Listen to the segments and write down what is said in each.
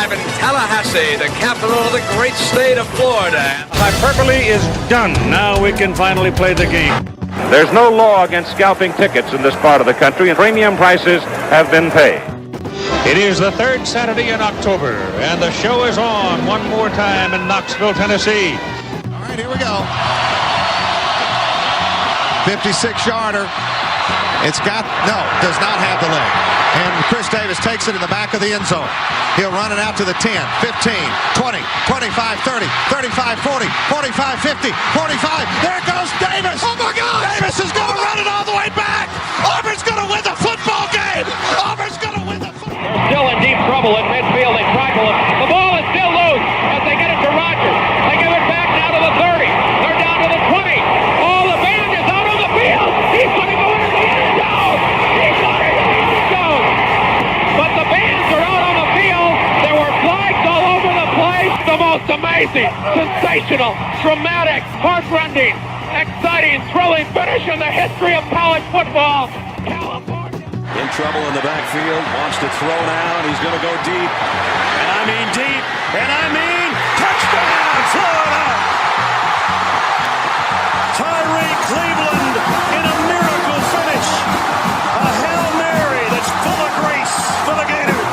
live in Tallahassee, the capital of the great state of Florida. Hyperbole is done. Now we can finally play the game. There's no law against scalping tickets in this part of the country, and premium prices have been paid. It is the third Saturday in October, and the show is on one more time in Knoxville, Tennessee. All right, here we go. 56-yarder. Does not have the leg. And Chris Davis takes it in the back of the end zone. He'll run it out to the 10, 15, 20, 25, 30, 35, 40, 45, 50, 45. There goes Davis. Oh, my God. Davis is going to run it all the way back. Auburn's going to win the football game. Auburn's going to win the football game. They're still in deep trouble in midfield. They tackle him. The ball is still loose as they get it to Rodgers. They give it back now to the 30. They're down to the 20. Oh, the band is out on the field. He's going to go into the end zone. He's going into the end zone. But the bands are out on the field. There were flags all over the place. The most amazing, sensational, dramatic, heart-rending, exciting, thrilling finish in the history of college football. California. In trouble in the backfield, wants to throw now, and he's going to go deep. And I mean deep, and I mean touchdown, Florida! Tyree Cleveland in a miracle finish. A Hail Mary that's full of grace for the Gators.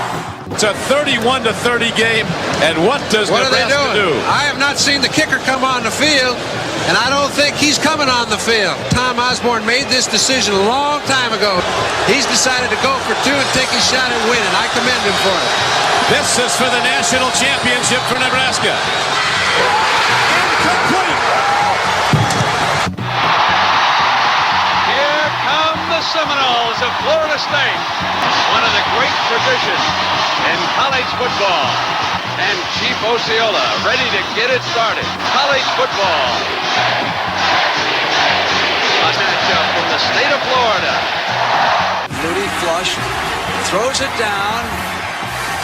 It's a 31-30 game, and what does Nebraska do? I have not seen the kicker come on the field, and I don't think he's coming on the field. Tom Osborne made this decision a long time ago. He's decided to go for two and take his shot at winning. I commend him for it. This is for the national championship for Nebraska. Incomplete. Here come the Seminoles of Florida State. One of the great traditions in college football. And Chief Osceola ready to get it started. College football. A matchup from the state of Florida. Moody flush, throws it down.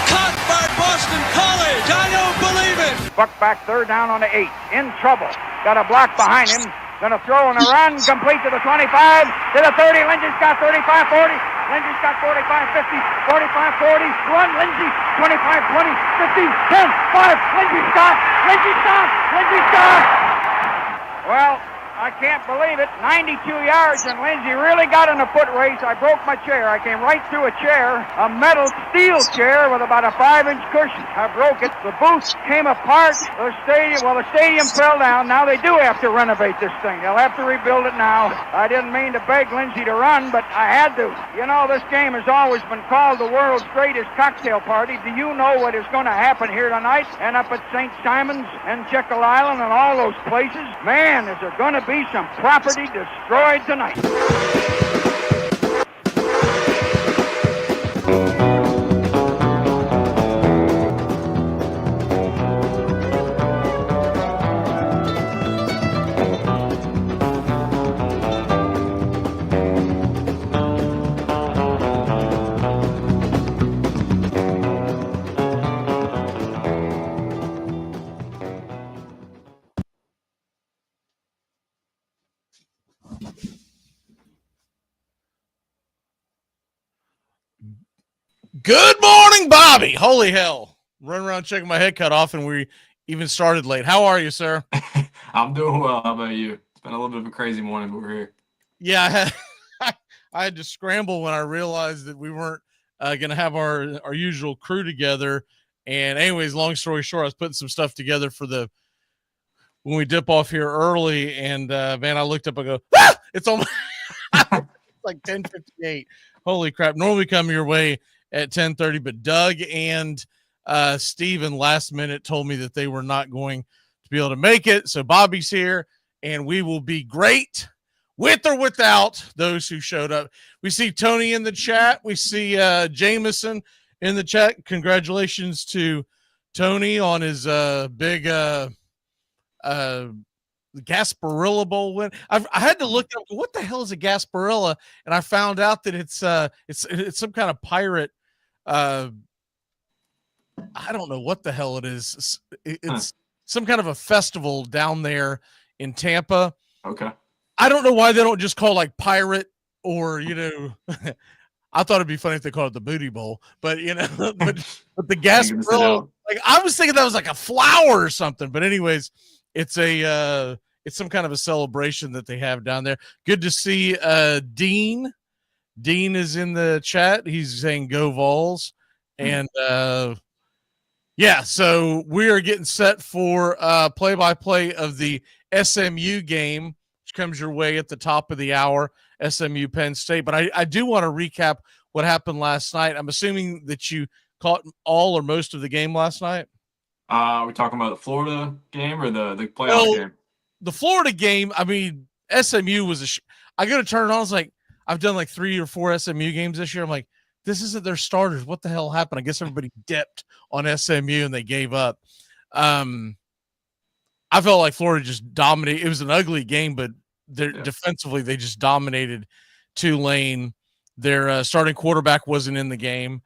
Caught by Boston College. I don't believe it. Buck back, third down on the 8. In trouble. Got a block behind him. Gonna throw on a run. Complete to the 25. To the 30. Lindsey's got 35, 40. Lindsey's got 45, 50, 45, 40. Run, Lindsey. 25, 20, 50, 10, 5. Lindsey stop. Lindsey stop. Lindsey stop. Well, I can't believe it. 92 yards, and Lindsey really got in a foot race. I broke my chair. I came right through a chair, a metal steel chair with about a 5-inch cushion. I broke it. The booth came apart. The stadium fell down. Now they do have to renovate this thing. They'll have to rebuild it now. I didn't mean to beg Lindsey to run, but I had to. You know, this game has always been called the world's greatest cocktail party. Do you know what is going to happen here tonight and up at St. Simon's and Jekyll Island and all those places? Man, is there going to be some property destroyed tonight. Good morning, Bobby. Holy hell. Run around checking my head cut off, and we even started late. How are you, sir? I'm doing well. How about you? It's been a little bit of a crazy morning, but we're here. Yeah, I had to scramble when I realized that we weren't going to have our usual crew together. And anyways, long story short, I was putting some stuff together for when we dip off here early. And, man, I looked up and go, it's almost like 10:58. Holy crap. Normally come your way at 10:30, but Doug and Steven last minute told me that they were not going to be able to make it. So Bobby's here, and we will be great with or without those who showed up. We see Tony in the chat. We see Jameson in the chat. Congratulations to Tony on his big Gasparilla Bowl win. I had to look up what the hell is a Gasparilla, and I found out that it's some kind of pirate. I don't know what the hell it is. It's some kind of a festival down there in Tampa. Okay. I don't know why they don't just call like pirate or I thought it'd be funny if they called it the Booty Bowl, but but the Gasparilla, like I was thinking that was like a flower or something. But anyways, it's some kind of a celebration that they have down there. Good to see Dean. Dean is in the chat. He's saying go Vols. And so we are getting set for play-by-play of the SMU game, which comes your way at the top of the hour, SMU Penn State. But I do want to recap what happened last night. I'm assuming that you caught all or most of the game last night. Are we talking about the Florida game or the playoff game? The Florida game, I mean, SMU was I go to turn it on. I was like, I've done like 3 or 4 SMU games this year. I'm like, this isn't their starters. What the hell happened? I guess everybody dipped on SMU and they gave up. I felt like Florida just dominated. It was an ugly game, but defensively, they just dominated Tulane. Their starting quarterback wasn't in the game.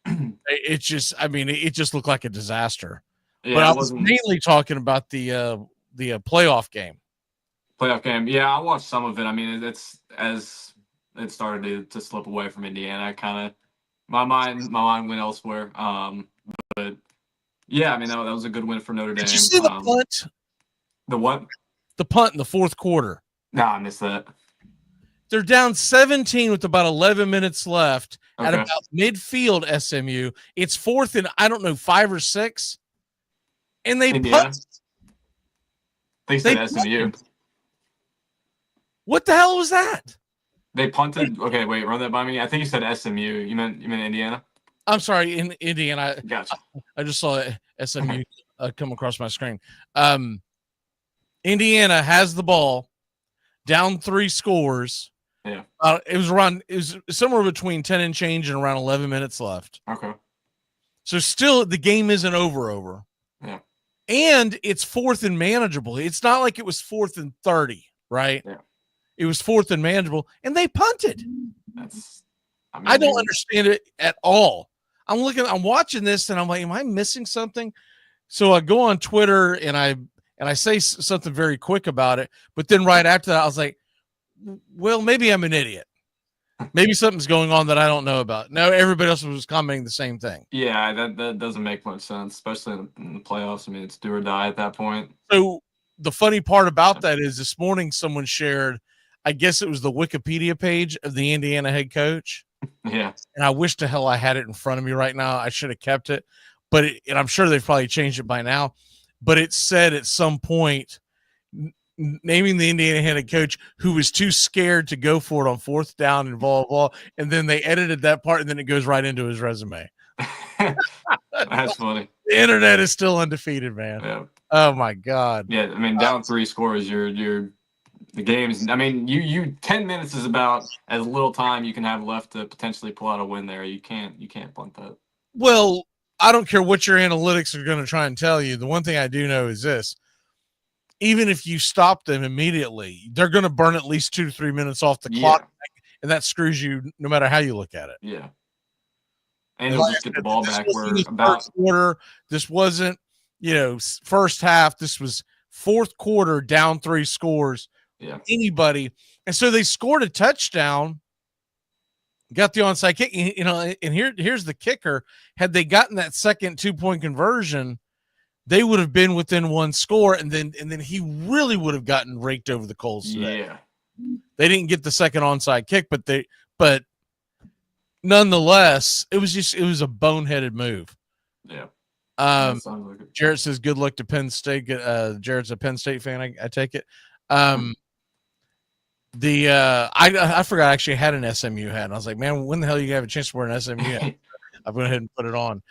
It just looked like a disaster. Yeah, but I was mainly talking about the playoff game. Playoff game. Yeah, I watched some of it. I mean, it's as it started to slip away from Indiana. My mind went elsewhere. But yeah, I mean that was a good win for Notre Dame. Did you see the punt? The what? The punt in the fourth quarter. No, I missed that. They're down 17 with about 11 minutes left at about midfield SMU. It's 4th and, I don't know, 5 or 6. And they punt. They said SMU. What the hell was that? They punted. Okay, wait, run that by me. I think you said SMU. You meant Indiana? I'm sorry, in Indiana. Gotcha. I just saw SMU come across my screen. Indiana has the ball, down 3 scores. Yeah. It was somewhere between 10 and change and around 11 minutes left. Okay. So still the game isn't over. Yeah. And it's 4th and manageable. It's not like it was 4th and 30, right? Yeah. It was 4th and manageable, and they punted. I don't understand it at all. I'm watching this, and I'm like, am I missing something? So I go on Twitter, and I say something very quick about it, but then right after that, I was like, well, maybe I'm an idiot. Maybe something's going on that I don't know about. No, everybody else was commenting the same thing. Yeah, that doesn't make much sense, especially in the playoffs. I mean, it's do or die at that point. So the funny part about that is this morning someone shared, I guess it was the Wikipedia page of the Indiana head coach. Yeah. And I wish to hell I had it in front of me right now. I should have kept it, and I'm sure they've probably changed it by now, but it said at some point naming the Indiana head coach who was too scared to go for it on 4th down and blah. And then they edited that part and then it goes right into his resume. That's funny. The internet is still undefeated, man. Yeah. Oh my God. Yeah. I mean, down 3 scores, the games. I mean, you 10 minutes is about as little time you can have left to potentially pull out a win there. You can't punt that. Well, I don't care what your analytics are going to try and tell you. The one thing I do know is this. Even if you stop them immediately, they're going to burn at least 2 to 3 minutes off the clock, and that screws you no matter how you look at it. Yeah. And they'll just get the ball back quarter. This wasn't, first half. This was 4th quarter, down 3 scores. Yeah. Anybody. And so they scored a touchdown, got the onside kick, and here's the kicker. Had they gotten that second 2-point conversion, they would have been within 1 score, and then he really would have gotten raked over the coals today. Yeah. They didn't get the second onside kick, but nonetheless, it was a boneheaded move. Yeah. Sounds like it. Jarrett says good luck to Penn State. Jarrett's a Penn State fan, I take it. I forgot I actually had an SMU hat, and I was like, man, when the hell you have a chance to wear an SMU hat? I went ahead and put it on.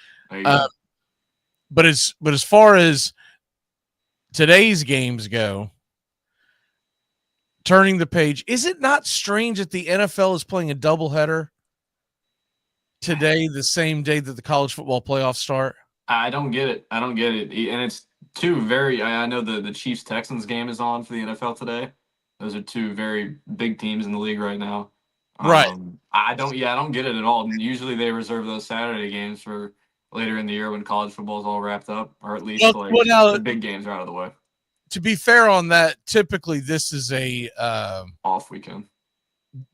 But as far as today's games go, turning the page, is it not strange that the NFL is playing a doubleheader today, the same day that the college football playoffs start? I don't get it. And it's two very. I know the Chiefs Texans game is on for the NFL today. Those are 2 very big teams in the league right now. Right. I don't get it at all. Usually they reserve those Saturday games for later in the year when college football is all wrapped up, or at least the big games are out of the way. To be fair on that, typically this is a off weekend.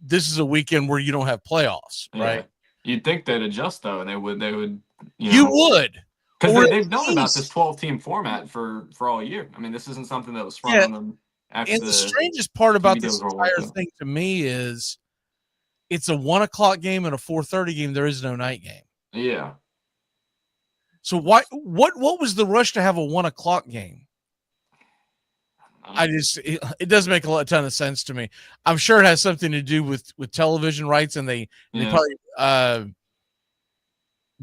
this is a weekend where you don't have playoffs, right? Yeah. You'd think they'd adjust though, and they would. You would. Because they've known about this 12-team format for all year. I mean, this isn't something that was sprung on them after the strangest part about this entire thing to me is it's a 1 o'clock game and a 4:30 game. There is no night game. Yeah. So what was the rush to have a 1 o'clock game? It doesn't make a ton of sense to me. I'm sure it has something to do with television rights, and they probably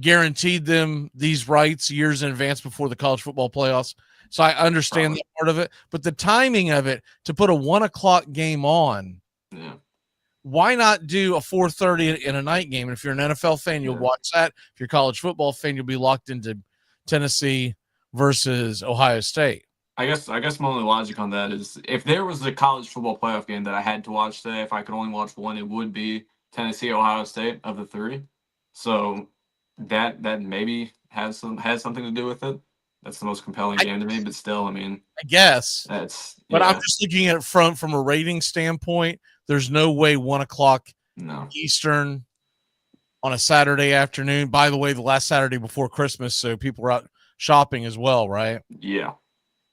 guaranteed them these rights years in advance before the college football playoffs. So I understand that part of it, but the timing of it to put a 1 o'clock game on, why not do a 4:30 in a night game? And if you're an NFL fan, you'll watch that. If you're a college football fan, you'll be locked into Tennessee versus Ohio State. I guess my only logic on that is if there was a college football playoff game that I had to watch today, if I could only watch one, it would be Tennessee, Ohio State of the three. So that maybe has something to do with it. That's the most compelling game to me, but still, I mean, I guess that's. But I'm just looking at it from a rating standpoint. There's no way 1 o'clock Eastern on a Saturday afternoon. By the way, the last Saturday before Christmas, so people are out shopping as well, right? Yeah.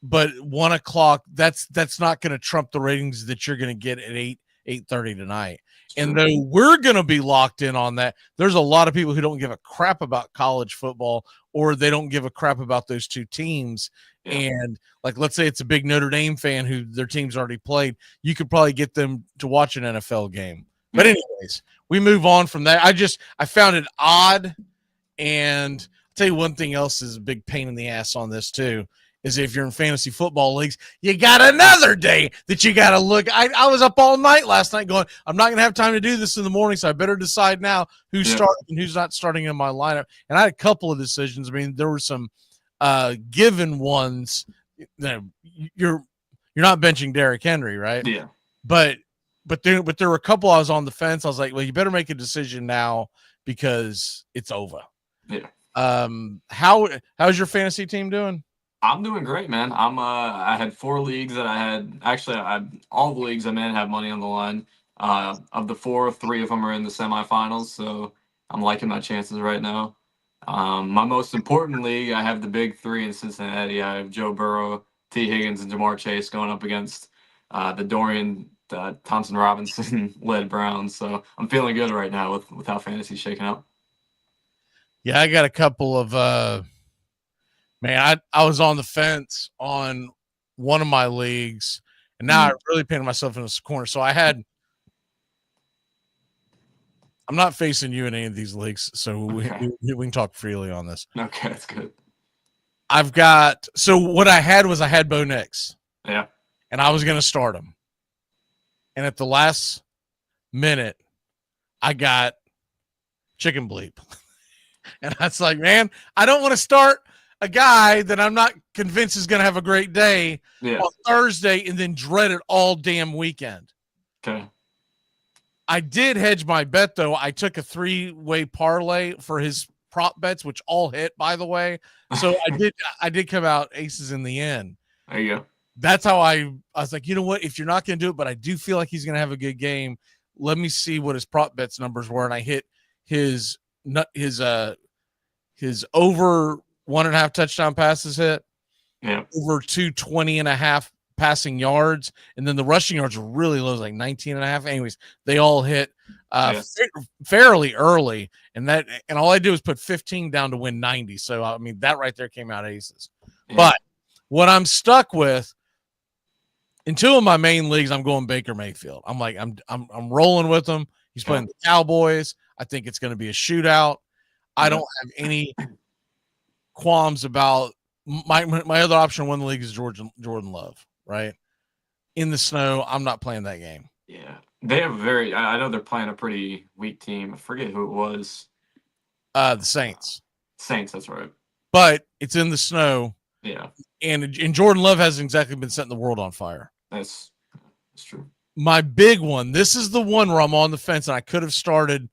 But 1 o'clock, that's not going to trump the ratings that you're going to get at 8:30 tonight. And though we're going to be locked in on that, there's a lot of people who don't give a crap about college football, or they don't give a crap about those two teams. Yeah. And like, let's say it's a big Notre Dame fan who their team's already played. You could probably get them to watch an NFL game. But anyways, we move on from that. I found it odd. And I'll tell you one thing else is a big pain in the ass on this too. Is if you're in fantasy football leagues, you got another day that you got to look. I was up all night last night going, I'm not going to have time to do this in the morning, so I better decide now who's starting and who's not starting in my lineup. And I had a couple of decisions. I mean, there were some given ones. You're not benching Derrick Henry, right? Yeah. But there were a couple I was on the fence. I was like, well, you better make a decision now because it's over. Yeah. How's your fantasy team doing? I'm doing great, man. I had 4 leagues that all the leagues I'm in have money on the line. Of the 4, 3 of them are in the semifinals, so I'm liking my chances right now. My most important league, I have the big 3 in Cincinnati. I have Joe Burrow, T. Higgins, and Jamar Chase going up against the Dorian Thompson Robinson led Browns. So I'm feeling good right now with how fantasy's shaking up. Yeah, I got a couple of man, I was on the fence on one of my leagues, and now I really painted myself in a corner. So I'm not facing you in any of these leagues, so we can talk freely on this. Okay, that's good. So what I had Bo Nix. Yeah. And I was going to start him. And at the last minute, I got Chicken Bleep. And I was like, man, I don't want to start a guy that I'm not convinced is going to have a great day on Thursday and then dread it all damn weekend. Okay. I did hedge my bet, though. I took a 3-way parlay for his prop bets, which all hit, by the way. So I did come out aces in the end. There you go. That's how I was like, you know what? If you're not going to do it, but I do feel like he's going to have a good game, let me see what his prop bets numbers were. And I hit his over 1.5 touchdown passes hit, over 220.5 passing yards, and then the rushing yards were really low, like 19.5. Anyways, they all hit fairly early, and all I did was put 15 down to win 90. So I mean, that right there came out aces. Yeah. But what I'm stuck with in 2 of my main leagues, I'm going Baker Mayfield. I'm like, I'm rolling with him. He's playing the Cowboys. I think it's going to be a shootout. I don't have any qualms about my other option to win the league is Jordan Love, right? In the snow, I'm not playing that game. Yeah. They have I know they're playing a pretty weak team. I forget who it was. The Saints. Saints, that's right. But it's in the snow. Yeah. And Jordan Love hasn't exactly been setting the world on fire. That's true. My big one, this is the one where I'm on the fence, and I could have started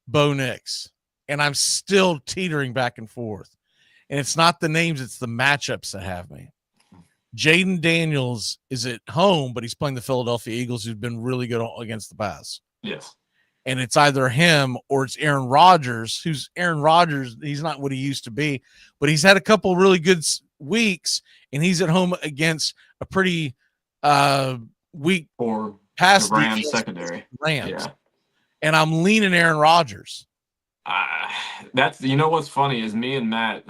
Bo Nix, and I'm still teetering back and forth. And it's not the names, it's the matchups that have me. Jaden Daniels is at home, but he's playing the Philadelphia Eagles, who've been really good against the pass. Yes. And it's either him or it's Aaron Rodgers, who's Aaron Rodgers. He's not what he used to be, but he's had a couple really good weeks, and he's at home against a pretty weak For pass the Rams defense, secondary. Rams. Yeah. And I'm leaning Aaron Rodgers. That's, you know, what's funny is me and Matt,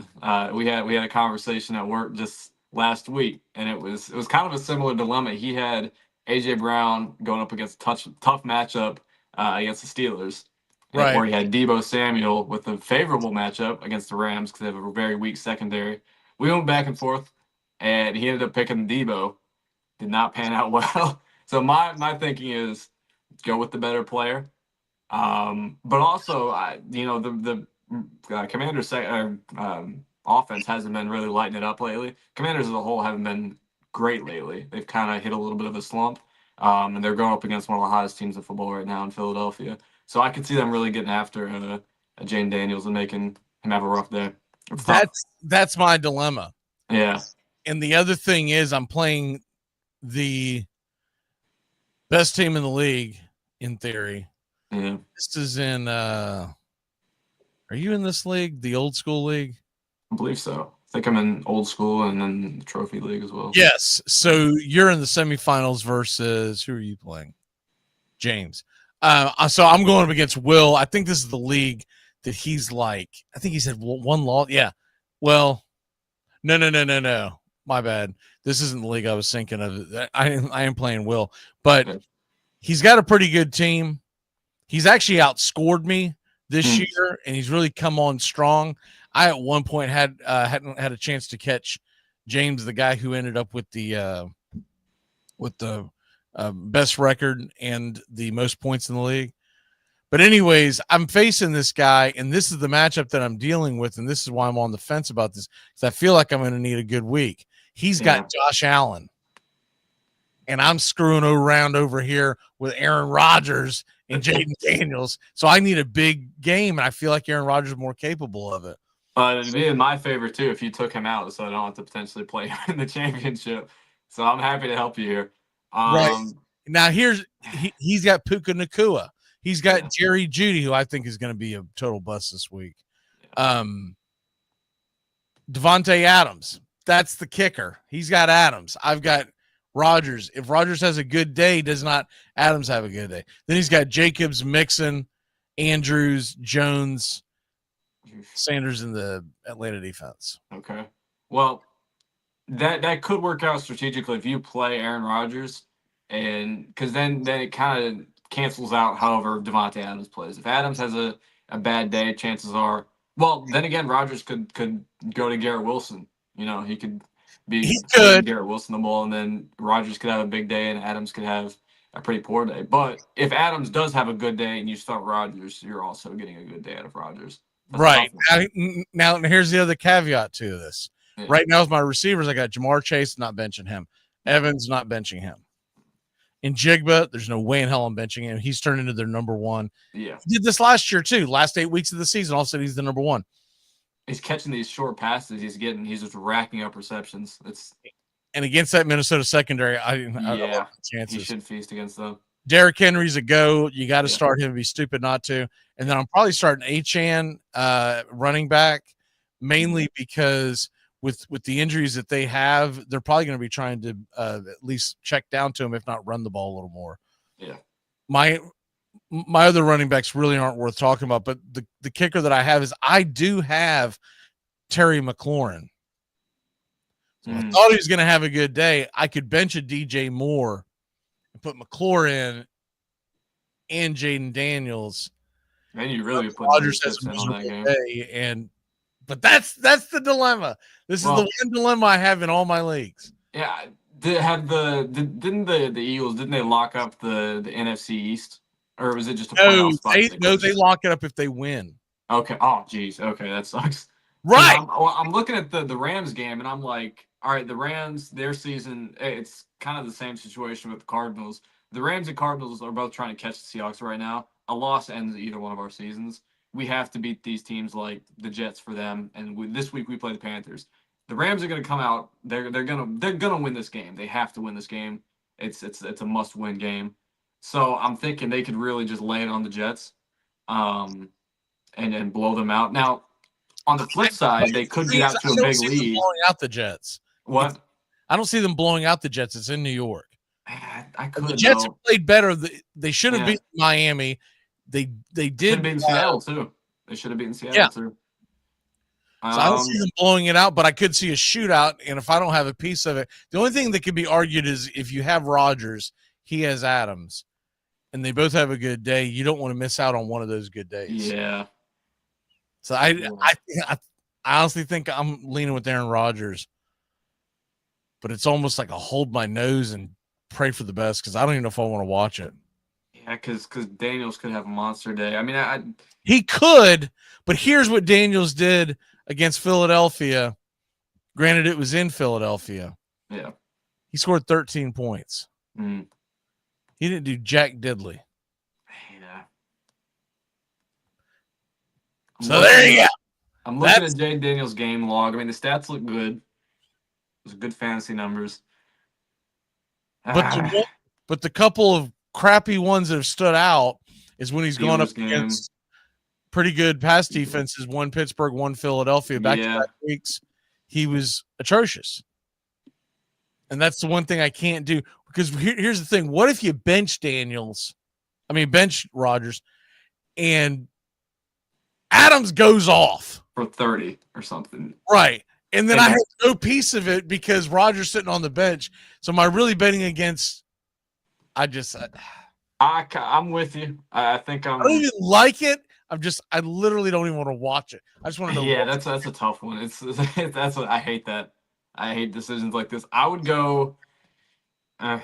we had a conversation at work just last week, and it was kind of a similar dilemma. He had AJ Brown going up against a tough matchup against the Steelers, right? Where he had Deebo Samuel with a favorable matchup against the Rams because they have a very weak secondary. We went back and forth, and he ended up picking Deebo. Did not pan out well. So my thinking is go with the better player. But also, the Commanders' offense hasn't been really lighting it up lately. Commanders as a whole haven't been great lately. They've kind of hit a little bit of a slump, and they're going up against one of the hottest teams in football right now in Philadelphia. So I could see them really getting after Jane Daniels and making him have a rough day. That's my dilemma. Yeah. And the other thing is I'm playing the best team in the league in theory. Yeah. This is in are you in this league, the old school league? I believe so. I think I'm in old school and then the trophy league as well. Yes. So you're in the semifinals versus who are you playing? James. So I'm going up against Will. I think this is the league that he's like, I think he said one loss. Yeah. Well, no. My bad. This isn't the league I was thinking of. I am playing Will, but he's got a pretty good team. He's actually outscored me this year, and he's really come on strong. I at one point hadn't had a chance to catch James, the guy who ended up with the best record and the most points in the league. But anyways, I'm facing this guy, and this is the matchup that I'm dealing with, and this is why I'm on the fence about this, because I feel like I'm going to need a good week. He's got Josh Allen, and I'm screwing around over here with Aaron Rodgers and Jaden Daniels. So I need a big game, and I feel like Aaron Rodgers is more capable of it. It'd be my favorite too if you took him out, so I don't have to potentially play him in the championship. So I'm happy to help you here. Right now, he's got Puka Nacua. He's got Jerry Jeudy, who I think is going to be a total bust this week. Devontae Adams, that's the kicker. He's got Adams. I've got Rodgers. If Rodgers has a good day, does not Adams have a good day? Then he's got Jacobs, Mixon, Andrews, Jones, Sanders in the Atlanta defense. Okay. Well, that could work out strategically if you play Aaron Rodgers, and because then it kind of cancels out however Devontae Adams plays. If Adams has a bad day, chances are, well, then again, Rodgers could go to Garrett Wilson. You know, he could be Garrett Wilson the ball, and then Rodgers could have a big day and Adams could have a pretty poor day. But if Adams does have a good day and you start Rodgers, you're also getting a good day out of Rodgers. That's right. Now, here's the other caveat to this. Yeah. Right now, with my receivers, I got Jamar Chase, not benching him. Evans, not benching him. In Jigba, there's no way in hell I'm benching him. He's turned into their number one. Yeah. He did this last year, too. Last 8 weeks of the season, all of a sudden he's the number one. He's catching these short passes. He's just racking up receptions. And against that Minnesota secondary, I don't like the chances. He should feast against them. Derrick Henry's a go. You got to start him. It'd be stupid not to. And then I'm probably starting Achane running back, mainly because with the injuries that they have, they're probably going to be trying to at least check down to him, if not run the ball a little more. Yeah. My other running backs really aren't worth talking about, but the kicker that I have is I do have Terry McLaurin. So I thought he was going to have a good day. I could bench a DJ Moore and put McLaurin and Jaden Daniels. Man, you really put Rodgers has a miserable day, but that's the dilemma. This is the one dilemma I have in all my leagues. Yeah, didn't the Eagles, didn't they lock up the NFC East, or was it just a playoff spot? They lock it up if they win. Okay. Oh, geez. Okay, that sucks. Right. I'm looking at the Rams game, and I'm like, all right, the Rams, their season, it's kind of the same situation with the Cardinals. The Rams and Cardinals are both trying to catch the Seahawks right now. A loss ends either one of our seasons. We have to beat these teams like the Jets for them, and this week we play the Panthers. The Rams are going to come out. They're gonna win this game. They have to win this game. It's a must-win game. So I'm thinking they could really just lay it on the Jets, and then blow them out. Now, on the flip side, they could get out to a big lead. Blowing out the Jets. What? I don't see them blowing out the Jets. It's in New York. I could. The Jets have played better. They should have beaten Miami. They did. Should have beaten Seattle too. They should have beaten Seattle too. So I don't see them blowing it out, but I could see a shootout. And if I don't have a piece of it, the only thing that could be argued is if you have Rodgers, he has Adams, and they both have a good day. You don't want to miss out on one of those good days. Yeah. So I honestly think I'm leaning with Aaron Rodgers, but it's almost like a hold my nose and pray for the best because I don't even know if I want to watch it. Yeah, because Daniels could have a monster day. I mean, he could, but here's what Daniels did against Philadelphia. Granted, it was in Philadelphia. Yeah. He scored 13 points. Mm. He didn't do jack diddly. Yeah. So there you go. I'm looking at Jay Daniels' game log. I mean, the stats look good. Those are good fantasy numbers. But the couple of crappy ones that have stood out is when he's gone up against pretty good pass defenses, one Pittsburgh, one Philadelphia, back-to-back weeks. He was atrocious. And that's the one thing I can't do. Because here's the thing. What if you bench Rodgers, and Adams goes off for 30 or something? Right. And then I have no piece of it because Rodgers sitting on the bench. So am I really betting against I'm with you. I think I don't even like it. I literally don't even want to watch it. I just want to know. Yeah, that's a tough one. That's what I hate that. I hate decisions like this. I would go the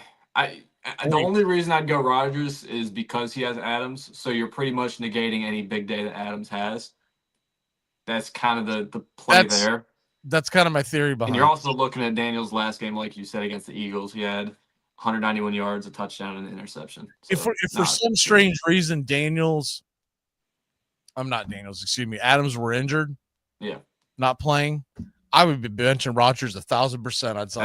only reason I'd go Rodgers is because he has Adams, so you're pretty much negating any big day that Adams has. That's kind of the play there. That's kind of my theory behind it. And you're also looking at Daniels' last game, like you said, against the Eagles. He had 191 yards, a touchdown, and an interception. So if for some strange reason Adams were injured, not playing, I would be benching Rodgers 1,000%. I'd say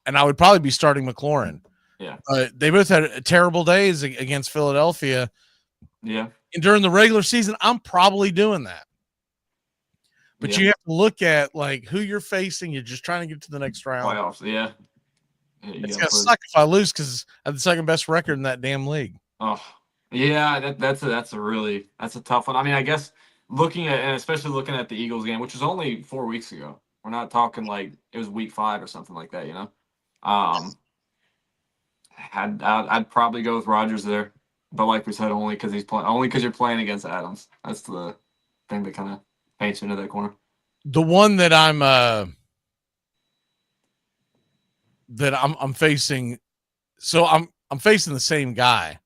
I would probably be starting McLaurin. Yeah. They both had terrible days against Philadelphia. Yeah. And during the regular season, I'm probably doing that. But you have to look at like who you're facing. You're just trying to get to the next round. Playoffs, yeah. It's gonna suck if I lose because I have the second best record in that damn league. Oh, yeah, that's a tough one. I mean, I guess especially looking at the Eagles game, which was only 4 weeks ago. We're not talking like it was week 5 or something like that, you know. I'd probably go with Rodgers there, but like we said, only because you're playing against Adams. That's the thing that kind of paints you into that corner. The one that I'm facing, so I'm facing the same guy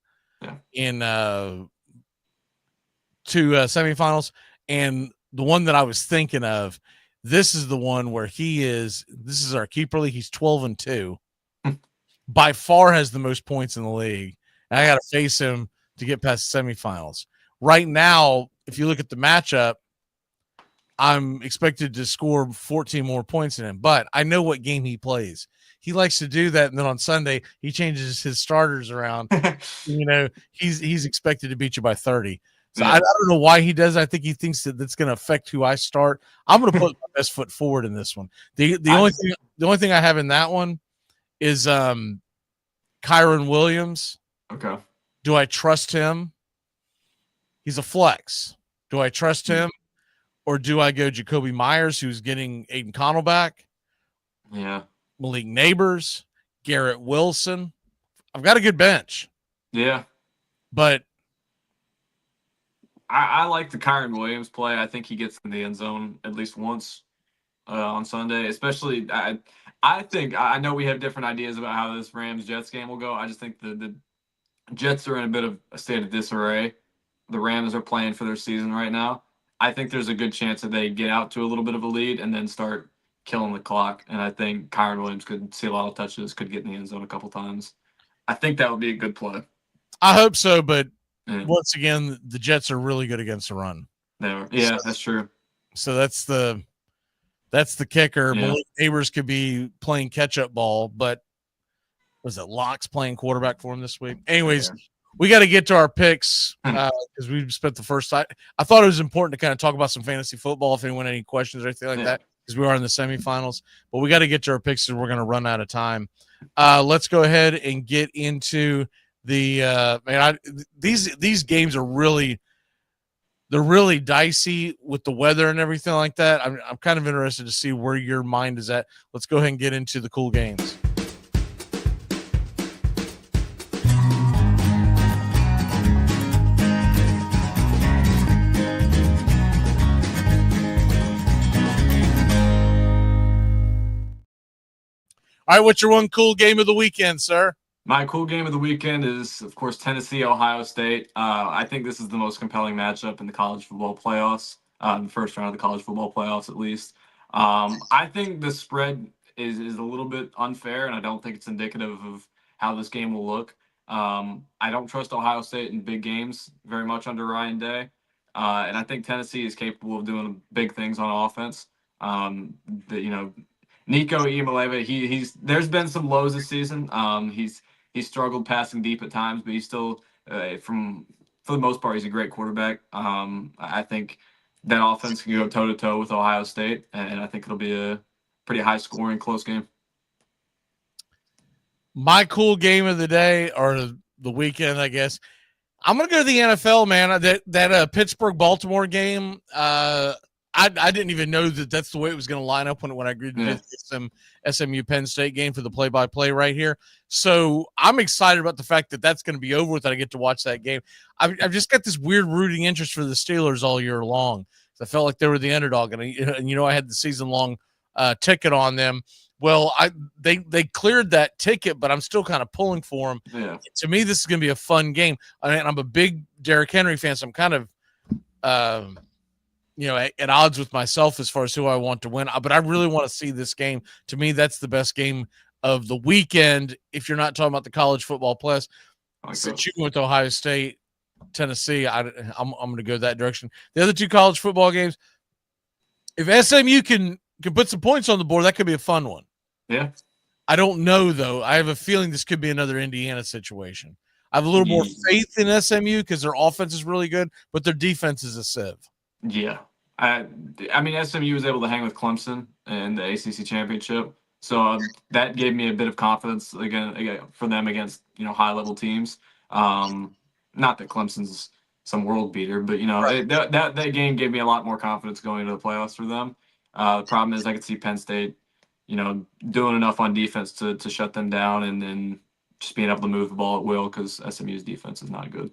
in 2 semifinals, and the one that I was thinking of, this is the one where this is our keeper league. He's 12-2, by far has the most points in the league. And I got to face him to get past the semifinals. Right now, if you look at the matchup, I'm expected to score 14 more points than him, but I know what game he plays. He likes to do that, and then on Sunday he changes his starters around. He's expected to beat you by 30. So I don't know why he does. I think he thinks that's going to affect who I start. I'm going to put my best foot forward in this one. The only thing I have in that one is Kyron Williams. Okay. Do I trust him? He's a flex. Do I trust him? Or do I go Jacoby Myers, who's getting Aiden Connell back? Yeah. Malik Neighbors, Garrett Wilson. I've got a good bench. Yeah. But I like the Kyron Williams play. I think he gets in the end zone at least once on Sunday. Especially, I know we have different ideas about how this Rams-Jets game will go. I just think the Jets are in a bit of a state of disarray. The Rams are playing for their season right now. I think there's a good chance that they get out to a little bit of a lead and then start killing the clock. And I think Kyron Williams could see a lot of touches, could get in the end zone a couple times. I think that would be a good play. I hope so, but once again, the Jets are really good against the run. Yeah, that's true. So that's the kicker. Yeah. Malik Neighbors could be playing catch-up ball, but was it Locke's playing quarterback for him this week? Anyways, we got to get to our picks because we spent the first time. I thought it was important to kind of talk about some fantasy football if anyone had any questions or anything like that, because we are in the semifinals. But we got to get to our picks because we're going to run out of time. Let's go ahead and get into the these games are really dicey with the weather and everything like that. I'm kind of interested to see where your mind is at. Let's go ahead and get into the cool games. All right, what's your one cool game of the weekend, sir? My cool game of the weekend is, of course, Tennessee, Ohio State. I think this is the most compelling matchup in the college football playoffs, the first round of the college football playoffs, at least. I think the spread is a little bit unfair, and I don't think it's indicative of how this game will look. I don't trust Ohio State in big games very much under Ryan Day, and I think Tennessee is capable of doing big things on offense. Nico Iamaleava, there's been some lows this season. He's struggled passing deep at times, but he's still, for the most part, he's a great quarterback. I think that offense can go toe-to-toe with Ohio State, and I think it'll be a pretty high-scoring, close game. My cool game of the day, or the weekend, I guess, I'm going to go to the NFL, man. That Pittsburgh-Baltimore game, I didn't even know that that's the way it was going to line up when I agreed to do some SMU Penn State game for the play-by-play right here. So I'm excited about the fact that that's going to be over with, and I get to watch that game. I've just got this weird rooting interest for the Steelers all year long. I felt like they were the underdog, and I had the season-long ticket on them. Well, they cleared that ticket, but I'm still kind of pulling for them. Yeah. To me, this is going to be a fun game. I'm a big Derrick Henry fan, so I'm kind of at odds with myself as far as who I want to win. But I really want to see this game. To me, that's the best game of the weekend. If you're not talking about the college football plus, since you went to Ohio State, Tennessee, I'm going to go that direction. The other two college football games, if SMU can put some points on the board, that could be a fun one. Yeah. I don't know, though. I have a feeling this could be another Indiana situation. I have a little more faith in SMU because their offense is really good, but their defense is a sieve. Yeah. I mean, SMU was able to hang with Clemson in the ACC championship. So that gave me a bit of confidence again for them against, high-level teams. Not that Clemson's some world beater, but, that game gave me a lot more confidence going into the playoffs for them. The problem is I could see Penn State, doing enough on defense to shut them down and then just being able to move the ball at will because SMU's defense is not good.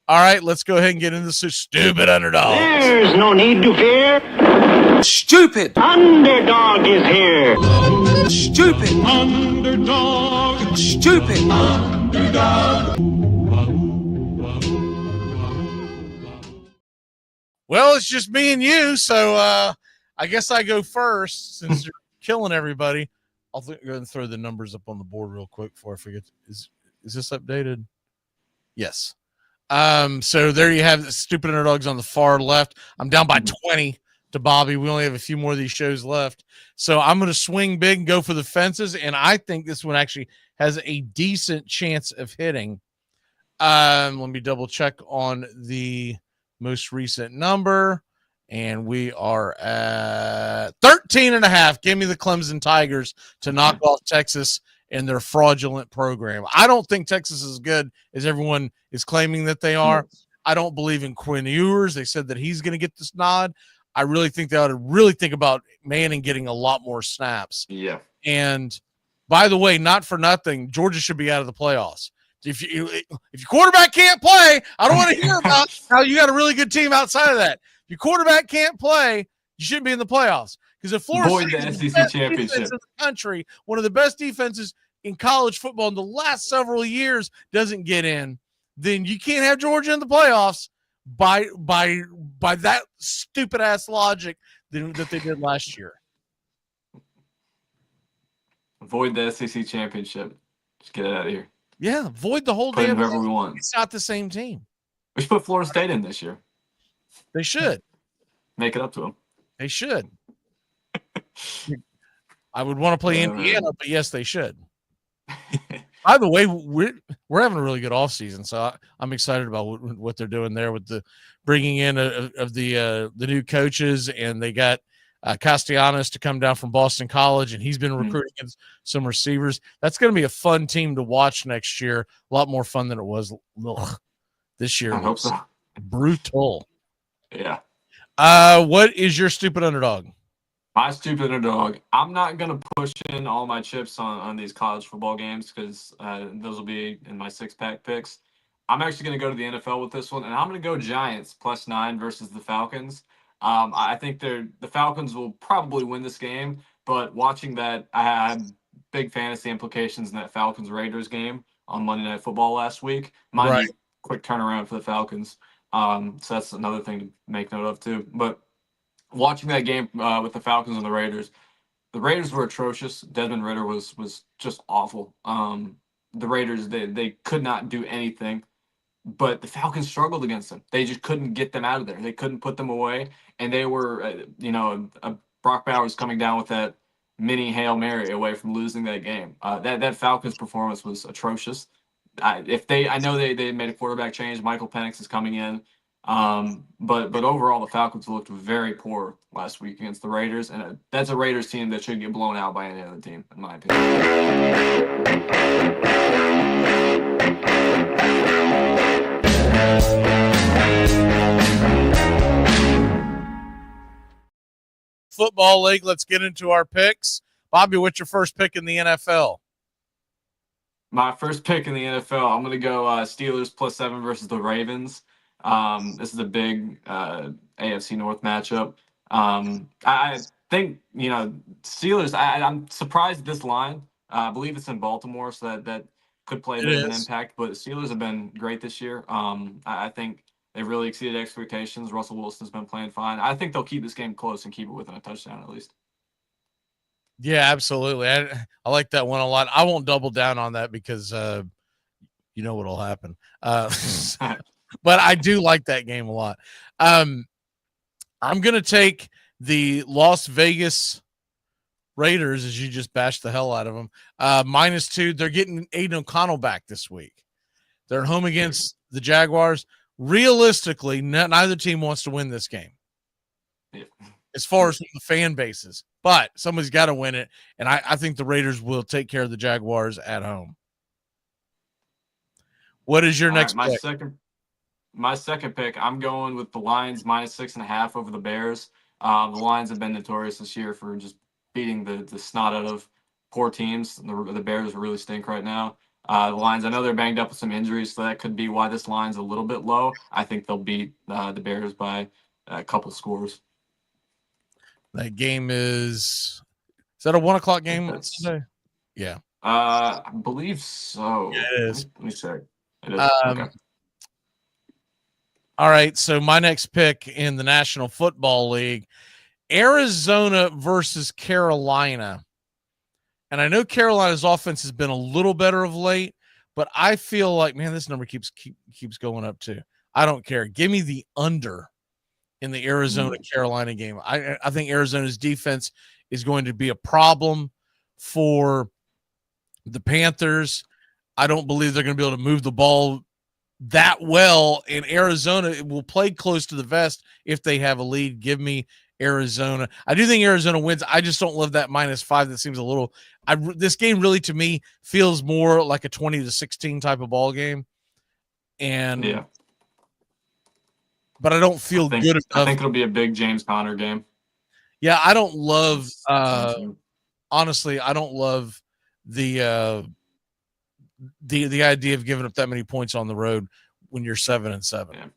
All right, let's go ahead and get into this stupid underdog. There's no need to fear. Stupid. Underdog is here. Stupid. Underdog. Stupid. Underdog. Well, it's just me and you, so I guess I go first since you're killing everybody. I'll go ahead and throw the numbers up on the board real quick before I forget. Is this updated? Yes. So there you have the stupid underdogs on the far left. I'm down by 20 to Bobby. We only have a few more of these shows left. So I'm going to swing big and go for the fences. And I think this one actually has a decent chance of hitting. Let me double check on the most recent number. And we are at 13.5. Give me the Clemson Tigers to knock off Texas and their fraudulent program. I don't think Texas is as good as everyone is claiming that they are. I don't believe in Quinn Ewers. They said that he's going to get this nod. I really think they ought to really think about Manning getting a lot more snaps. Yeah. And by the way, not for nothing, Georgia should be out of the playoffs. If your quarterback can't play, I don't want to hear about how you got a really good team outside of that. If your quarterback can't play, you shouldn't be in the playoffs. Because if Florida State is the best defense in the country, one of the best defenses in college football in the last several years, doesn't get in, then you can't have Georgia in the playoffs by that stupid ass logic that they did last year. Avoid the SEC championship. Just get it out of here. Yeah, void the whole damn thing. Whoever we want. It's not the same team. We should put Florida State in this year. They should. Make it up to them. They should. I would want to play Indiana, but yes, they should. By the way, we're having a really good offseason, so I'm excited about what they're doing there with the bringing in of the new coaches, and they got Castellanos to come down from Boston College, and he's been recruiting some receivers. That's going to be a fun team to watch next year. A lot more fun than it was this year. I hope so. Brutal. Yeah. What is your stupid underdog? My stupid underdog. I'm not going to push in all my chips on these college football games because those will be in my six-pack picks. I'm actually going to go to the NFL with this one, and I'm going to go Giants +9 versus the Falcons. I think the Falcons will probably win this game, but watching that, I had big fantasy implications in that Falcons-Raiders game on Monday Night Football last week. Mind you, quick turnaround for the Falcons. So that's another thing to make note of too. But watching that game with the Falcons and the Raiders were atrocious. Desmond Ridder was just awful. The Raiders, they could not do anything, but the Falcons struggled against them. They just couldn't get them out of there. They couldn't put them away, and they were, Brock Bowers coming down with that mini Hail Mary away from losing that game. That Falcons performance was atrocious. I know they made a quarterback change. Michael Penix is coming in. But overall, the Falcons looked very poor last week against the Raiders, and that's a Raiders team that should get blown out by any other team, in my opinion. Football league. Let's get into our picks. Bobby, what's your first pick in the NFL? My first pick in the NFL, I'm going to go Steelers +7 versus the Ravens. This is a big AFC North matchup. I think, Steelers, I'm surprised at this line. I believe it's in Baltimore, so that could play a bit of an impact. But Steelers have been great this year. I think they've really exceeded expectations. Russell Wilson's been playing fine. I think they'll keep this game close and keep it within a touchdown at least. Yeah, absolutely. I like that one a lot. I won't double down on that because you know what'll happen. But I do like that game a lot. I'm going to take the Las Vegas Raiders, as you just bashed the hell out of them, -2. They're getting Aiden O'Connell back this week. They're home against the Jaguars. Realistically, neither team wants to win this game as far as the fan bases, but somebody's got to win it, and I think the Raiders will take care of the Jaguars at home. What is your next pick? My second pick, I'm going with the Lions -6.5 over the Bears. The Lions have been notorious this year for just beating the snot out of poor teams. The Bears really stink right now. The Lions, I know they're banged up with some injuries, so that could be why this line's a little bit low. I think they'll beat the Bears by a couple scores. That game is that a 1:00 game on Sunday? Yeah. I believe so. Yeah, it is. Let me check. It is. Okay. All right, so my next pick in the National Football League, Arizona versus Carolina. And I know Carolina's offense has been a little better of late, but I feel like, man, this number keeps going up too. I don't care. Give me the under in the Arizona-Carolina game. I think Arizona's defense is going to be a problem for the Panthers. I don't believe they're going to be able to move the ball that well, and Arizona will play close to the vest if they have a lead. Give me Arizona. I do think Arizona wins. I just don't love that -5. That seems a little this game really to me feels more like a 20-16 type of ball game. And yeah. But I don't feel good enough. I think it'll be a big James Conner game. Yeah, I don't love honestly, I don't love the idea of giving up that many points on the road when you're 7-7. Yeah.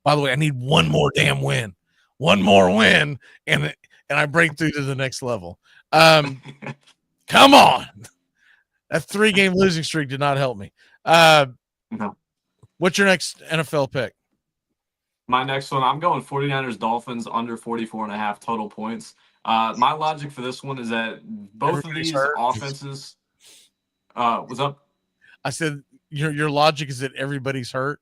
By the way, I need one more damn win. One more win, and I break through to the next level. Come on. That 3-game losing streak did not help me. No. What's your next NFL pick? My next one, I'm going 49ers Dolphins under 44.5 total points. My logic for this one is that both of these offenses what's up? I said your logic is that everybody's hurt.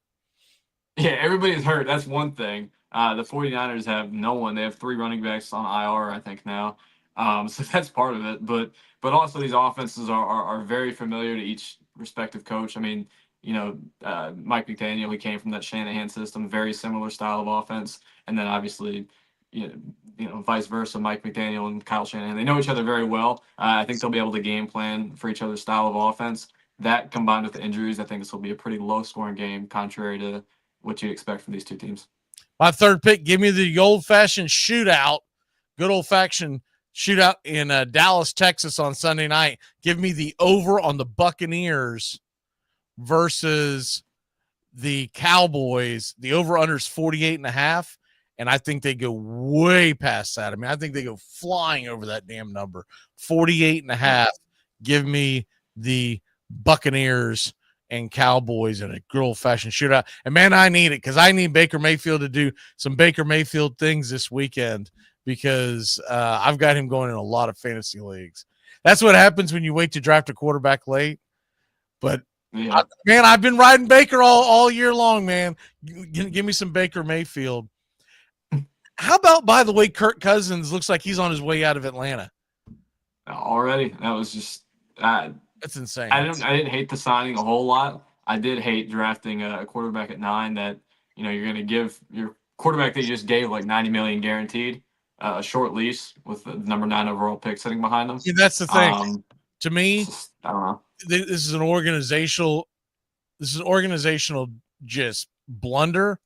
Yeah, everybody's hurt. That's one thing. The 49ers have no one. They have 3 running backs on IR, I think, now. So that's part of it. But also these offenses are very familiar to each respective coach. I mean, Mike McDaniel, he came from that Shanahan system, very similar style of offense. And then obviously, vice versa, Mike McDaniel and Kyle Shanahan, they know each other very well. I think they'll be able to game plan for each other's style of offense. That combined with the injuries, I think this will be a pretty low-scoring game, contrary to what you'd expect from these two teams. My third pick, give me the old-fashioned shootout, good old-fashioned shootout in Dallas, Texas on Sunday night. Give me the over on the Buccaneers versus the Cowboys. The over-under is 48.5, and I think they go way past that. I mean, I think they go flying over that damn number. 48.5. Give me the Buccaneers and Cowboys in a good old-fashioned shootout. And, man, I need it because I need Baker Mayfield to do some Baker Mayfield things this weekend because I've got him going in a lot of fantasy leagues. That's what happens when you wait to draft a quarterback late. But, man, I've been riding Baker all year long, man. Give me some Baker Mayfield. How about, by the way, Kirk Cousins looks like he's on his way out of Atlanta. Already? That was just that's insane. I didn't hate the signing a whole lot. I did hate drafting a quarterback at 9 that, you're going to give your quarterback that you just gave like $90 million guaranteed a short lease with the number 9 overall pick sitting behind them. Yeah, that's the thing. To me, I don't know. This is an organizational just blunder.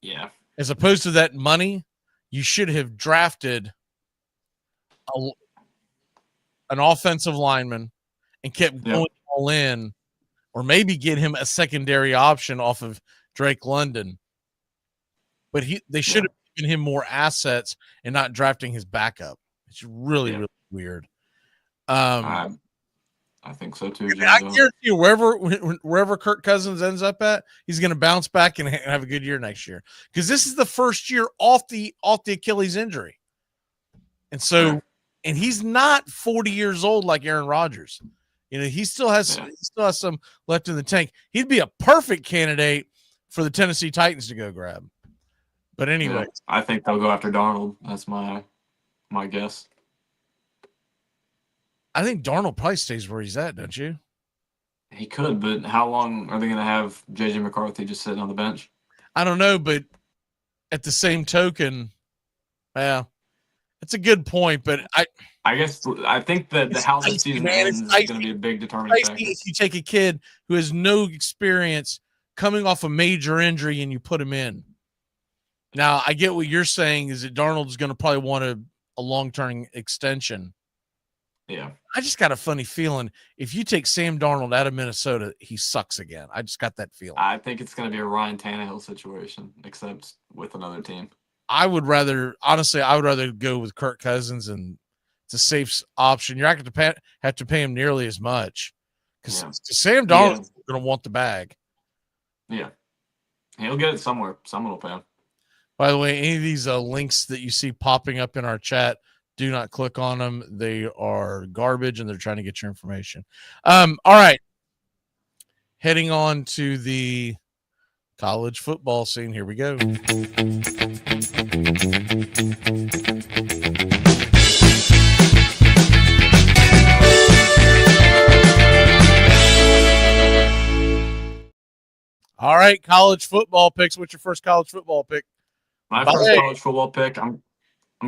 Yeah. As opposed to that money, you should have drafted an offensive lineman and kept going all in, or maybe get him a secondary option off of Drake London. But they should have given him more assets and not drafting his backup. It's really, really weird. I think so too. I guarantee you, wherever Kirk Cousins ends up at, he's going to bounce back and have a good year next year. Because this is the first year off the Achilles injury, and so, and he's not 40 years old like Aaron Rodgers. He still has some left in the tank. He'd be a perfect candidate for the Tennessee Titans to go grab. But anyway, I think they'll go after Darnold. That's my guess. I think Darnold probably stays where he's at, don't you? He could, but how long are they going to have J.J. McCarthy just sitting on the bench? I don't know, but at the same token, it's a good point. But I think that how the season ends is going to be a big determining factor. If you take a kid who has no experience coming off a major injury and you put him in. Now, I get what you're saying is that Darnold's going to probably want a long-term extension. Yeah. I just got a funny feeling if you take Sam Darnold out of Minnesota, he sucks again. I just got that feeling. I think it's going to be a Ryan Tannehill situation, except with another team. I would rather go with Kirk Cousins, and it's a safe option. You're not going to have to pay him nearly as much because Sam Darnold's going to want the bag. Yeah. He'll get it somewhere. Someone will pay him. By the way, any of these links that you see popping up in our chat, do not click on them. They are garbage, and they're trying to get your information. All right. Heading on to the college football scene. Here we go. All right, college football picks. What's your first college football pick? My first college football pick, I'm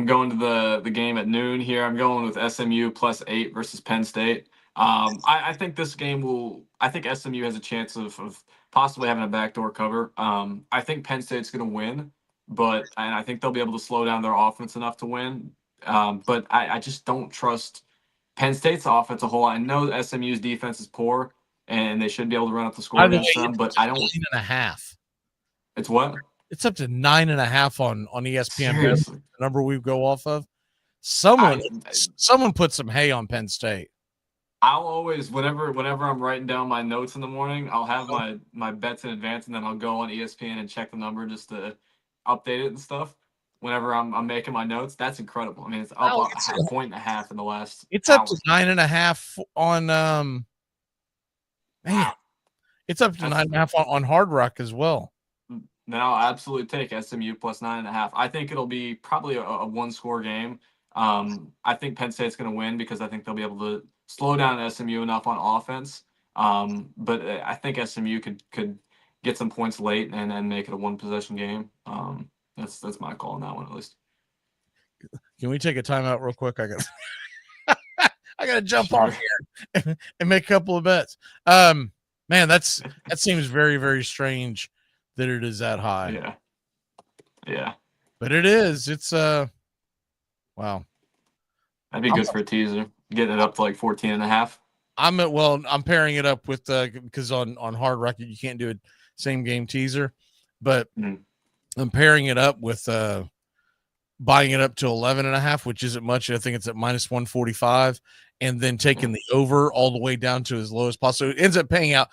going to the game at noon here. I'm going with SMU +8 versus Penn State. I think this game I think SMU has a chance of possibly having a backdoor cover. I think Penn State's going to win, and I think they'll be able to slow down their offense enough to win. But I just don't trust Penn State's offense a whole lot. I know SMU's defense is poor, and they should be able to run up the score against them, but I don't. 9.5. It's what? It's up to 9.5 on ESPN. The number we go off of. Someone put some hay on Penn State. I'll always, whenever I'm writing down my notes in the morning, I'll have my bets in advance, and then I'll go on ESPN and check the number just to update it and stuff. Whenever I'm making my notes, that's incredible. I mean, it's up a point and a half in the last. It's up to 9.5 on man. It's up to 9.5 on Hard Rock as well. Then I'll absolutely take SMU +9.5. I think it'll be probably a one-score game. I think Penn State's going to win because I think they'll be able to slow down SMU enough on offense. But I think SMU could get some points late and make it a one possession game. That's my call on that one at least. Can we take a timeout real quick? I got to jump off here and make a couple of bets. Man, that seems very, very strange that it is that high. Yeah. But it is. It's wow. That'd be good for a teaser. Getting it up to like 14.5. I'm pairing it up with because on Hard Rock you can't do a same game teaser, but I'm pairing it up with buying it up to 11.5, which isn't much. I think it's at minus 145, and then taking the over all the way down to as low as possible. So it ends up paying out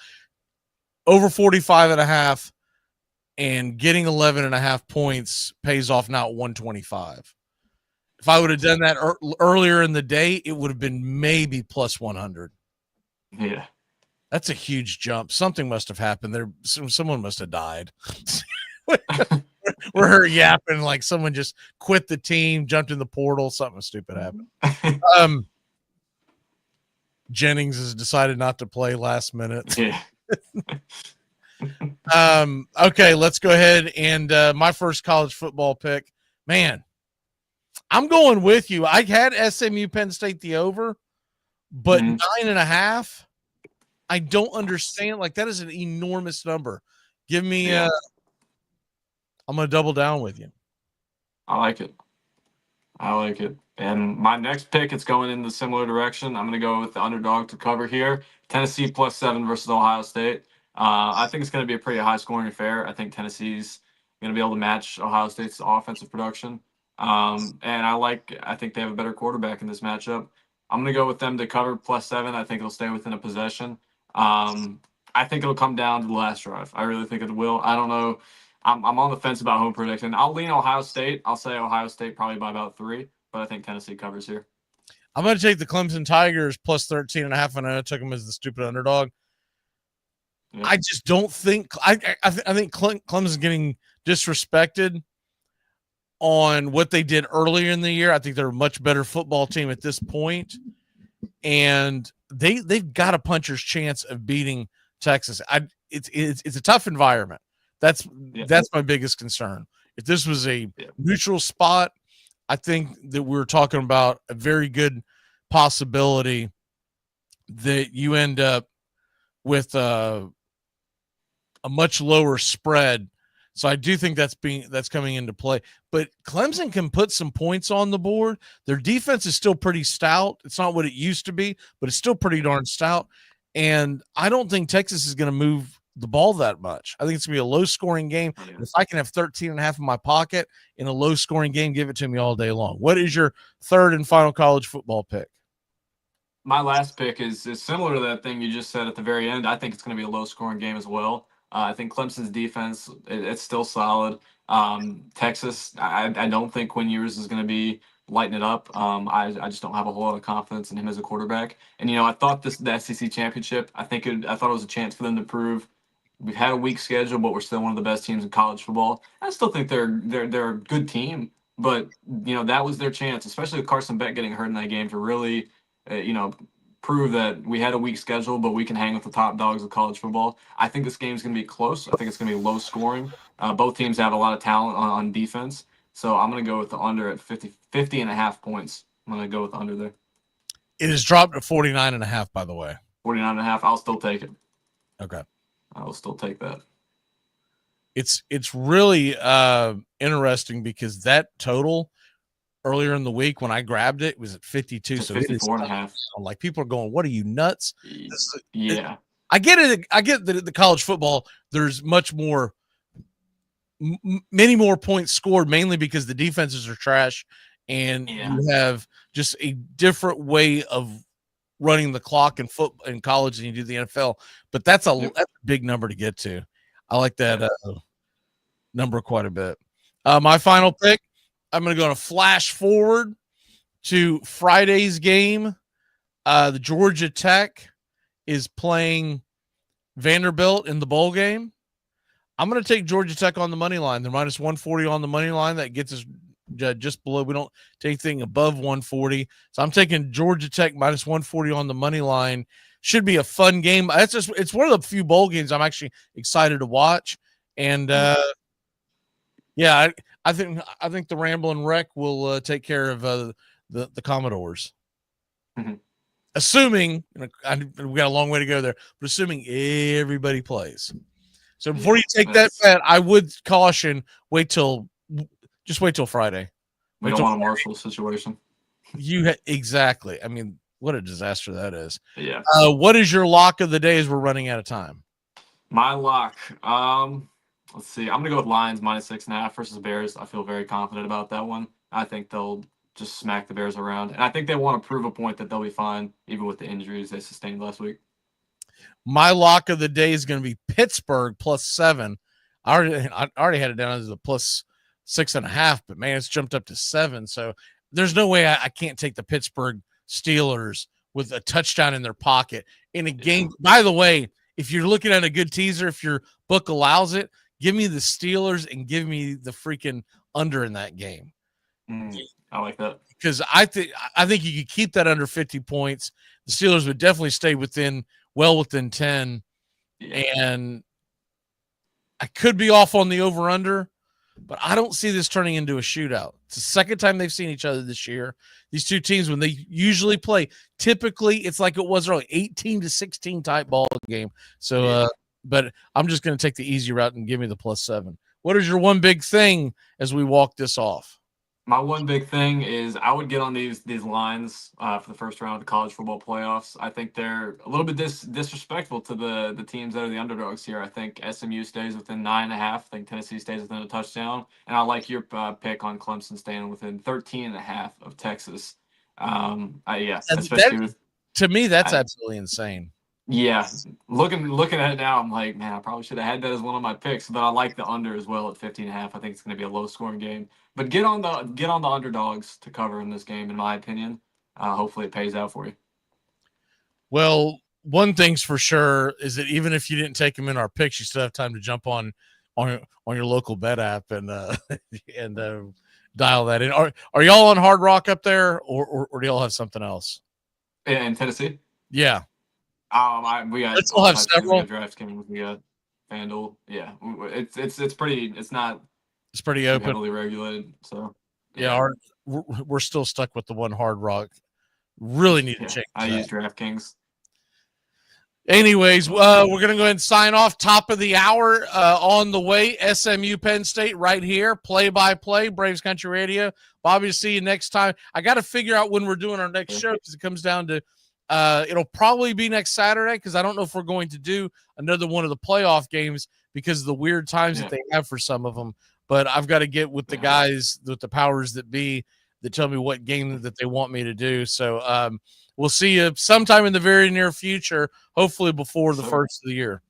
over 45.5, and getting 11.5 points pays off now at 125. If I would have done that earlier in the day, it would have been maybe plus 100. Yeah. That's a huge jump. Something must have happened there. Someone must have died. We're her yapping like someone just quit the team, jumped in the portal. Something stupid happened. Jennings has decided not to play last minute. Yeah. Okay, let's go ahead and my first college football pick. Man, I'm going with you. I had SMU Penn State the over, but 9.5. I don't understand. Like, that is an enormous number. Give me I'm going to double down with you. I like it. And my next pick, it's going in the similar direction. I'm going to go with the underdog to cover here. Tennessee +7 versus Ohio State. I think it's going to be a pretty high-scoring affair. I think Tennessee's going to be able to match Ohio State's offensive production. And I think they have a better quarterback in this matchup. I'm going to go with them to cover +7. I think it'll stay within a possession. I think it'll come down to the last drive. I really think it will. I don't know. I'm on the fence about home prediction. I'll lean Ohio State. I'll say Ohio State probably by about 3, but I think Tennessee covers here. I'm going to take the Clemson Tigers +13.5, and I took them as the stupid underdog. Yeah. I just don't think I think Clemson's getting disrespected on what they did earlier in the year. I think they're a much better football team at this point, and they've got a puncher's chance of beating Texas. It's a tough environment. That's my biggest concern. If this was a neutral spot, I think that we're talking about a very good possibility that you end up with a much lower spread. So I do think that's coming into play. But Clemson can put some points on the board. Their defense is still pretty stout. It's not what it used to be, but it's still pretty darn stout. And I don't think Texas is going to move the ball that much. I think it's going to be a low-scoring game. If I can have 13.5 in my pocket in a low-scoring game, give it to me all day long. What is your third and final college football pick? My last pick is similar to that thing you just said at the very end. I think it's going to be a low-scoring game as well. I think Clemson's defense, it's still solid. Texas, I don't think Quinn Ewers is going to be lighting it up. I just don't have a whole lot of confidence in him as a quarterback. And, I thought the SEC championship, I thought it was a chance for them to prove we've had a weak schedule, but we're still one of the best teams in college football. I still think they're a good team, but, that was their chance, especially with Carson Beck getting hurt in that game, to really, prove that we had a weak schedule, but we can hang with the top dogs of college football. I think this game's going to be close. I think it's going to be low scoring. Both teams have a lot of talent on defense. So I'm going to go with the under at 50.5 points. I'm going to go with the under there. It has dropped to 49.5, by the way. 49.5. I'll still take it. Okay. I will still take that. It's really interesting because that total earlier in the week when I grabbed it was at 52. It's so 54.5. Like, people are going, what are you, nuts? Yeah. I get it. I get that the college football, there's much more, many more points scored, mainly because the defenses are trash and you have just a different way of running the clock in college than you do the NFL. But that's a big number to get to. I like that number quite a bit. My final pick, I'm going to go to flash forward to Friday's game. The Georgia Tech is playing Vanderbilt in the bowl game. I'm going to take Georgia Tech on the money line. They're minus 140 on the money line. That gets us just below. We don't take anything above 140. So I'm taking Georgia Tech minus 140 on the money line. should be a fun game. It's one of the few bowl games I'm actually excited to watch. And I think the Ramblin' Wreck will take care of the Commodores. Mm-hmm. Assuming, we got a long way to go there, but assuming everybody plays. So before you take that bet, I would caution, wait till Friday. We don't want a Marshall situation. Exactly. I mean, what a disaster that is. Yeah. What is your lock of the day as we're running out of time? My lock. Let's see. I'm gonna go with Lions -6.5 versus Bears. I feel very confident about that one. I think they'll just smack the Bears around, and I think they want to prove a point that they'll be fine, even with the injuries they sustained last week. My lock of the day is going to be Pittsburgh +7. I already had it down as a +6.5, but man, it's jumped up to 7. So there's no way I can't take the Pittsburgh Steelers with a touchdown in their pocket in a game. By the way, if you're looking at a good teaser, if your book allows it, give me the Steelers and give me the freaking under in that game. I like that because I think you could keep that under 50 points. The Steelers would definitely stay within 10, and I could be off on the over/under, but I don't see this turning into a shootout. It's the second time they've seen each other this year. These two teams, when they usually play, typically it's like it was early, 18-16 type ball game. So, but I'm just going to take the easy route and give me the +7. What is your one big thing as we walk this off? My one big thing is I would get on these lines for the first round of the college football playoffs. I think they're a little bit disrespectful to the teams that are the underdogs here. I think SMU stays within 9.5. I think Tennessee stays within a touchdown. And I like your pick on Clemson staying within 13.5 of Texas. Especially to me, that's absolutely insane. Yeah, looking at it now, I'm like, man, I probably should have had that as one of my picks, but I like the under as well at 15.5. I think it's going to be a low-scoring game. But get on the underdogs to cover in this game, in my opinion. Hopefully, it pays out for you. Well, one thing's for sure is that even if you didn't take them in our picks, you still have time to jump on your local bet app and dial that in. Are y'all on Hard Rock up there, or do y'all have something else? In Tennessee? Yeah. We got. Let's all have several. We got DraftKings. We got FanDuel. Yeah, it's pretty. It's not. It's pretty open. Heavily regulated. So. Yeah, we're still stuck with the one Hard Rock. Really need to change. I use DraftKings. Anyways, we're gonna go ahead and sign off. Top of the hour on the way. SMU Penn State right here. Play-by-play. Braves Country Radio. Bobby, see you next time. I got to figure out when we're doing our next show because it comes down to. It'll probably be next Saturday because I don't know if we're going to do another one of the playoff games because of the weird times that they have for some of them. But I've got to get with the guys, with the powers that be, that tell me what game that they want me to do. So we'll see you sometime in the very near future, hopefully before the first of the year.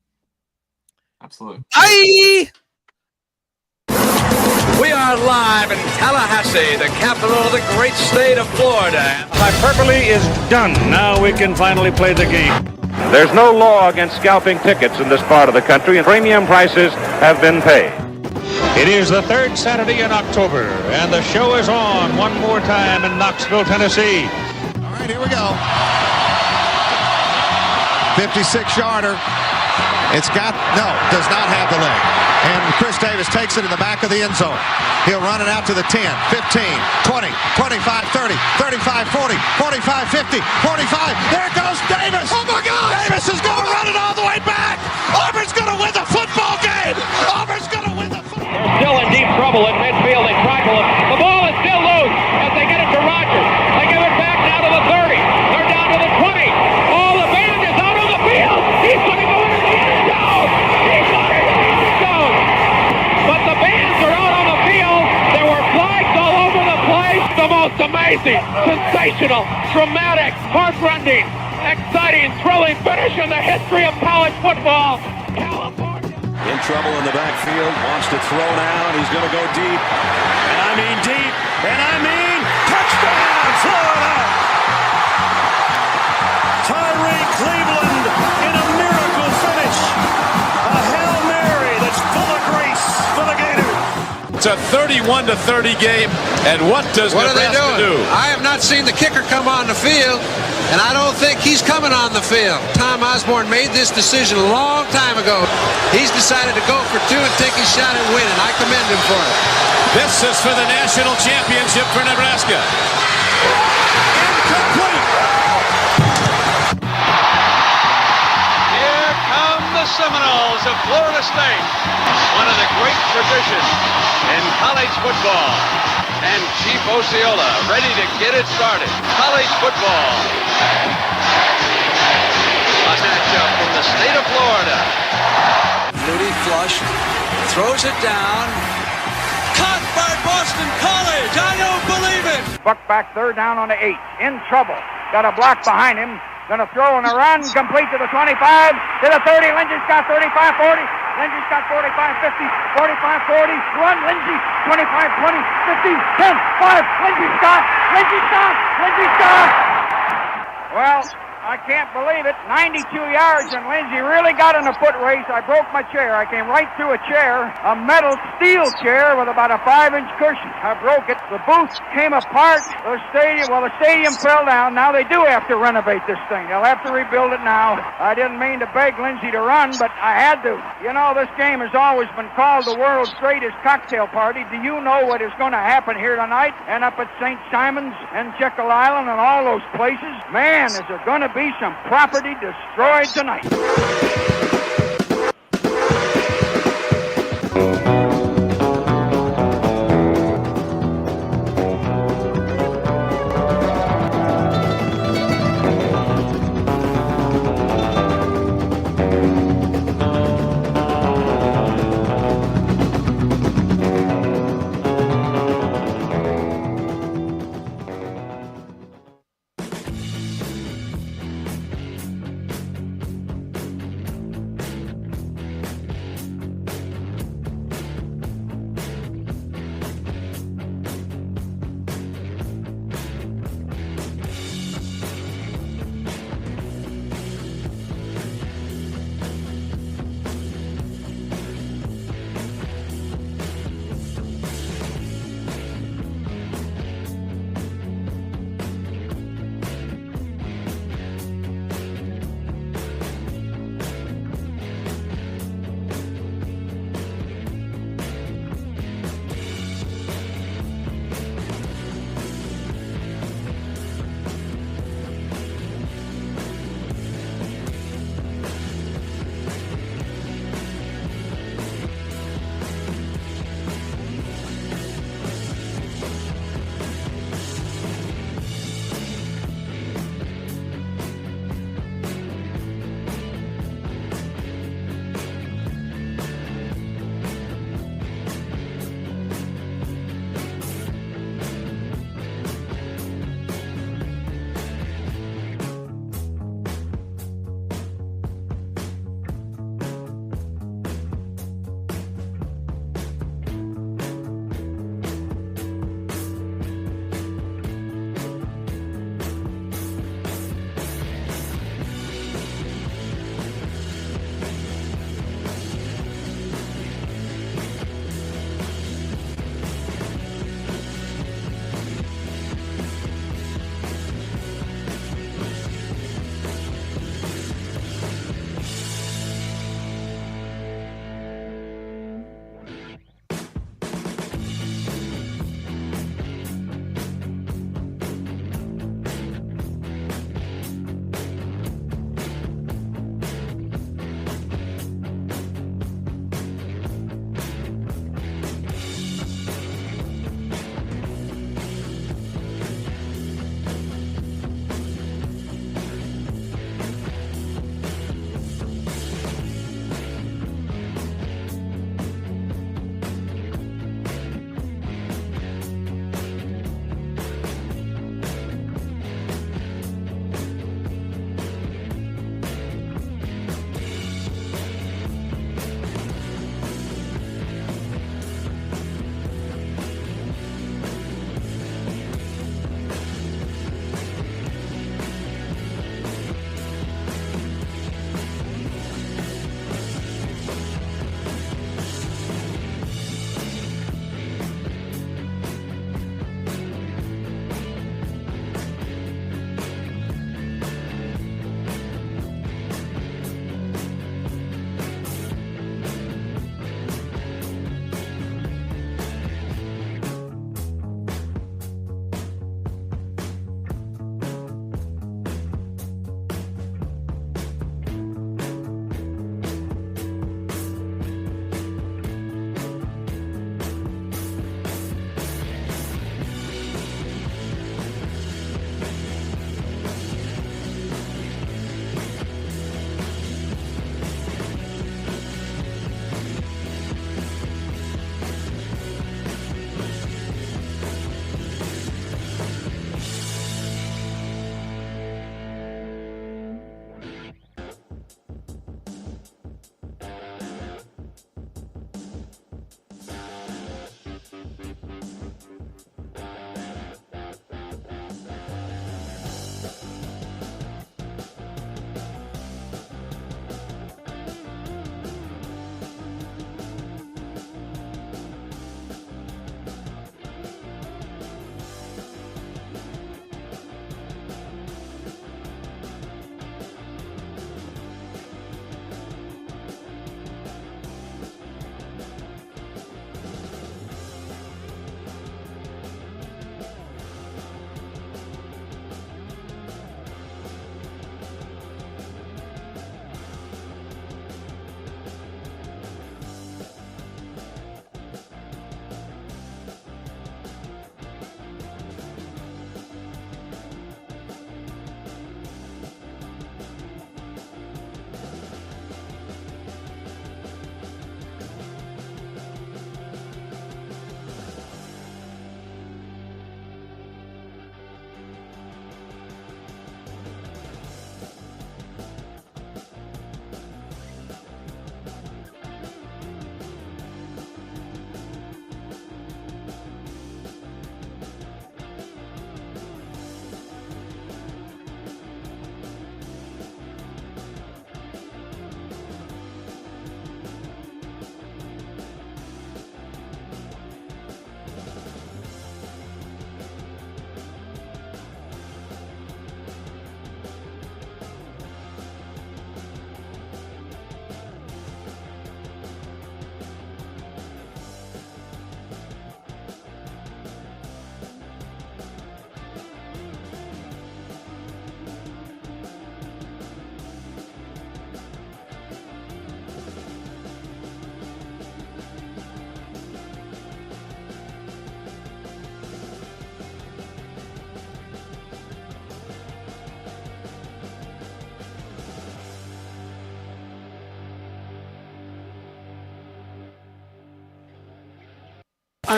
Absolutely. Bye! We are live in Tallahassee, the capital of the great state of Florida. Hyperbole is done. Now we can finally play the game. There's no law against scalping tickets in this part of the country, and premium prices have been paid. It is the third Saturday in October, and the show is on one more time in Knoxville, Tennessee. All right, here we go. 56-yarder. Does not have the leg. And Chris Davis takes it in the back of the end zone. He'll run it out to the 10, 15, 20, 25, 30, 35, 40, 45, 50, 45. There goes Davis. Oh, my God. Davis is going to run it all the way back. Auburn's going to win the football game. Auburn's going to win the football game. They're still in deep trouble in midfield. They tackle him. The ball is still loose as they get it to Rogers. They give it back now to the 30. They're down to the 20. Oh, the band is out on the field. He's going to go into the end zone. He's going into the end zone. But the bands are out on the field. There were flags all over the place. The most amazing, sensational, dramatic, heart-rending, exciting, thrilling finish in the history of college football. California. In trouble in the backfield, wants to throw now, and he's going to go deep. And I mean deep, and I mean touchdown, Florida! Tyree Cleveland in a miracle finish. A Hail Mary that's full of grace for the Gators. It's a 31-30 game, and what does Nebraska do? I have not seen the kicker come on the field, and I don't think he's coming on the field. Tom Osborne made this decision a long time ago. He's decided to go for 2 and take his shot at winning. I commend him for it. This is for the national championship for Nebraska. Incomplete. Here come the Seminoles of Florida State. One of the great traditions in college football. And Chief Osceola ready to get it started. College football. A matchup from the state of Florida. Moody flush, throws it down. Caught by Boston College. I don't believe it. Buck back, third down on the 8. In trouble. Got a block behind him. Gonna throw and a run, complete to the 25, to the 30. Lindsey's got 35-40. Lindsey's got 45-50, 45-40. Run, Lindsey, 25-20, 50, 10, 5. Lindsey stop. Well, I can't believe it. 92 yards, and Lindsey really got in a foot race. I broke my chair. I came right through a chair, a metal steel chair with about a 5-inch cushion. I broke it. The booth came apart. The stadium fell down. Now they do have to renovate this thing. They'll have to rebuild it now. I didn't mean to beg Lindsey to run, but I had to. You know, this game has always been called the world's greatest cocktail party. Do you know what is going to happen here tonight and up at St. Simon's and Jekyll Island and all those places? Man, is there going to be some property destroyed tonight.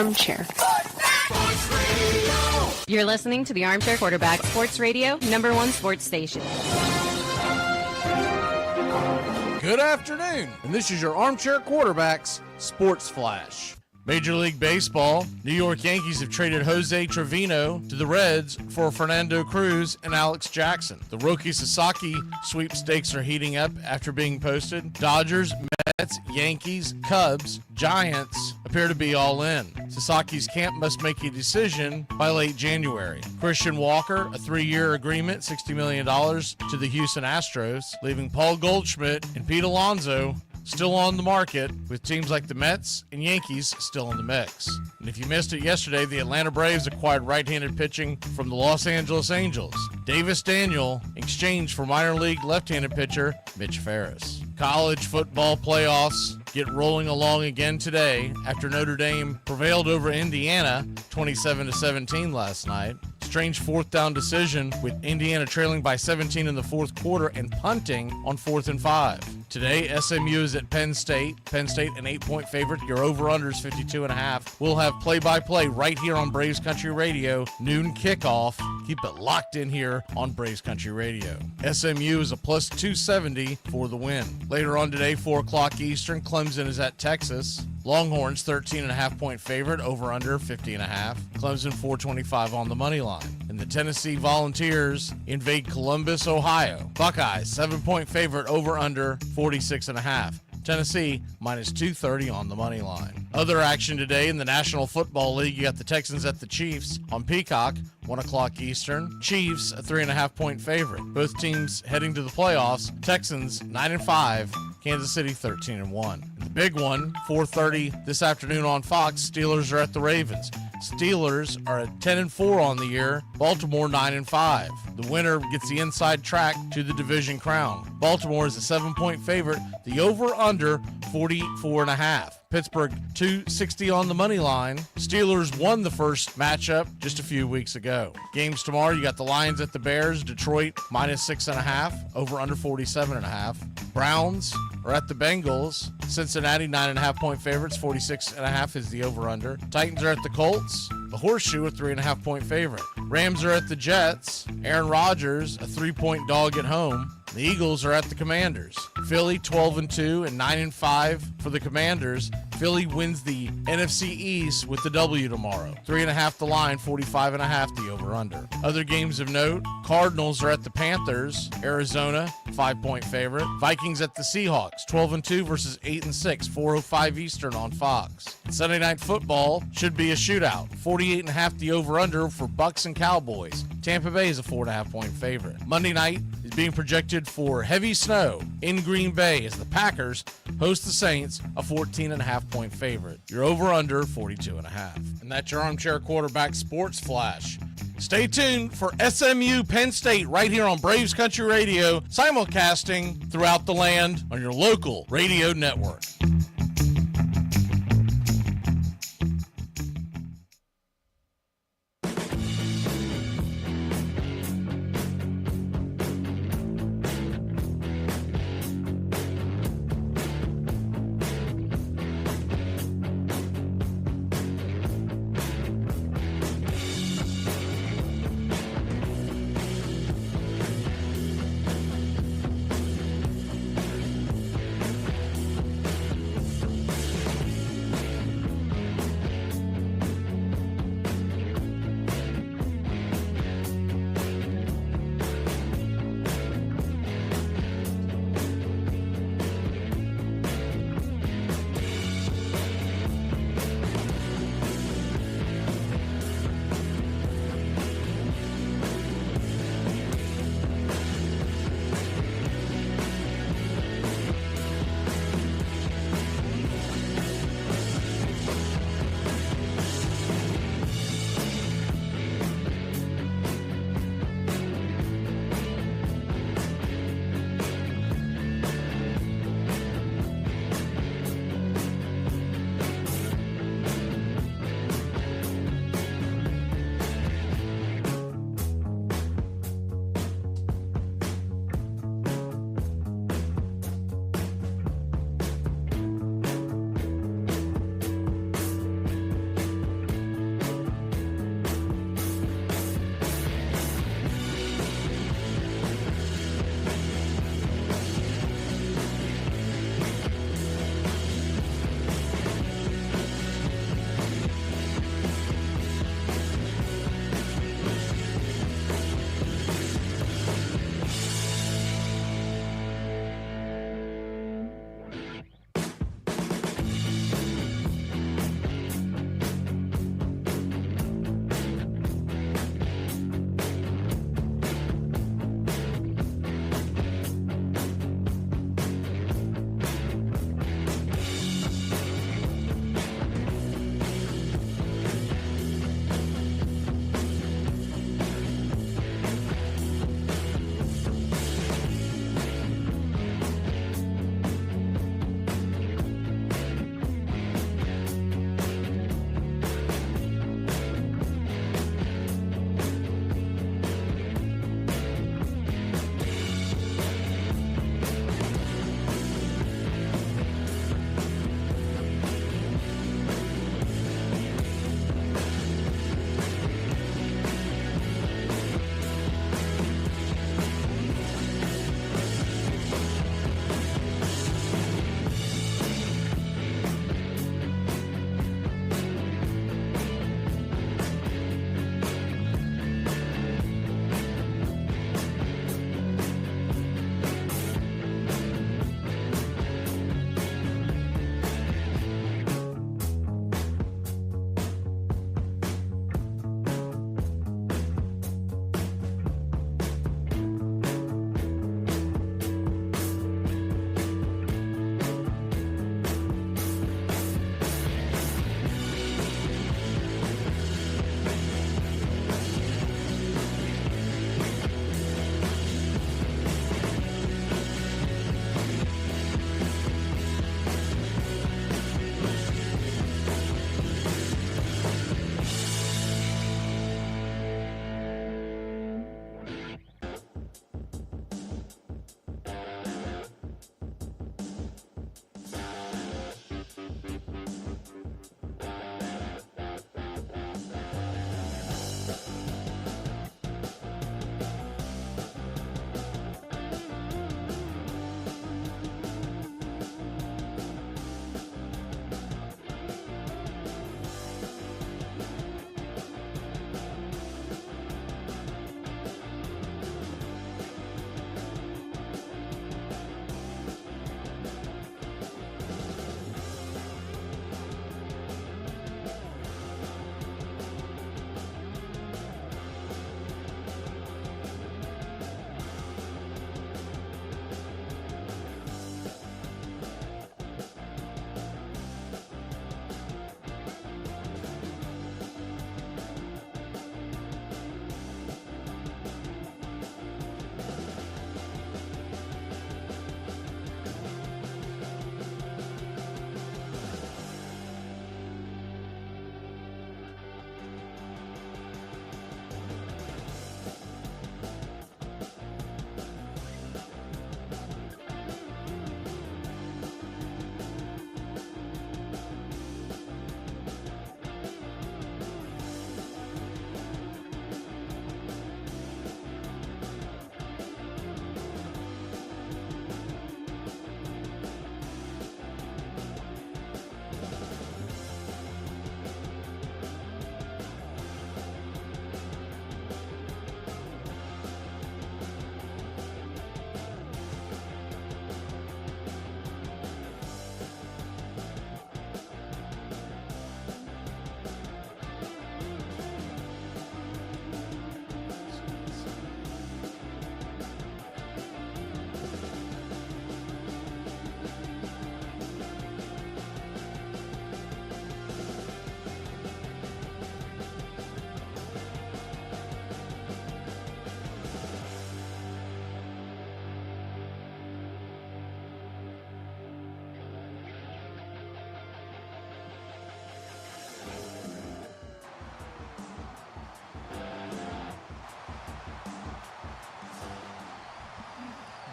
Armchair. You're listening to the Armchair Quarterback Sports Radio, #1 sports station. Good afternoon, and this is your Armchair Quarterbacks Sports Flash. Major League Baseball, New York Yankees have traded Jose Trevino to the Reds for Fernando Cruz and Alex Jackson. The Roki Sasaki sweepstakes are heating up after being posted. Dodgers, Mets, Yankees, Cubs, Giants appear to be all in. Sasaki's camp must make a decision by late January. Christian Walker, a 3-year agreement, $60 million to the Houston Astros, leaving Paul Goldschmidt and Pete Alonso still on the market, with teams like the Mets and Yankees still in the mix. And if you missed it yesterday, the Atlanta Braves acquired right-handed pitching from the Los Angeles Angels. Davis Daniel exchanged for minor league left-handed pitcher Mitch Ferris. College football playoffs get rolling along again today after Notre Dame prevailed over Indiana 27-17 last night. Strange fourth down decision with Indiana trailing by 17 in the fourth quarter and punting on 4th and 5. Today, SMU is at Penn State. Penn State an 8-point favorite. Your over-under is 52.5. We'll have play-by-play right here on Braves Country Radio. Noon kickoff. Keep it locked in here on Braves Country Radio. SMU is a plus 270 for the win. Later on today, 4 o'clock Eastern, Clemson is at Texas. Longhorns 13.5-point favorite, over under 50.5. Clemson 425 on the money line. And the Tennessee Volunteers invade Columbus, Ohio. Buckeyes 7-point favorite, over under 46.5. Tennessee minus 230 on the money line. Other action today in the National Football League, you got the Texans at the Chiefs on Peacock, 1 o'clock Eastern. Chiefs a 3.5-point favorite. Both teams heading to the playoffs. Texans 9-5, Kansas City 13-1. The big one, 4:30 this afternoon on Fox, Steelers are at the Ravens. Steelers are at 10-4 on the year. Baltimore 9-5. The winner gets the inside track to the division crown. Baltimore is a 7-point favorite. The over/under 44.5. Pittsburgh 260 on the money line. Steelers won the first matchup just a few weeks ago. Games tomorrow, you got the Lions at the Bears. Detroit minus 6.5. Over under 47.5. Browns are at the Bengals. Cincinnati 9.5-point favorites. 46.5 is the over under. Titans are at the Colts. The Horseshoe a 3.5-point favorite. Rams are at the Jets. Aaron Rodgers a 3-point dog at home. The Eagles are at the Commanders. Philly 12-2 and 9-5 for the Commanders. Philly wins the NFC East with the W tomorrow. 3.5 the line, 45.5 the over/under. Other games of note: Cardinals are at the Panthers. Arizona 5-point favorite. Vikings at the Seahawks. 12-2 versus 8-6. 4:05 Eastern on Fox. Sunday Night Football should be a shootout. 48.5 the over/under for Bucks and Cowboys. Tampa Bay is a 4.5-point favorite. Monday night is being projected for heavy snow in Green Bay as the Packers host the Saints, a 14.5-point favorite. Your over/under 42.5. And that's your Armchair Quarterback Sports Flash. Stay tuned for SMU Penn State right here on Braves Country Radio, simulcasting throughout the land on your local radio network.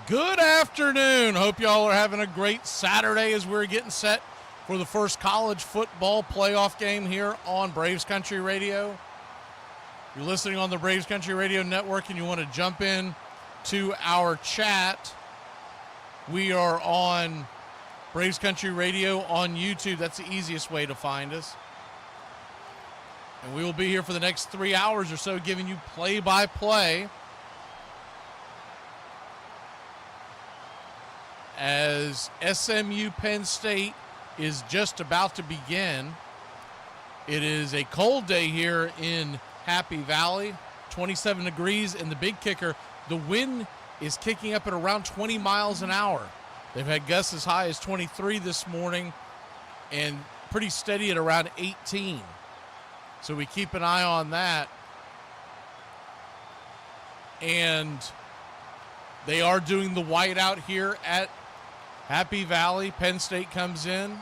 Good afternoon. Hope y'all are having a great Saturday as we're getting set for the first college football playoff game here on Braves Country Radio. You're listening on the Braves Country Radio Network and you want to jump in to our chat. We are on Braves Country Radio on YouTube. That's the easiest way to find us. And we will be here for the next 3 hours or so giving you play-by-play as SMU Penn State is just about to begin. It is a cold day here in Happy Valley, 27 degrees, and the big kicker, the wind is kicking up at around 20 miles an hour. They've had gusts as high as 23 this morning and pretty steady at around 18. So we keep an eye on that. And they are doing the whiteout here at Happy Valley. Penn State comes in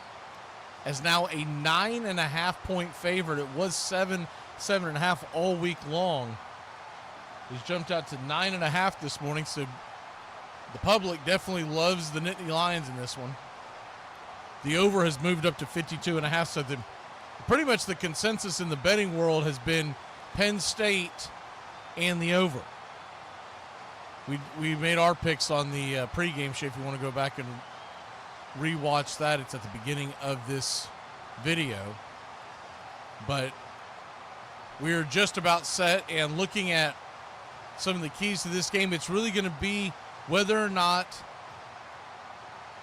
as now a 9.5-point favorite. It was 7.5 all week long. He's jumped out to 9.5 this morning, so the public definitely loves the Nittany Lions in this one. The over has moved up to 52.5, so pretty much the consensus in the betting world has been Penn State and the over. We made our picks on the pregame show. If you want to go back and rewatch that, it's at the beginning of this video. But we're just about set, and looking at some of the keys to this game, it's really going to be whether or not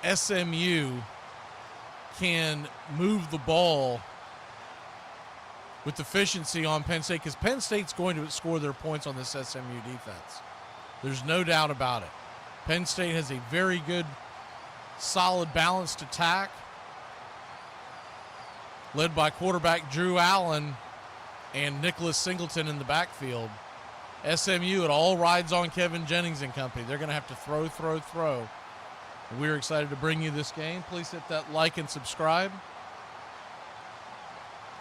SMU can move the ball with efficiency on Penn State, because Penn State's going to score their points on this SMU defense. There's no doubt about it. Penn State has a very good, solid, balanced attack led by quarterback Drew Allen and Nicholas Singleton in the backfield. SMU, it all rides on Kevin Jennings and company. They're going to have to throw. We're excited to bring you this game. Please hit that like and subscribe.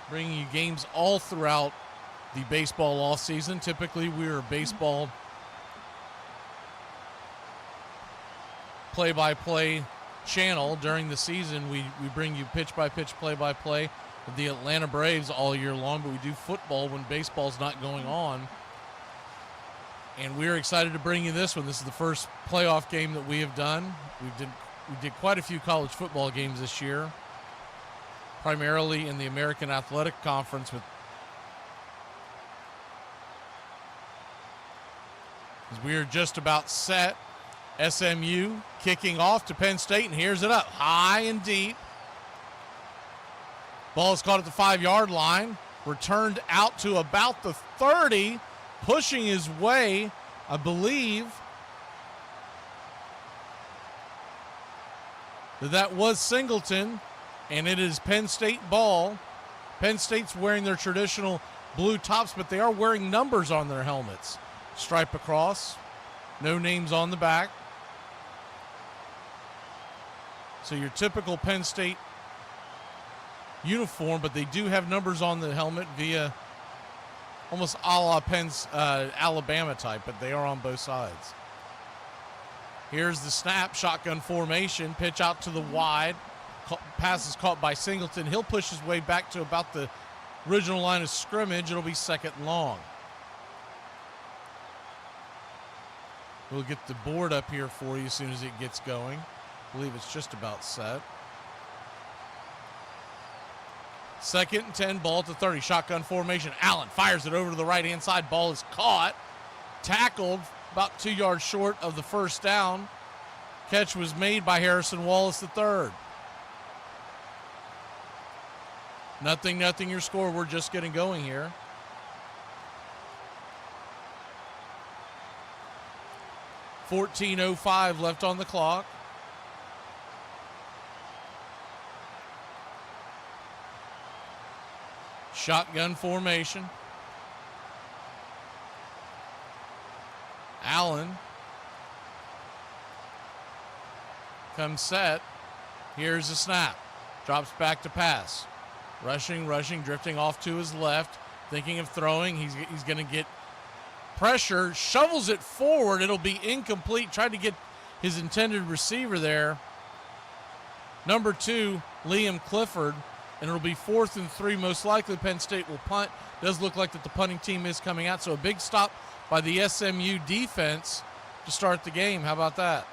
Bringing you games all throughout the baseball off season. Typically, we're a baseball play-by-play channel. During the season, we bring you pitch-by-pitch play-by-play of the Atlanta Braves all year long, but we do football when baseball's not going on. And we're excited to bring you this one. This is the first playoff game that we have done. We did quite a few college football games this year, primarily in the American Athletic Conference as we are just about set. SMU kicking off to Penn State, and here's it up high and deep. Ball is caught at the 5-yard line, returned out to about the 30, pushing his way, I believe that was Singleton, and it is Penn State ball. Penn State's wearing their traditional blue tops, but they are wearing numbers on their helmets. Stripe across, no names on the back. So your typical Penn State uniform, but they do have numbers on the helmet via almost a la Penn's Alabama type, but they are on both sides. Here's the snap, shotgun formation, pitch out to the wide. Pass is caught by Singleton. He'll push his way back to about the original line of scrimmage. It'll be second and long. We'll get the board up here for you as soon as it gets going. I believe it's just about set. Second and 10, ball at the 30, shotgun formation. Allen fires it over to the right-hand side. Ball is caught, tackled about 2 yards short of the first down. Catch was made by Harrison Wallace III. 0-0 your score. We're just getting going here. .14:05 left on the clock. Shotgun formation. Allen comes set. Here's the snap. Drops back to pass. Rushing, drifting off to his left. Thinking of throwing. He's going to get pressure. Shovels it forward. It'll be incomplete. Tried to get his intended receiver there, number 2, Liam Clifford, and it'll be 4th and 3. Most likely Penn State will punt. Does look like that the punting team is coming out, so a big stop by the SMU defense to start the game. How about that?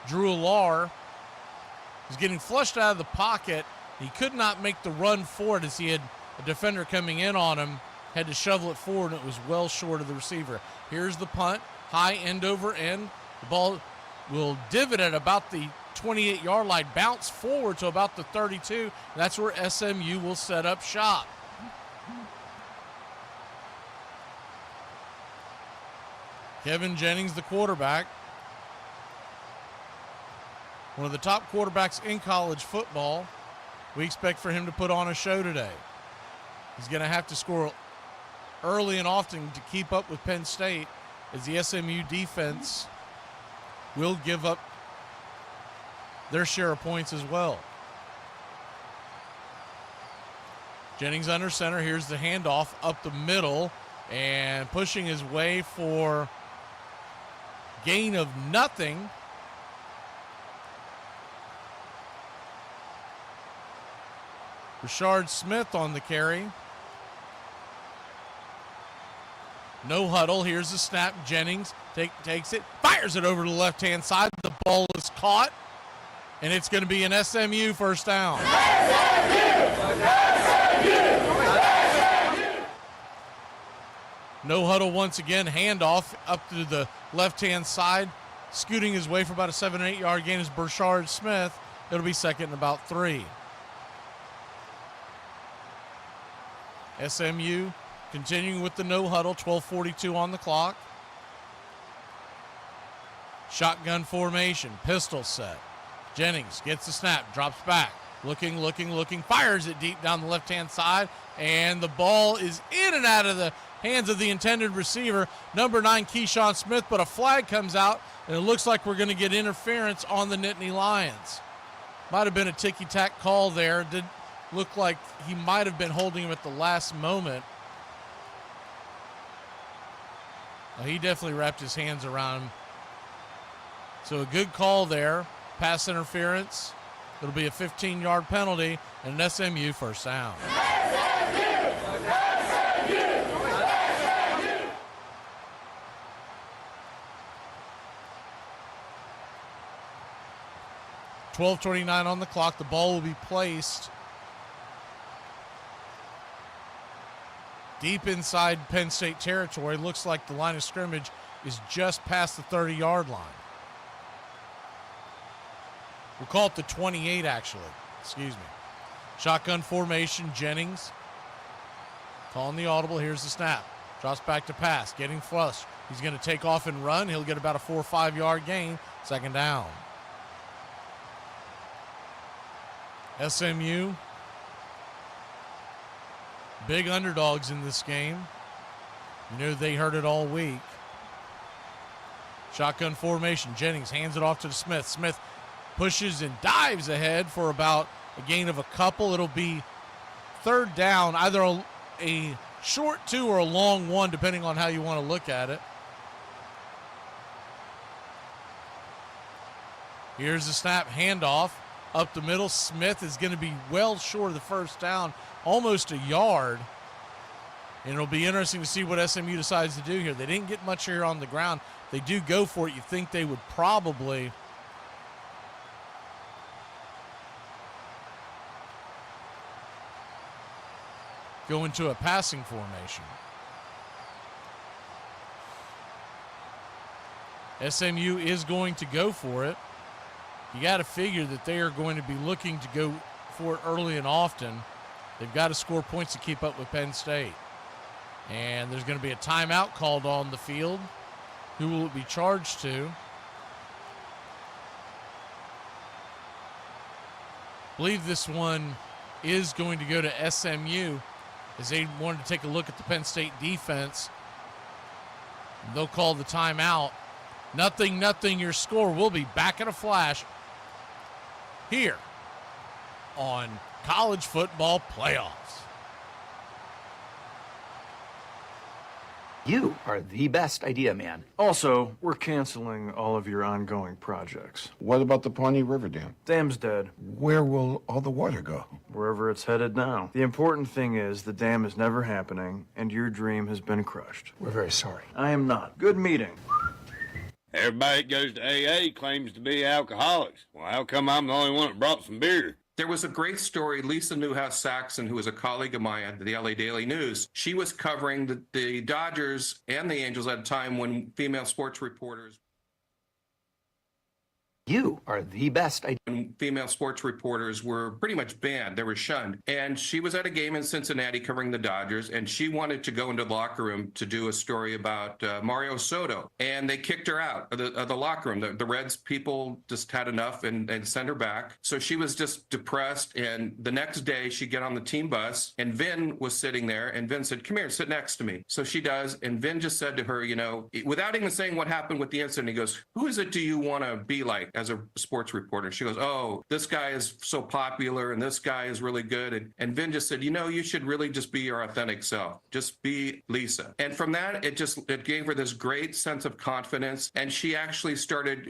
Drew Alar is getting flushed out of the pocket. He could not make the run for it as he had a defender coming in on him, had to shovel it forward, and it was well short of the receiver. Here's the punt, high end over end. The ball will divot at about the 28-yard line, bounce forward to about the 32. That's where SMU will set up shop. Kevin Jennings, the quarterback. One of the top quarterbacks in college football. We expect for him to put on a show today. He's going to have to score early and often to keep up with Penn State, as the SMU defense will give up their share of points as well. Jennings under center. Here's the handoff up the middle and pushing his way for gain of nothing. Rashard Smith on the carry. No huddle. Here's the snap. Jennings takes it, fires it over to the left-hand side. The ball is caught, and it's going to be an SMU first down. No huddle once again. Handoff up to the left-hand side. Scooting his way for about a 7 or 8 yard gain is Rashard Smith. It'll be second and about 3. SMU continuing with the no huddle, 12:42 on the clock. Shotgun formation, pistol set. Jennings gets the snap, drops back, looking, fires it deep down the left-hand side, and the ball is in and out of the hands of the intended receiver, number 9, Keyshawn Smith, but a flag comes out, and it looks like we're going to get interference on the Nittany Lions. Might have been a ticky-tack call there. Did look like he might have been holding him at the last moment. Well, he definitely wrapped his hands around him. So a good call there. Pass interference. It'll be a 15-yard penalty and an SMU first down. 12:29 on the clock. The ball will be placed deep inside Penn State territory. Looks like the line of scrimmage is just past the 30-yard line. We'll call it the 28, actually. Excuse me. Shotgun formation, Jennings calling the audible. Here's the snap. Drops back to pass, getting flush. He's going to take off and run. He'll get about a 4 or 5 yard gain. Second down. SMU, big underdogs in this game. You know they heard it all week. Shotgun formation. Jennings hands it off to Smith. Smith pushes and dives ahead for about a gain of a couple. It'll be third down, either a short 2 or a long 1, depending on how you want to look at it. Here's the snap, handoff up the middle. Smith is going to be well short of the first down, almost a yard. And it'll be interesting to see what SMU decides to do here. They didn't get much here on the ground. They do go for it. You think they would probably go into a passing formation. SMU is going to go for it. You got to figure that they are going to be looking to go for it early and often. They've got to score points to keep up with Penn State. And there's going to be a timeout called on the field. Who will it be charged to? I believe this one is going to go to SMU, as they wanted to take a look at the Penn State defense. They'll call the timeout. 0-0 your score. We'll be back in a flash here on College Football Playoffs. You are the best idea man. Also, we're canceling all of your ongoing projects. What about the Pawnee River Dam? Dam's dead. Where will all the water go? Wherever it's headed now. The important thing is the dam is never happening, and your dream has been crushed. We're very sorry. I am not. Good meeting. Everybody that goes to AA claims to be alcoholics. Well, how come I'm the only one that brought some beer? There was a great story. Lisa Newhouse-Saxon, who was a colleague of mine at the LA Daily News, she was covering the Dodgers and the Angels at a time when female sports reporters... You are the best idea. Female sports reporters were pretty much banned. They were shunned. And she was at a game in Cincinnati covering the Dodgers, and she wanted to go into the locker room to do a story about Mario Soto. And they kicked her out of the locker room. The Reds people just had enough and sent her back. So she was just depressed. And the next day, she got on the team bus, and Vin was sitting there. And Vin said, "Come here, sit next to me." So she does. And Vin just said to her, you know, without even saying what happened with the incident, he goes, "Who is it do you want to be like as a sports reporter?" She goes, "Oh, this guy is so popular and this guy is really good." And Vin just said, "You know, you should really just be your authentic self. Just be Lisa." And from that, it gave her this great sense of confidence. And she actually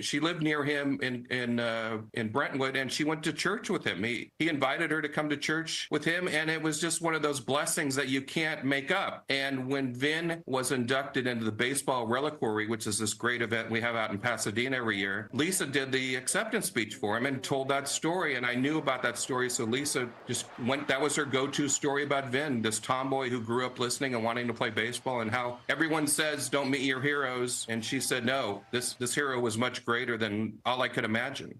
she lived near him in Brentwood, and she went to church with him. He invited her to come to church with him, and it was just one of those blessings that you can't make up. And when Vin was inducted into the Baseball Reliquary, which is this great event we have out in Pasadena every year, Lisa did the acceptance speech for him and told that story. And I knew about that story, so Lisa just that was her go-to story about Vin, this tomboy who grew up listening and wanting to play baseball, and how everyone says don't meet your heroes, and she said no, this hero was much greater than all I could imagine.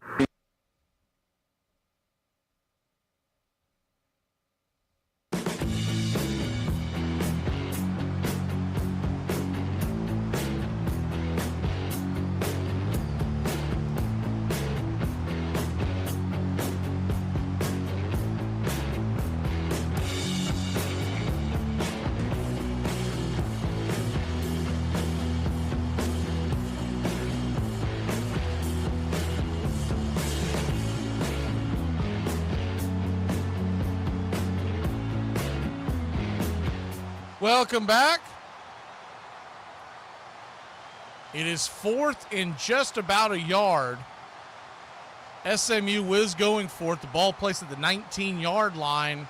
Welcome back. It is 4th and just about a yard. SMU is going for it. The ball placed at the 19-yard line.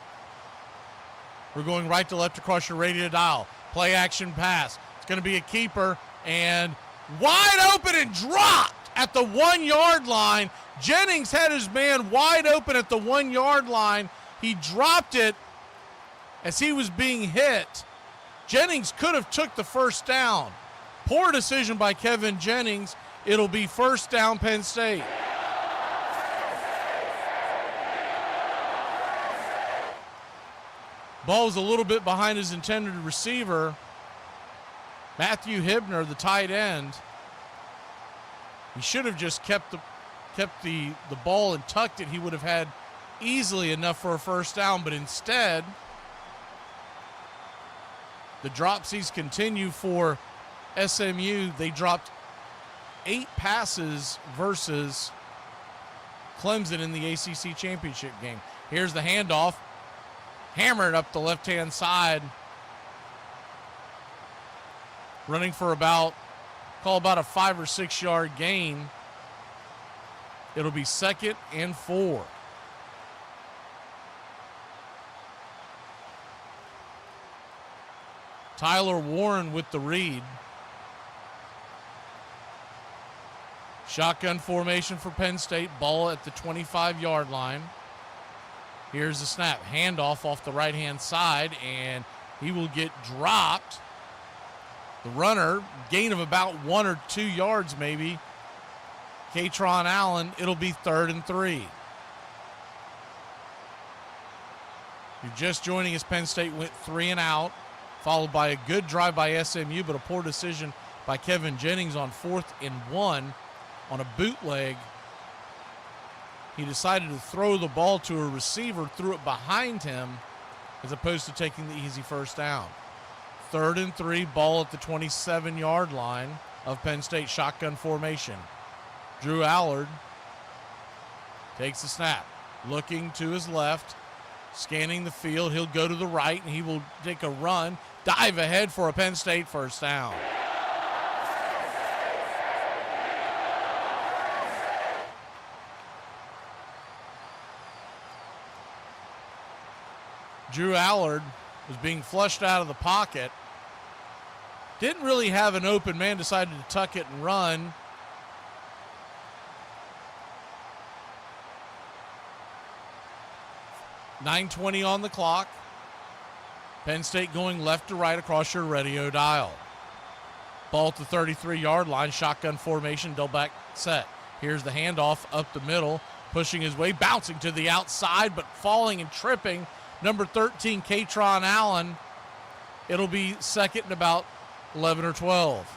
We're going right to left across your radio dial. Play action pass. It's going to be a keeper and wide open and dropped at the 1-yard line. Jennings had his man wide open at the 1-yard line. He dropped it as he was being hit. Jennings could have took the first down. Poor decision by Kevin Jennings. It'll be first down, Penn State. Ball's a little bit behind his intended receiver. Matthew Hibner, the tight end. He should have just kept the ball and tucked it. He would have had easily enough for a first down, but instead, the dropsies continue for SMU. They dropped 8 passes versus Clemson in the ACC championship game. Here's the handoff. Hammered up the left-hand side. Running for about a 5 or 6 yard gain. It'll be 2nd and 4. Tyler Warren with the read. Shotgun formation for Penn State. Ball at the 25-yard line. Here's the snap. Handoff off the right-hand side, and he will get dropped. The runner, gain of about 1 or 2 yards maybe. Katron Allen, it'll be 3rd and 3. You're just joining us. Penn State went 3 and out, followed by a good drive by SMU, but a poor decision by Kevin Jennings on 4th and 1 on a bootleg. He decided to throw the ball to a receiver, threw it behind him, as opposed to taking the easy first down. 3rd and 3, ball at the 27-yard line of Penn State, shotgun formation. Drew Allard takes the snap, looking to his left, Scanning the field, he'll go to the right, and he will take a run, dive ahead for a Penn State first down. Drew Allard was being flushed out of the pocket. Didn't really have an open man, decided to tuck it and run. .9:20 on the clock. Penn State going left to right across your radio dial. Ball at the 33-yard line, shotgun formation, double back set. Here's the handoff up the middle, pushing his way, bouncing to the outside, but falling and tripping. Number 13, Katron Allen. It'll be second and about 11 or 12.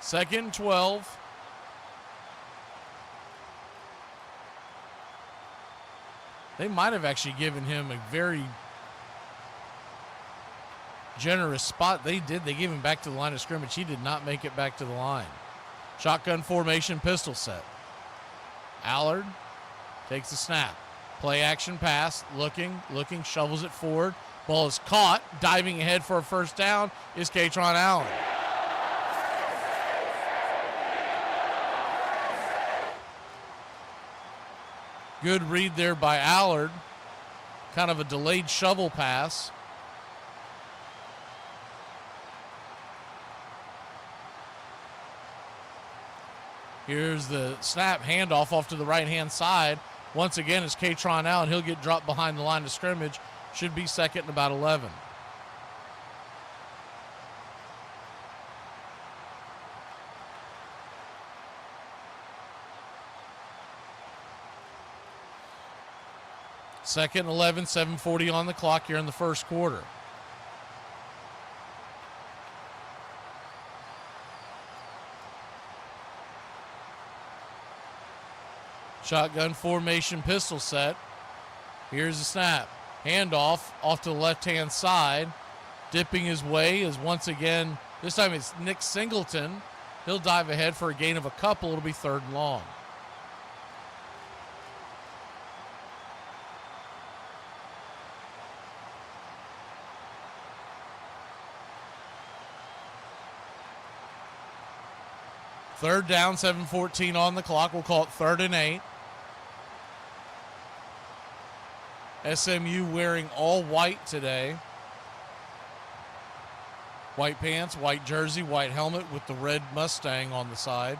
Second and 12. They might have actually given him a very generous spot. They did. They gave him back to the line of scrimmage. He did not make it back to the line. Shotgun formation, pistol set. Allard takes the snap. Play action pass, looking, shovels it forward. Ball is caught. Diving ahead for a first down is Katron Allen. Good read there by Allard. Kind of a delayed shovel pass. Here's the snap, handoff off to the right-hand side. Once again, it's Katron Allen. He'll get dropped behind the line of scrimmage. Should be second and about 11. Second and 11, 7:40 on the clock here in the first quarter. Shotgun formation, pistol set. Here's the snap. Handoff off to the left-hand side. Dipping his way is once again, this time it's Nick Singleton. He'll dive ahead for a gain of a couple. It'll be third and long. Third down, 7:14 on the clock. We'll call it 3rd and 8. SMU wearing all white today. White pants, white jersey, white helmet with the red Mustang on the side.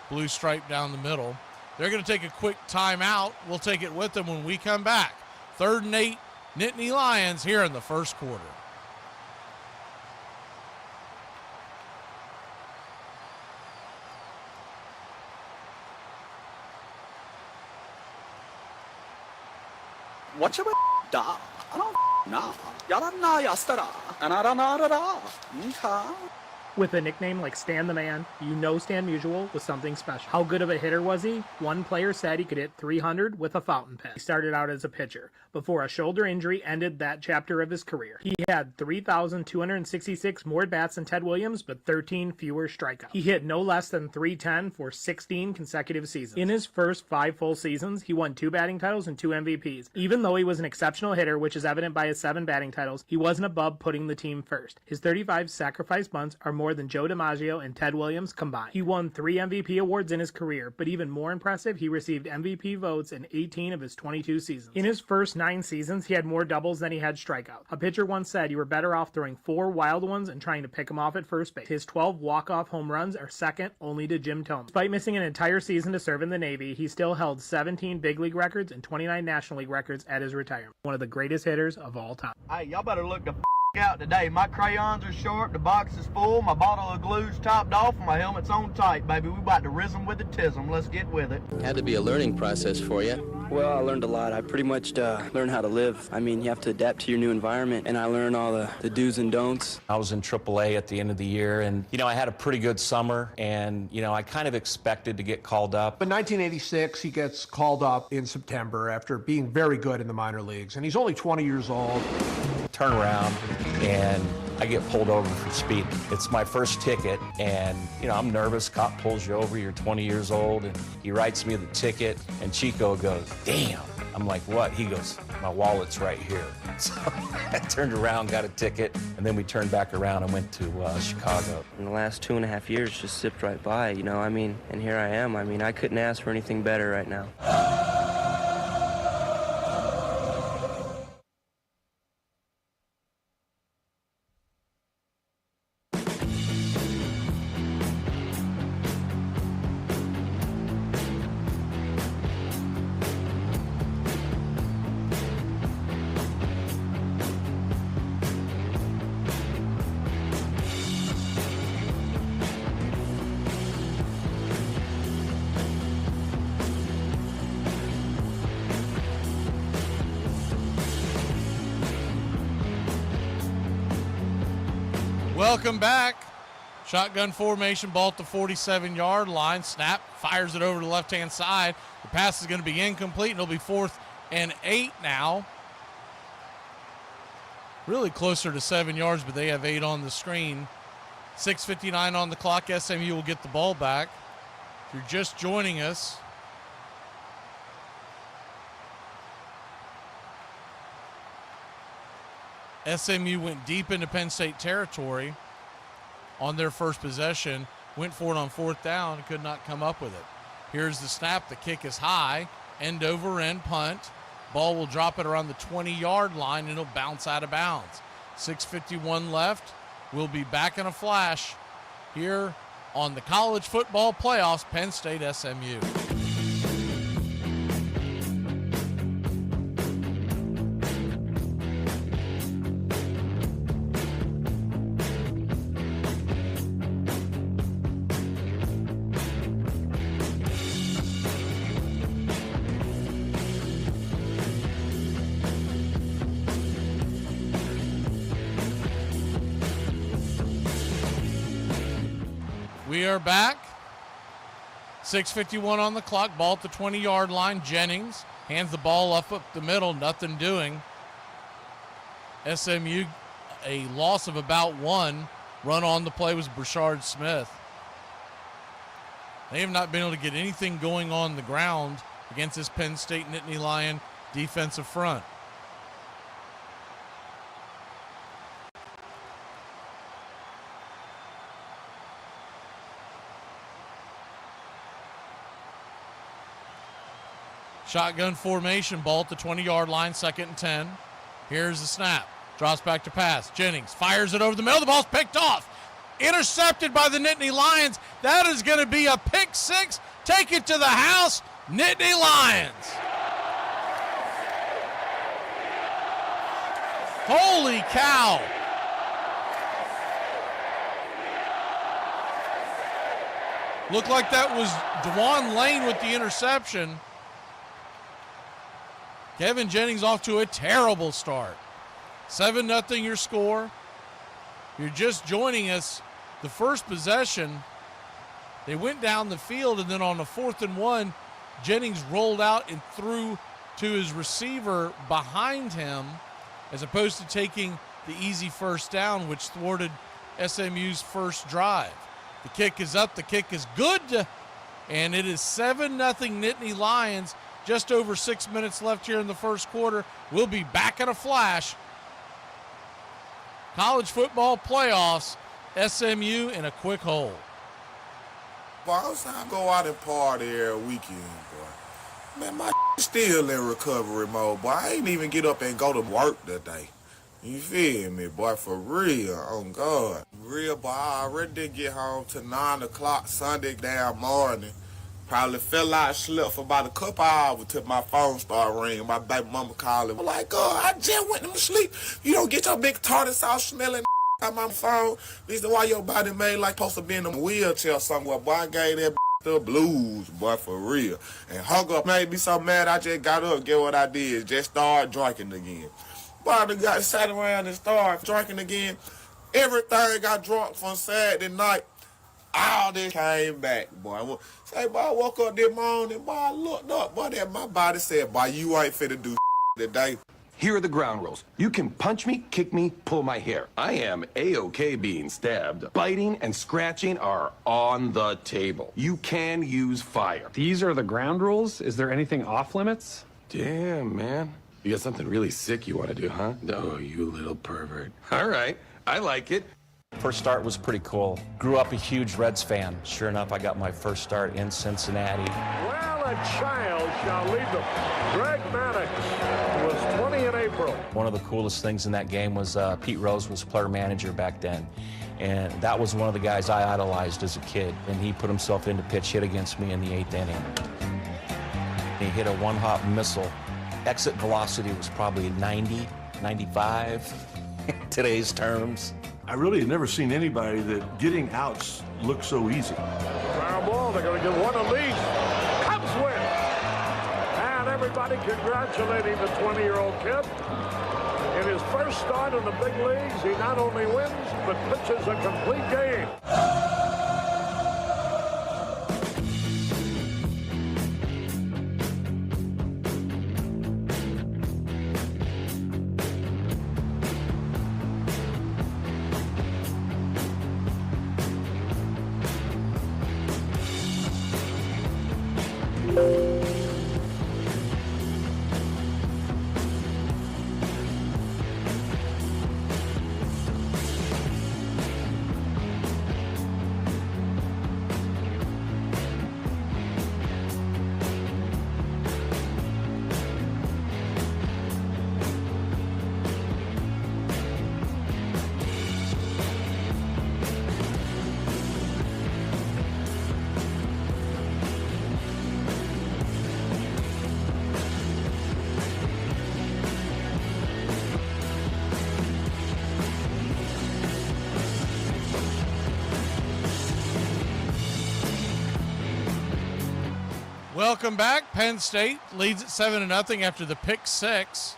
Blue stripe down the middle. They're going to take a quick timeout. We'll take it with them when we come back. 3rd and 8, Nittany Lions here in the first quarter. Watch out, da. I don't know. Yarana yastara. Anarana. With a nickname like Stan the Man, you know Stan Musial was something special. How good of a hitter was he? One player said he could hit 300 with a fountain pen. He started out as a pitcher before a shoulder injury ended that chapter of his career. He had 3,266 more at-bats than Ted Williams, but 13 fewer strikeouts. He hit no less than .310 for 16 consecutive seasons. In his first 5 full seasons, he won 2 batting titles and 2 MVPs. Even though he was an exceptional hitter, which is evident by his 7 batting titles, he wasn't above putting the team first. His 35 sacrifice bunts are more than Joe DiMaggio and Ted Williams combined. He won 3 MVP awards in his career, but even more impressive, he received MVP votes in 18 of his 22 seasons. In his first 9 seasons, he had more doubles than he had strikeouts. A pitcher once said you were better off throwing 4 wild ones and trying to pick him off at first base. His 12 walk-off home runs are second only to Jim Thome. Despite missing an entire season to serve in the Navy, he still held 17 big league records and 29 National League records at his retirement. One of the greatest hitters of all time. Hey, y'all better look the out today. My crayons are short, the box is full, my bottle of glue's topped off, and my helmet's on tight, baby. We about to rhythm with the tism. Let's get with it. Had to be a learning process for you. Well, I learned a lot. I pretty much learned how to live. I mean, you have to adapt to your new environment, and I learned all the do's and don'ts. I was in AAA at the end of the year, and, I had a pretty good summer, and, I kind of expected to get called up. In 1986, he gets called up in September after being very good in the minor leagues, and he's only 20 years old. Turn around, and I get pulled over for speeding. It's my first ticket, and I'm nervous. Cop pulls you over, you're 20 years old, and he writes me the ticket, and Chico goes, "Damn." I'm like, "What?" He goes, "My wallet's right here." So I turned around, got a ticket, and then we turned back around and went to Chicago. In the last 2.5 years just zipped right by, and here I am. I couldn't ask for anything better right now. Welcome back. Shotgun formation, ball at the 47-yard line. Snap, fires it over to the left-hand side. The pass is going to be incomplete, and it'll be 4th and 8 now. Really closer to 7 yards, but they have 8 on the screen. 6:59 on the clock. SMU will get the ball back. If you're just joining us, SMU went deep into Penn State territory on their first possession, went for it on 4th down, and could not come up with it. Here's the snap. The kick is high, end over end punt. Ball will drop it around the 20-yard line, and it'll bounce out of bounds. 6:51 left. We'll be back in a flash here on the college football playoffs, Penn State SMU. We are back. 6:51 on the clock. Ball at the 20-yard line. Jennings hands the ball up the middle. Nothing doing. SMU, a loss of about 1. Run on the play was Brashard Smith. They have not been able to get anything going on the ground against this Penn State Nittany Lion defensive front. Shotgun formation, ball at the 20-yard line, 2nd and 10. Here's the snap. Drops back to pass. Jennings fires it over the middle. The ball's picked off. Intercepted by the Nittany Lions. That is going to be a pick 6. Take it to the house, Nittany Lions. Holy cow. Looked like that was DeJuan Lane with the interception. Kevin Jennings off to a terrible start. 7-0 your score. You're just joining us. The first possession, they went down the field, and then on the 4th and 1, Jennings rolled out and threw to his receiver behind him, as opposed to taking the easy first down, which thwarted SMU's first drive. The kick is up. The kick is good, and it is 7-0 Nittany Lions. Just over 6 minutes left here in the first quarter. We'll be back in a flash. College football playoffs, SMU in a quick hole. Boy, I was trying to go out and party every weekend, boy. Man, my still in recovery mode, boy. I ain't even get up and go to work today. You feel me, boy, for real, oh God. Real, boy, I already did get home to 9 o'clock Sunday damn morning. Probably fell out, slept for about a couple hours till my phone started ringing. My baby mama calling. I'm like, God, I just went to sleep. You don't get your big tartar sauce smelling on my phone. This is why your body made like supposed to be in a wheelchair somewhere. Boy, I gave that the blues, boy, for real. And hung up, made me so mad I just got up. Get what I did? Just started drinking again. Boy, I got sat around and started drinking again. Everything got drunk from Saturday night. All this came back, boy. Say, boy, I woke up this morning, boy, I looked up, boy, that my body said, boy, you ain't finna do today. Here are the ground rules. You can punch me, kick me, pull my hair. I am A-OK being stabbed. Biting and scratching are on the table. You can use fire. These are the ground rules? Is there anything off limits? Damn, man. You got something really sick you want to do, huh? Oh, you little pervert. All right, I like it. First start was pretty cool. Grew up a huge Reds fan. Sure enough, I got my first start in Cincinnati. Well, a child shall lead them. Greg Maddox was 20 in April. One of the coolest things in that game was Pete Rose was player manager back then. And that was one of the guys I idolized as a kid. And he put himself into pitch hit against me in the 8th inning. He hit a one-hop missile. Exit velocity was probably 90, 95, today's terms. I really have never seen anybody that getting outs look so easy. Ground ball, they're going to get one of these. Cubs win. And everybody congratulating the 20-year-old kid. In his first start in the big leagues, he not only wins, but pitches a complete game. Welcome back. Penn State leads at 7-0 after the pick six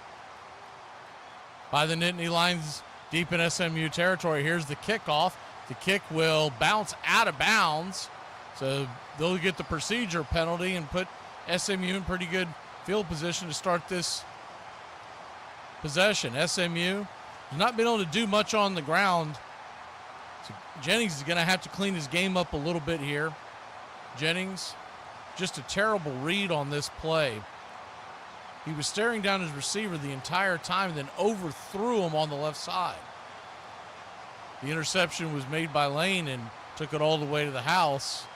by the Nittany Lions deep in SMU territory. Here's the kickoff. The kick will bounce out of bounds, so they'll get the procedure penalty and put SMU in pretty good field position to start this possession. SMU has not been able to do much on the ground, so Jennings is going to have to clean his game up a little bit here. Jennings, just a terrible read on this play. He was staring down his receiver the entire time and then overthrew him on the left side. The interception was made by Lane and took it all the way to the house.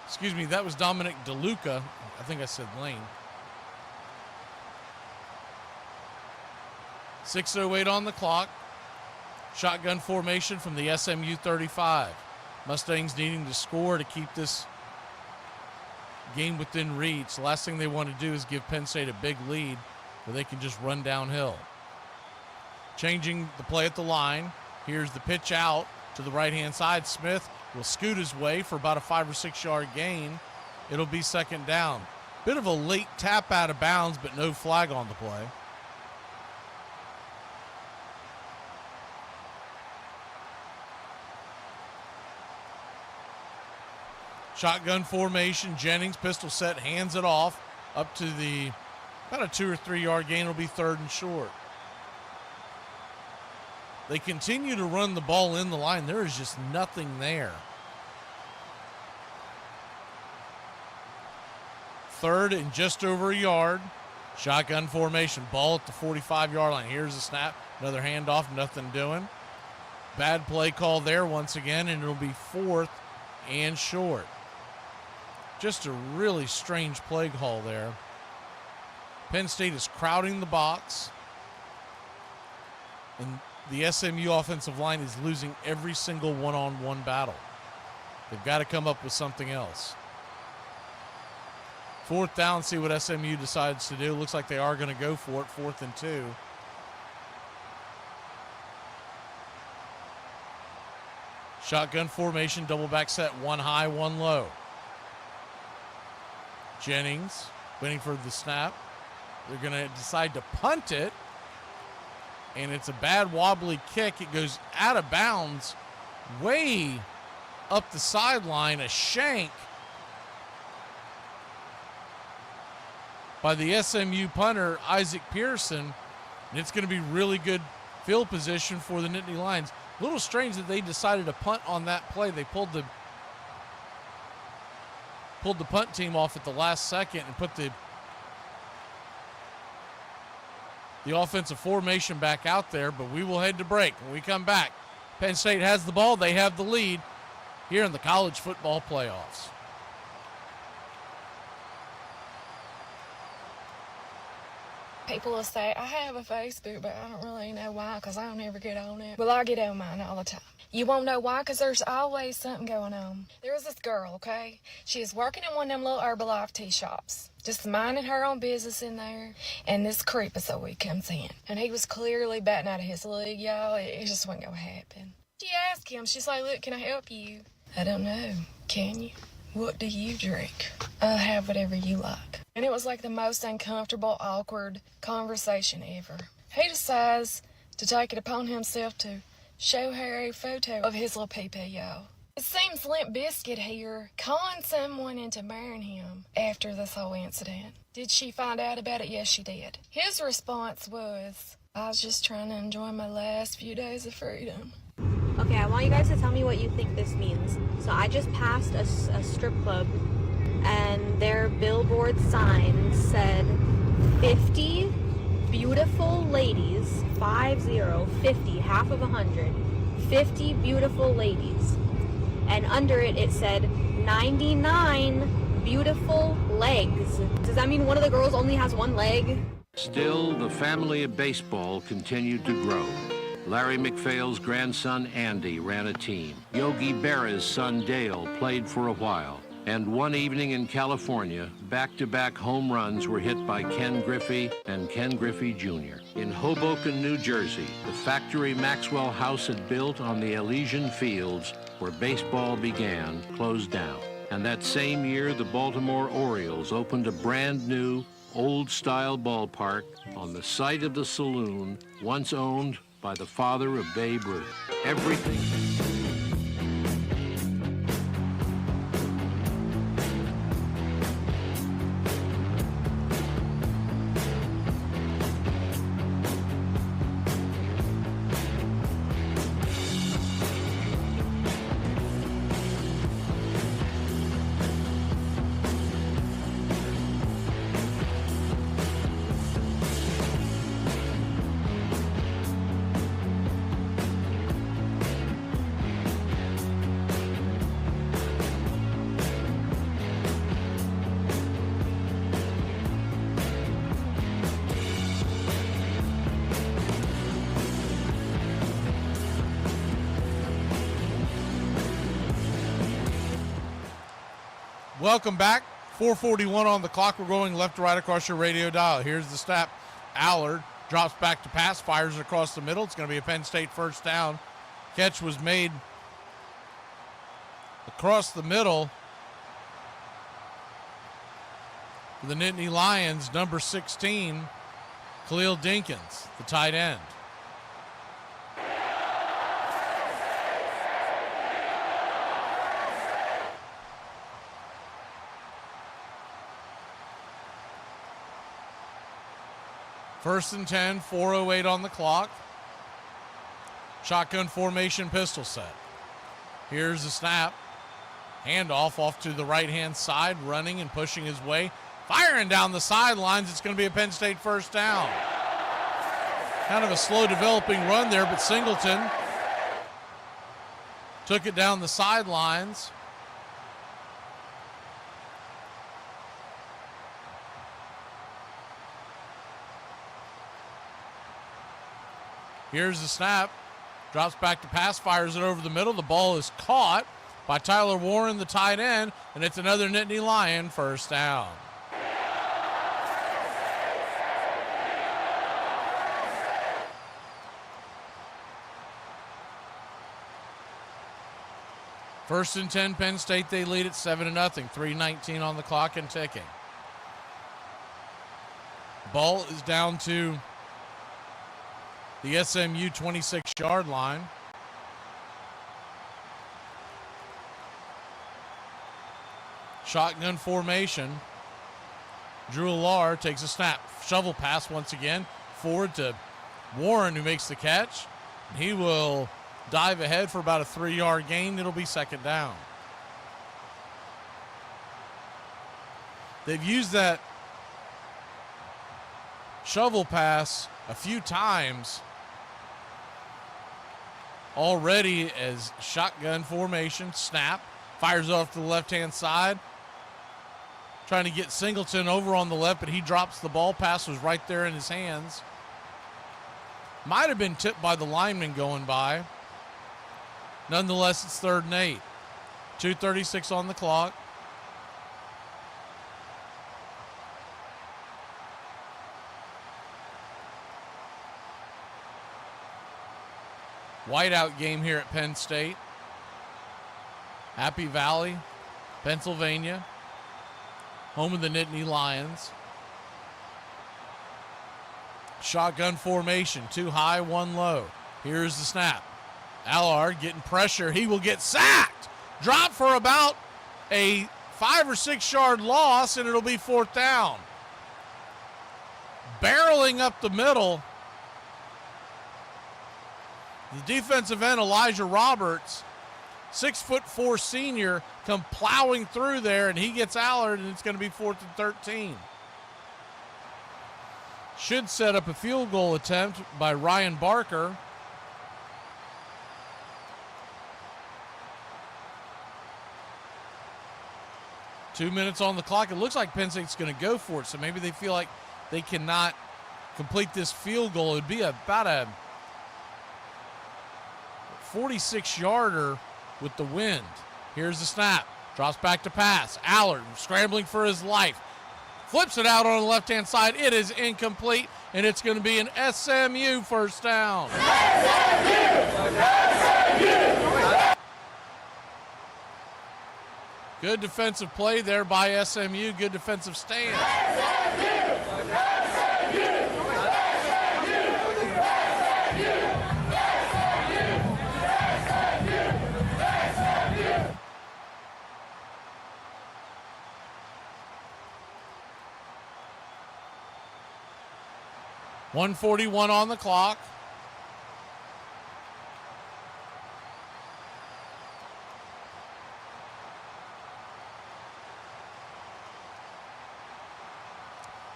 Excuse me, that was Dominic DeLuca. I think I said Lane. 6:08 on the clock. Shotgun formation from the SMU 35. Mustangs needing to score to keep this game within reach. The last thing they want to do is give Penn State a big lead where they can just run downhill. Changing the play at the line. Here's the pitch out to the right-hand side. Smith will scoot his way for about a 5 or 6 yard gain. It'll be second down. Bit of a late tap out of bounds, but no flag on the play. Shotgun formation. Jennings, pistol set, hands it off up to the about a 2 or 3 yard gain. It'll be third and short. They continue to run the ball in the line. There is just nothing there. Third and just over a yard. Shotgun formation. Ball at the 45 yard line. Here's the snap. Another handoff. Nothing doing. Bad play call there once again, and it'll be fourth and short. Just a really strange play call there. Penn State is crowding the box, and the SMU offensive line is losing every single one-on-one battle. They've got to come up with something else. Fourth down, see what SMU decides to do. Looks like they are going to go for it, 4th and 2. Shotgun formation, double back set, one high, one low. Jennings waiting for the snap. They're going to decide to punt it, and it's a bad wobbly kick. It goes out of bounds way up the sideline, a shank. by the SMU punter, Isaac Pearson. And it's going to be really good field position for the Nittany Lions. A little strange that they decided to punt on that play. They pulled the punt team off at the last second and put the offensive formation back out there, but we will head to break. When we come back, Penn State has the ball. They have the lead here in the college football playoffs. People will say, I have a Facebook, but I don't really know why because I don't ever get on it. Well, I get on mine all the time. You won't know why because there's always something going on. There was this girl, okay? She was working in one of them little Herbalife tea shops, just minding her own business in there, and this creepazoid comes in. And he was clearly batting out of his league, y'all. It just wasn't going to happen. She asked him, she's like, look, can I help you? I don't know. Can you? What do you drink? I'll have whatever you like. And it was like the most uncomfortable, awkward conversation ever. He decides to take it upon himself to show her a photo of his little pee-pee, y'all. It seems Limp Bizkit here conned someone into marrying him after this whole incident. Did she find out about it? Yes, she did. His response was, I was just trying to enjoy my last few days of freedom. Okay, I want you guys to tell me what you think this means. So I just passed a strip club, and their billboard sign said 50 beautiful ladies, 50, half of 100, 50 beautiful ladies. And under it, it said 99 beautiful legs. Does that mean one of the girls only has one leg? Still, the family of baseball continued to grow. Larry McPhail's grandson Andy ran a team. Yogi Berra's son Dale played for a while. And one evening in California, back-to-back home runs were hit by Ken Griffey and Ken Griffey Jr. In Hoboken, New Jersey, the factory Maxwell House had built on the Elysian Fields where baseball began closed down. And that same year, the Baltimore Orioles opened a brand new, old-style ballpark on the site of the saloon once owned by the father of Babe Ruth. Everything. Welcome back. 4:41 on the clock. We're going left to right across your radio dial. Here's the snap. Allard drops back to pass, fires it across the middle. It's going to be a Penn State first down. Catch was made across the middle for the Nittany Lions, number 16, Khalil Dinkins, the tight end. First and 10, 4:08 on the clock. Shotgun formation pistol set. Here's the snap. Handoff off to the right-hand side, running and pushing his way. Firing down the sidelines. It's going to be a Penn State first down. Kind of a slow developing run there, but Singleton took it down the sidelines. Here's the snap. Drops back to pass, fires it over the middle. The ball is caught by Tyler Warren, the tight end, and it's another Nittany Lion first down. First and 10, Penn State. They lead at 7-0. 3:19 on the clock and ticking. Ball is down to the SMU 26-yard line. Shotgun formation. Drew Allar takes a snap. Shovel pass once again. Forward to Warren, who makes the catch. He will dive ahead for about a 3-yard gain. It'll be second down. They've used that shovel pass a few times already as shotgun formation. Snap. Fires off to the left-hand side. Trying to get Singleton over on the left, but he drops the ball. Pass was right there in his hands. Might have been tipped by the lineman going by. Nonetheless, it's 3rd and 8. 2:36 on the clock. Whiteout game here at Penn State. Happy Valley, Pennsylvania. Home of the Nittany Lions. Shotgun formation, 2 high, 1 low. Here's the snap. Allard getting pressure. He will get sacked. Drop for about a 5 or 6 yard loss, and it'll be 4th down. Barreling up the middle. The defensive end, Elijah Roberts, 6'4" senior, come plowing through there, and he gets Allard, and it's going to be 4th and 13. Should set up a field goal attempt by Ryan Barker. Two minutes on the clock. It looks like Penn State's going to go for it, so maybe they feel like they cannot complete this field goal. It would be about a 46-yarder with the wind. Here's the snap. Drops back to pass. Allard scrambling for his life. Flips it out on the left-hand side. It is incomplete, and it's going to be an SMU first down. Good defensive play there by SMU. Good defensive stand. .141 on the clock.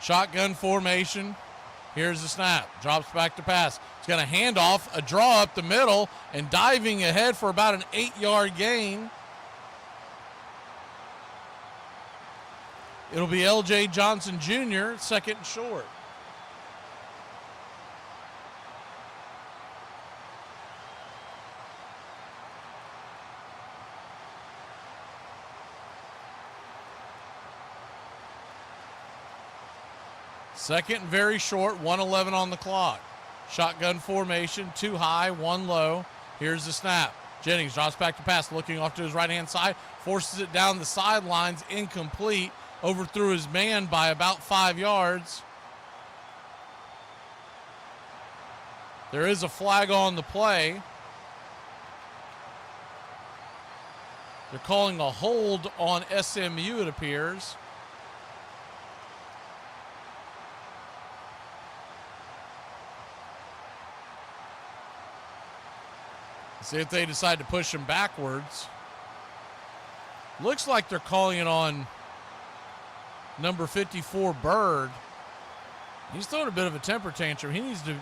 Shotgun formation. Here's the snap. Drops back to pass. It's going to hand off, a draw up the middle, and diving ahead for about an 8-yard gain. It'll be L.J. Johnson Jr., 2nd and short. Second and very short, 1:11 on the clock. Shotgun formation, 2 high, 1 low. Here's the snap. Jennings drops back to pass, looking off to his right-hand side, forces it down the sidelines, incomplete, overthrew his man by about 5 yards. There is a flag on the play. They're calling a hold on SMU, it appears. See if they decide to push him backwards. Looks like they're calling it on number 54, Bird. He's throwing a bit of a temper tantrum. He needs to,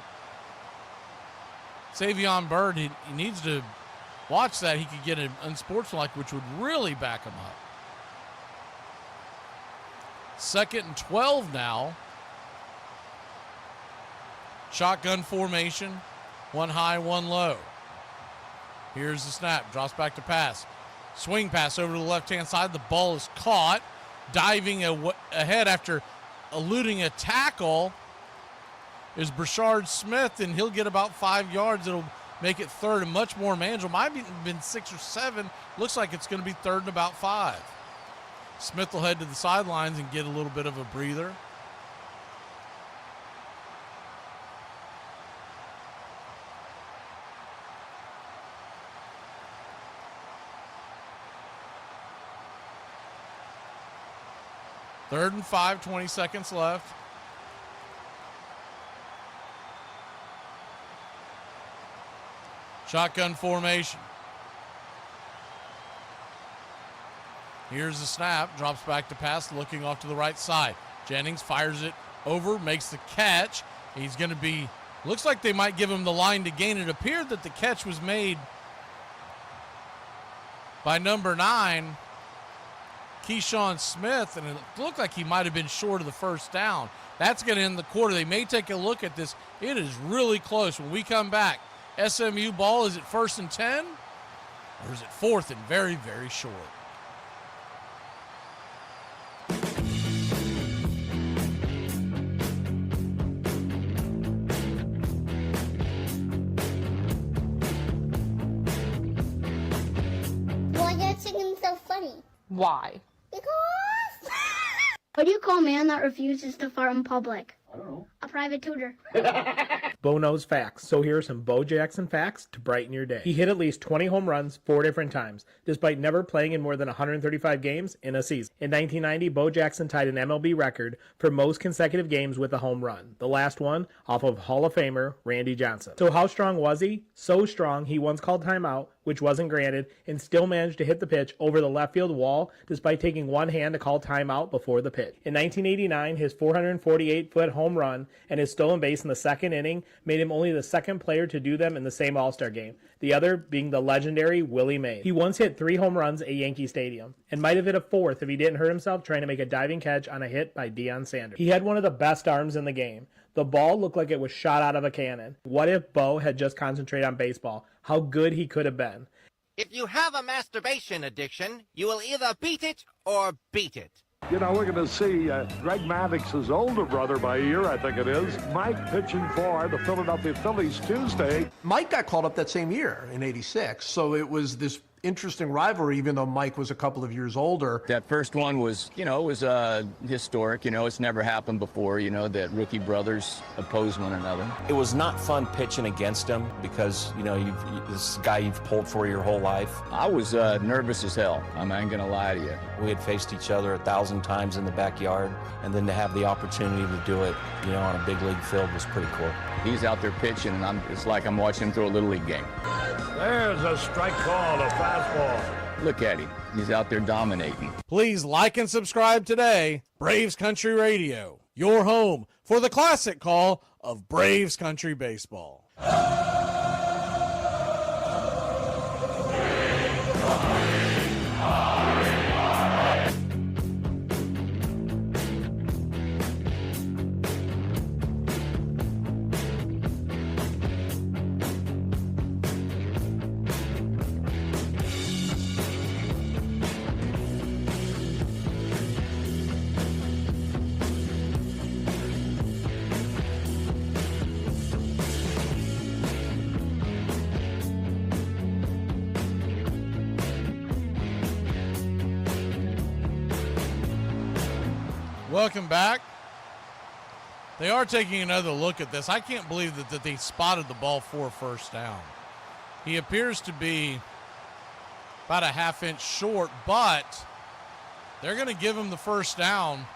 Savion Bird, he needs to watch that. He could get an unsportsmanlike, which would really back him up. 2nd and 12 now. Shotgun formation, 1 high, 1 low. Here's the snap. Drops back to pass. Swing pass over to the left-hand side. The ball is caught. Diving ahead after eluding a tackle is Brashard Smith, and he'll get about 5 yards. It'll make it 3rd and much more manageable. Might have been 6 or 7. Looks like it's going to be 3rd and about 5. Smith will head to the sidelines and get a little bit of a breather. 3rd and 5, 20 seconds left. Shotgun formation. Here's the snap, drops back to pass, looking off to the right side. Jennings fires it over, makes the catch. He's going to be, looks like they might give him the line to gain. It appeared that the catch was made by number 9, Keyshawn Smith, and it looked like he might have been short of the first down. That's going to end the quarter. They may take a look at this. It is really close. When we come back, SMU ball, is it 1st and 10? Or is it 4th and very, very short? Why are you singing so funny? Why? Because. What do you call a man that refuses to fart in public? I don't know. A private tutor. Bo knows facts, so here are some Bo Jackson facts to brighten your day. He hit at least 20 home runs 4 different times, despite never playing in more than 135 games in a season. In 1990, Bo Jackson tied an MLB record for most consecutive games with a home run, the last one off of Hall of Famer Randy Johnson. So how strong was he? So strong, he once called timeout, which wasn't granted, and still managed to hit the pitch over the left field wall despite taking one hand to call timeout before the pitch. In 1989, his 448-foot home run and his stolen base in the second inning made him only the second player to do them in the same All-Star game, the other being the legendary Willie Mays. He once hit 3 home runs at Yankee Stadium, and might have hit a 4th if he didn't hurt himself trying to make a diving catch on a hit by Deion Sanders. He had one of the best arms in the game. The ball looked like it was shot out of a cannon. What if Bo had just concentrated on baseball? How good he could have been. If you have a masturbation addiction, you will either beat it or beat it. You know, we're going to see Greg Maddox's older brother by a year, I think it is, Mike pitching for the Philadelphia Phillies Tuesday. Mike got called up that same year in '86, so it was this interesting rivalry, even though Mike was a couple of years older. That first one was, historic. It's never happened before, that rookie brothers oppose one another. It was not fun pitching against him because, this guy you've pulled for your whole life. I was nervous as hell. I ain't going to lie to you. We had faced each other 1,000 times in the backyard, and then to have the opportunity to do it, on a big league field was pretty cool. He's out there pitching, and it's like I'm watching him throw a Little League game. There's a strike call, a fastball. Look at him. He's out there dominating. Please like and subscribe today. Braves Country Radio, your home for the classic call of Braves Country Baseball. Welcome back. They are taking another look at this. I can't believe that they spotted the ball for a first down. He appears to be about a half-inch short, but they're going to give him the first down.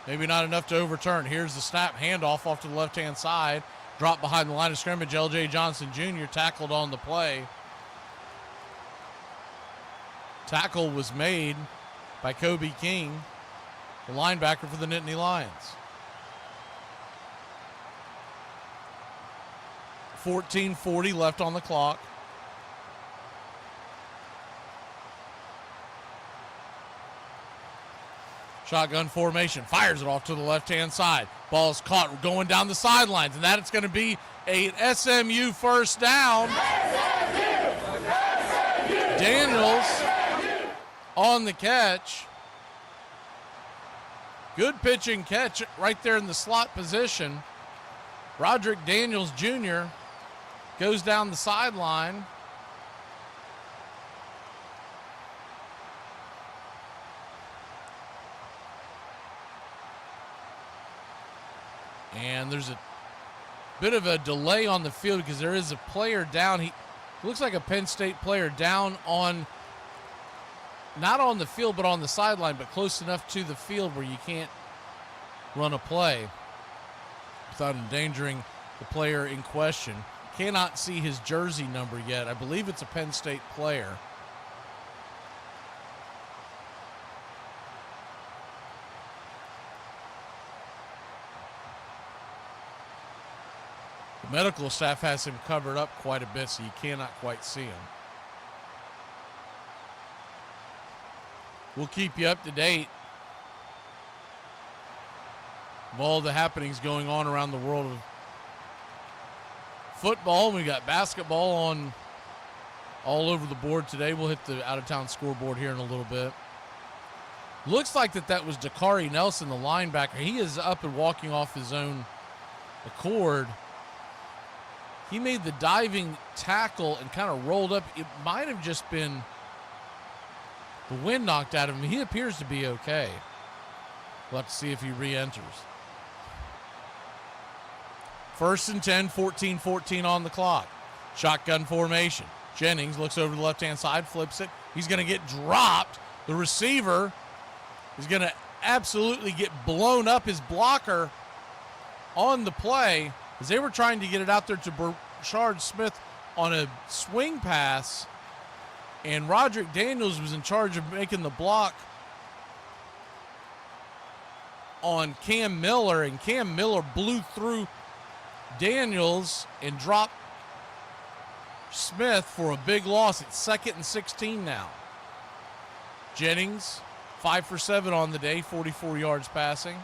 Maybe not enough to overturn. Here's the snap, handoff off to the left-hand side. Drop behind the line of scrimmage. L.J. Johnson Jr. tackled on the play. Tackle was made by Kobe King, the linebacker for the Nittany Lions. 14:40 left on the clock. Shotgun formation, fires it off to the left-hand side. Ball's caught going down the sidelines, and that it's going to be a SMU first down. Daniels on the catch. Good pitching catch right there in the slot position. Roderick Daniels Jr. goes down the sideline. And there's a bit of a delay on the field because there is a player down. He looks like a Penn State player down on not on the field, but on the sideline, but close enough to the field where you can't run a play without endangering the player in question. Cannot see his jersey number yet. I believe it's a Penn State player. The medical staff has him covered up quite a bit, so you cannot quite see him. We'll keep you up to date of all the happenings going on around the world of football. We got basketball on all over the board today. We'll hit the out-of-town scoreboard here in a little bit. Looks like that was Dakari Nelson, the linebacker. He is up and walking off his own accord. He made the diving tackle and kind of rolled up. It might have just been the wind knocked out of him. He appears to be okay. We'll have to see if he re-enters. 1st and 10, 14-14 on the clock. Shotgun formation. Jennings looks over to the left-hand side, flips it. He's going to get dropped. The receiver is going to absolutely get blown up. His blocker on the play, as they were trying to get it out there to Brashard Smith on a swing pass, and Roderick Daniels was in charge of making the block on Cam Miller, and Cam Miller blew through Daniels and dropped Smith for a big loss. It's 2nd and 16 now. Jennings, 5 for 7 on the day, 44 yards passing,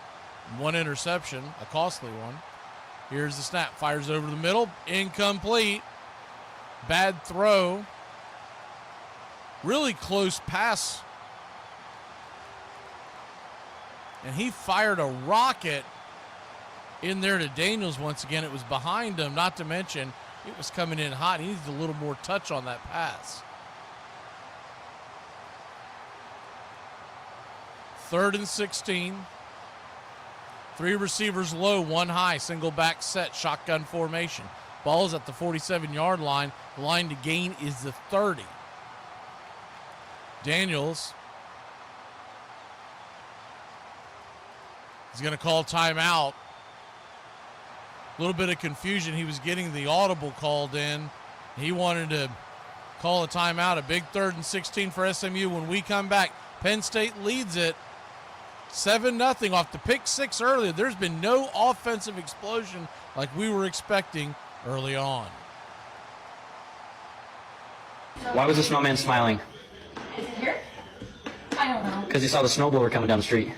1 interception, a costly one. Here's the snap, fires over the middle, incomplete. Bad throw. Really close pass. And he fired a rocket in there to Daniels once again. It was behind him, not to mention it was coming in hot. He needs a little more touch on that pass. 3rd and 16. 3 receivers low, 1 high, single back set, shotgun formation. Ball is at the 47-yard line. The line to gain is the 30. Daniels is going to call timeout. A little bit of confusion. He was getting the audible called in. He wanted to call a timeout. A big 3rd and 16 for SMU. When we come back, Penn State leads it 7-0 off the pick 6 earlier. There's been no offensive explosion like we were expecting early on. Why was the snowman smiling? Is it here? I don't know. Because he saw the snowblower coming down the street.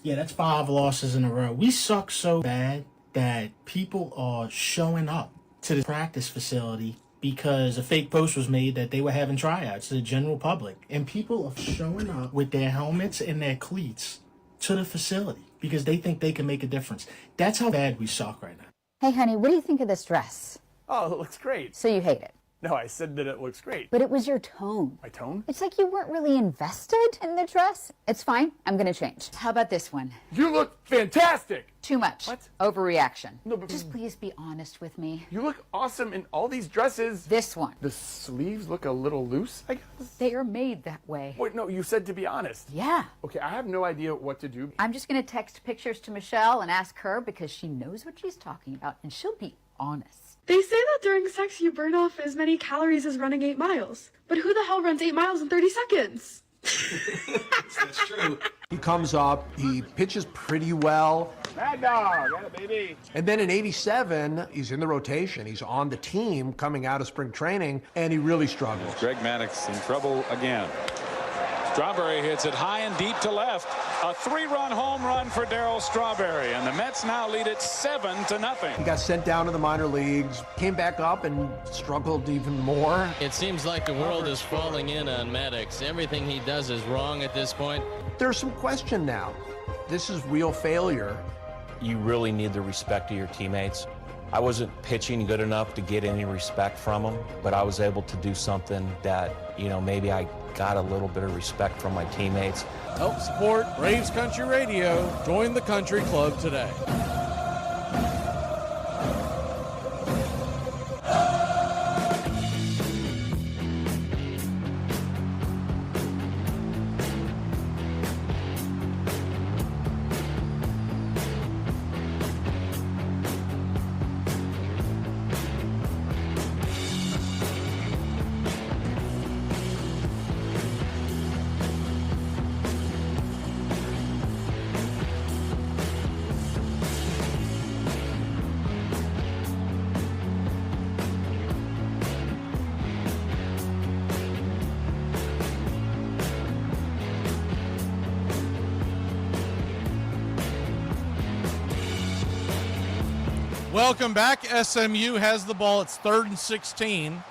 Yeah, that's 5 losses in a row. We suck so bad that people are showing up to the practice facility because a fake post was made that they were having tryouts to the general public. And people are showing up with their helmets and their cleats to the facility because they think they can make a difference. That's how bad we suck right now. Hey, honey, what do you think of this dress? Oh, it looks great. So you hate it? No, I said that it looks great. But it was your tone. My tone? It's like you weren't really invested in the dress. It's fine. I'm going to change. How about this one? You look fantastic. Too much. What? Overreaction. No, but just please be honest with me. You look awesome in all these dresses. This one. The sleeves look a little loose, I guess. They are made that way. Wait, no, you said to be honest. Yeah. Okay, I have no idea what to do. I'm just going to text pictures to Michelle and ask her because she knows what she's talking about and she'll be honest. They say that during sex you burn off as many calories as running 8 miles. But who the hell runs 8 miles in 30 seconds? That's true. He comes up, he pitches pretty well. Mad dog, yeah, baby. And then in 87, he's in the rotation. He's on the team coming out of spring training, and he really struggles. Greg Maddox in trouble again. Strawberry hits it high and deep to left. A 3-run home run for Darryl Strawberry, and the Mets now lead it 7-0. He got sent down to the minor leagues, came back up and struggled even more. It seems like the world is falling in on Maddox. Everything he does is wrong at this point. There's some question now. This is real failure. You really need the respect of your teammates. I wasn't pitching good enough to get any respect from them, but I was able to do something that, maybe I got a little bit of respect from my teammates. Help support Braves Country Radio. Join the country club today. Welcome back. SMU has the ball. It's 3rd and 16.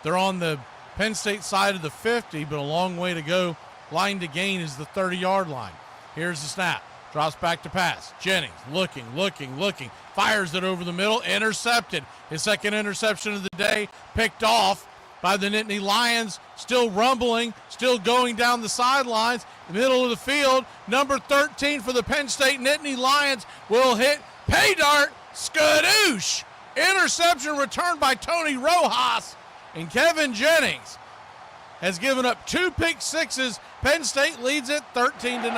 They're on the Penn State side of the 50, but a long way to go. Line to gain is the 30-yard line. Here's the snap. Drops back to pass. Jennings looking. Fires it over the middle. Intercepted. His second interception of the day. Picked off by the Nittany Lions. Still rumbling. Still going down the sidelines. Middle of the field. Number 13 for the Penn State Nittany Lions will hit pay dirt. Skadoosh. Interception returned by Tony Rojas. And Kevin Jennings has given up 2 pick sixes. Penn State leads it 13-0.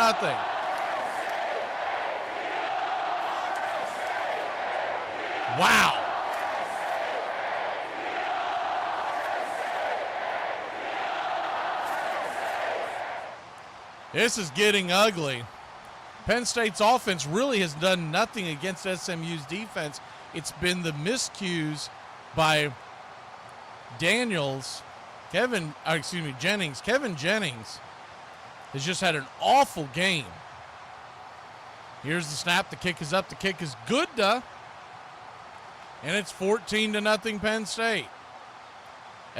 Wow. This is getting ugly. Penn State's offense really has done nothing against SMU's defense. It's been the miscues by Jennings. Kevin Jennings has just had an awful game. Here's the snap. The kick is up. The kick is good, and it's 14-0 Penn State.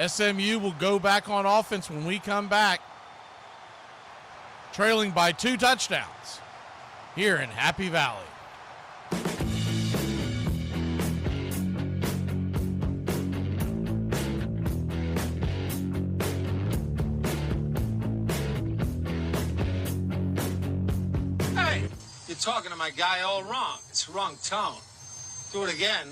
SMU will go back on offense when we come back, trailing by 2 touchdowns here in Happy Valley. Hey, you're talking to my guy all wrong. It's wrong tone. Do it again,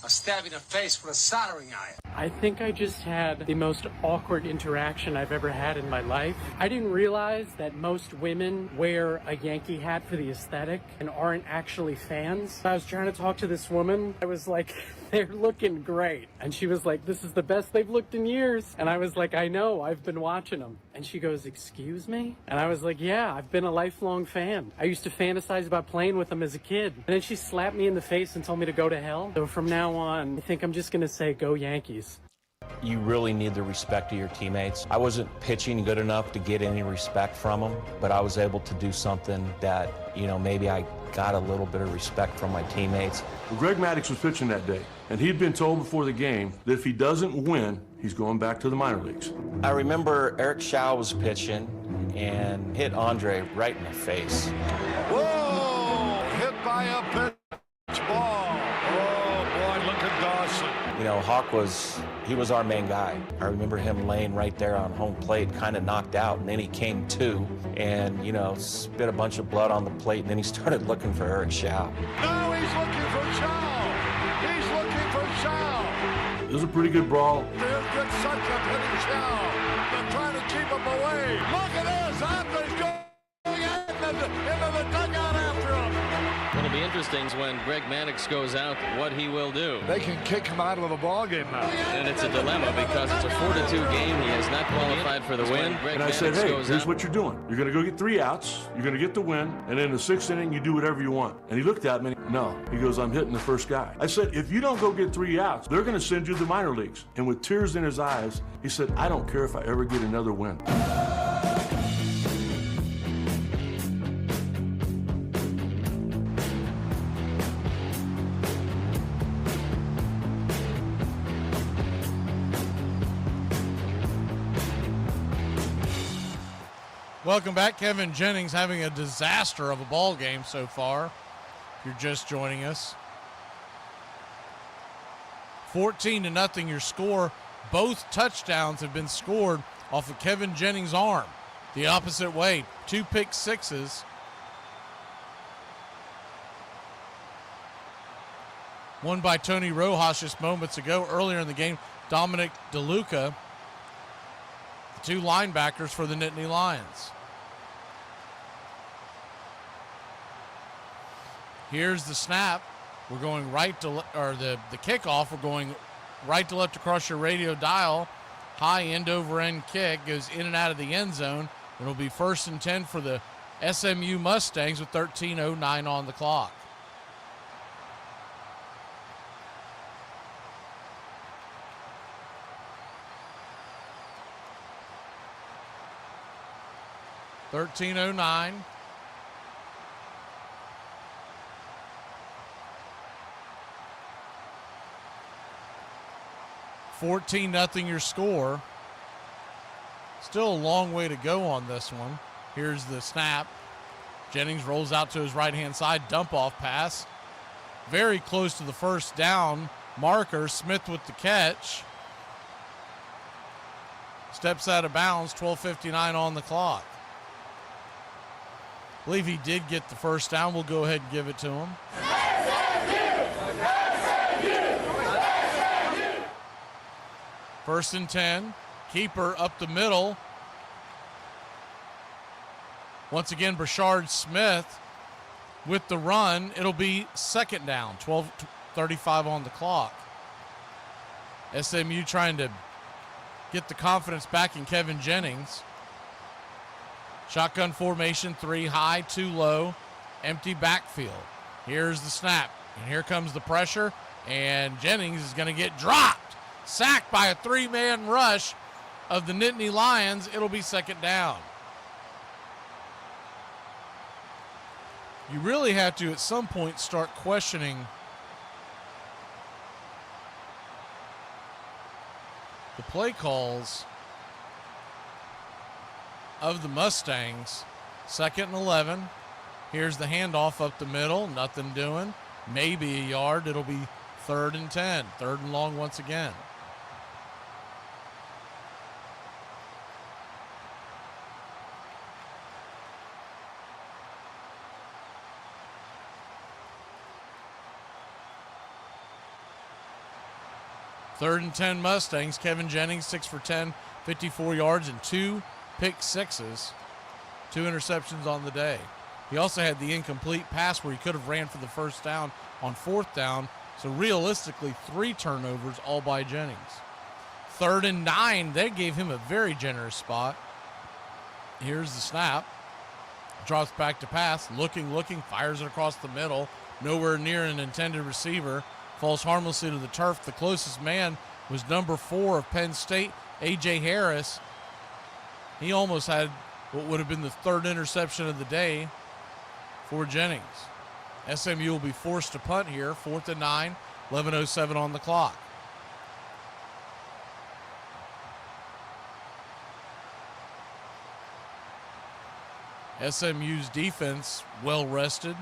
I'll stab you in the face with a soldering iron. I think I just had the most awkward interaction I've ever had in my life. I didn't realize that most women wear a Yankee hat for the aesthetic and aren't actually fans. I was trying to talk to this woman. I was like, they're looking great. And she was like, this is the best they've looked in years. And I was like, I know, I've been watching them. And she goes, excuse me? And I was like, yeah, I've been a lifelong fan. I used to fantasize about playing with them as a kid. And then she slapped me in the face and told me to go to hell. So from now on, I think I'm just gonna say, go Yankees. You really need the respect of your teammates. I wasn't pitching good enough to get any respect from them, but I was able to do something that, maybe I got a little bit of respect from my teammates. Well, Greg Maddux was pitching that day, and he'd been told before the game that if he doesn't win, he's going back to the minor leagues. I remember Eric Shaw was pitching and hit Andre right in the face. Whoa! Hit by a pitch ball. Oh, boy, look at Dawson. Hawk was our main guy. I remember him laying right there on home plate, kind of knocked out, and then he came to and, spit a bunch of blood on the plate, and then he started looking for Eric Shaw. Now he's looking for Shaw. He's looking for Shaw. It was a pretty good brawl. There's good such-up hitting Shaw. They're trying to keep him away. Look at this. Andre's going into the dugout after him. It'll be interesting when Greg Maddux goes out, what he will do. They can kick him out of the ball game now. And it's a dilemma because it's a 4-2 game. He has not qualified for the win. And I said, hey, here's what you're doing. You're going to go get 3 outs. You're going to get the win. And in the 6th inning, you do whatever you want. And he looked at me. No. He goes, I'm hitting the first guy. I said, if you don't go get 3 outs, they're going to send you to the minor leagues. And with tears in his eyes, he said, I don't care if I ever get another win. Welcome back. Kevin Jennings having a disaster of a ball game so far. If you're just joining us. 14-0 your score. Both touchdowns have been scored off of Kevin Jennings' arm. The opposite way. 2 pick sixes. One by Tony Rojas just moments ago. Earlier in the game, Dominic DeLuca, the 2 linebackers for the Nittany Lions. Here's the snap. We're going right to, or the kickoff. We're going right to left across your radio dial. High end over end kick goes in and out of the end zone. It'll be 1st and 10 for the SMU Mustangs with 13:09 on the clock. $13.09. 14-0 your score. Still a long way to go on this one. Here's the snap. Jennings rolls out to his right-hand side. Dump-off pass. Very close to the first down marker. Smith with the catch. Steps out of bounds. 12:59 on the clock. I believe he did get the first down. We'll go ahead and give it to him. First and 10. Keeper up the middle. Once again, Brashard Smith with the run. It'll be second down. 12:35 on the clock. SMU trying to get the confidence back in Kevin Jennings. Shotgun formation, 3 high, 2 low, empty backfield. Here's the snap, and here comes the pressure, and Jennings is going to get dropped. Sacked by a 3-man rush of the Nittany Lions. It'll be second down. You really have to, at some point, start questioning the play calls of the Mustangs. Second and 11. Here's the handoff up the middle. Nothing doing. Maybe a yard. It'll be third and 10. Third and long once again. Third and 10 Mustangs. Kevin Jennings, 6 for 10, 54 yards and 2 pick sixes. 2 interceptions on the day. He also had the incomplete pass where he could have ran for the first down on fourth down. So realistically, 3 turnovers all by Jennings. Third and 9, they gave him a very generous spot. Here's the snap. Drops back to pass, looking, fires it across the middle. Nowhere near an intended receiver. Falls harmlessly to the turf. The closest man was number 4 of Penn State, A.J. Harris. He almost had what would have been the 3rd interception of the day for Jennings. SMU will be forced to punt here. 4th and 9, 11:07 on the clock. SMU's defense well rested.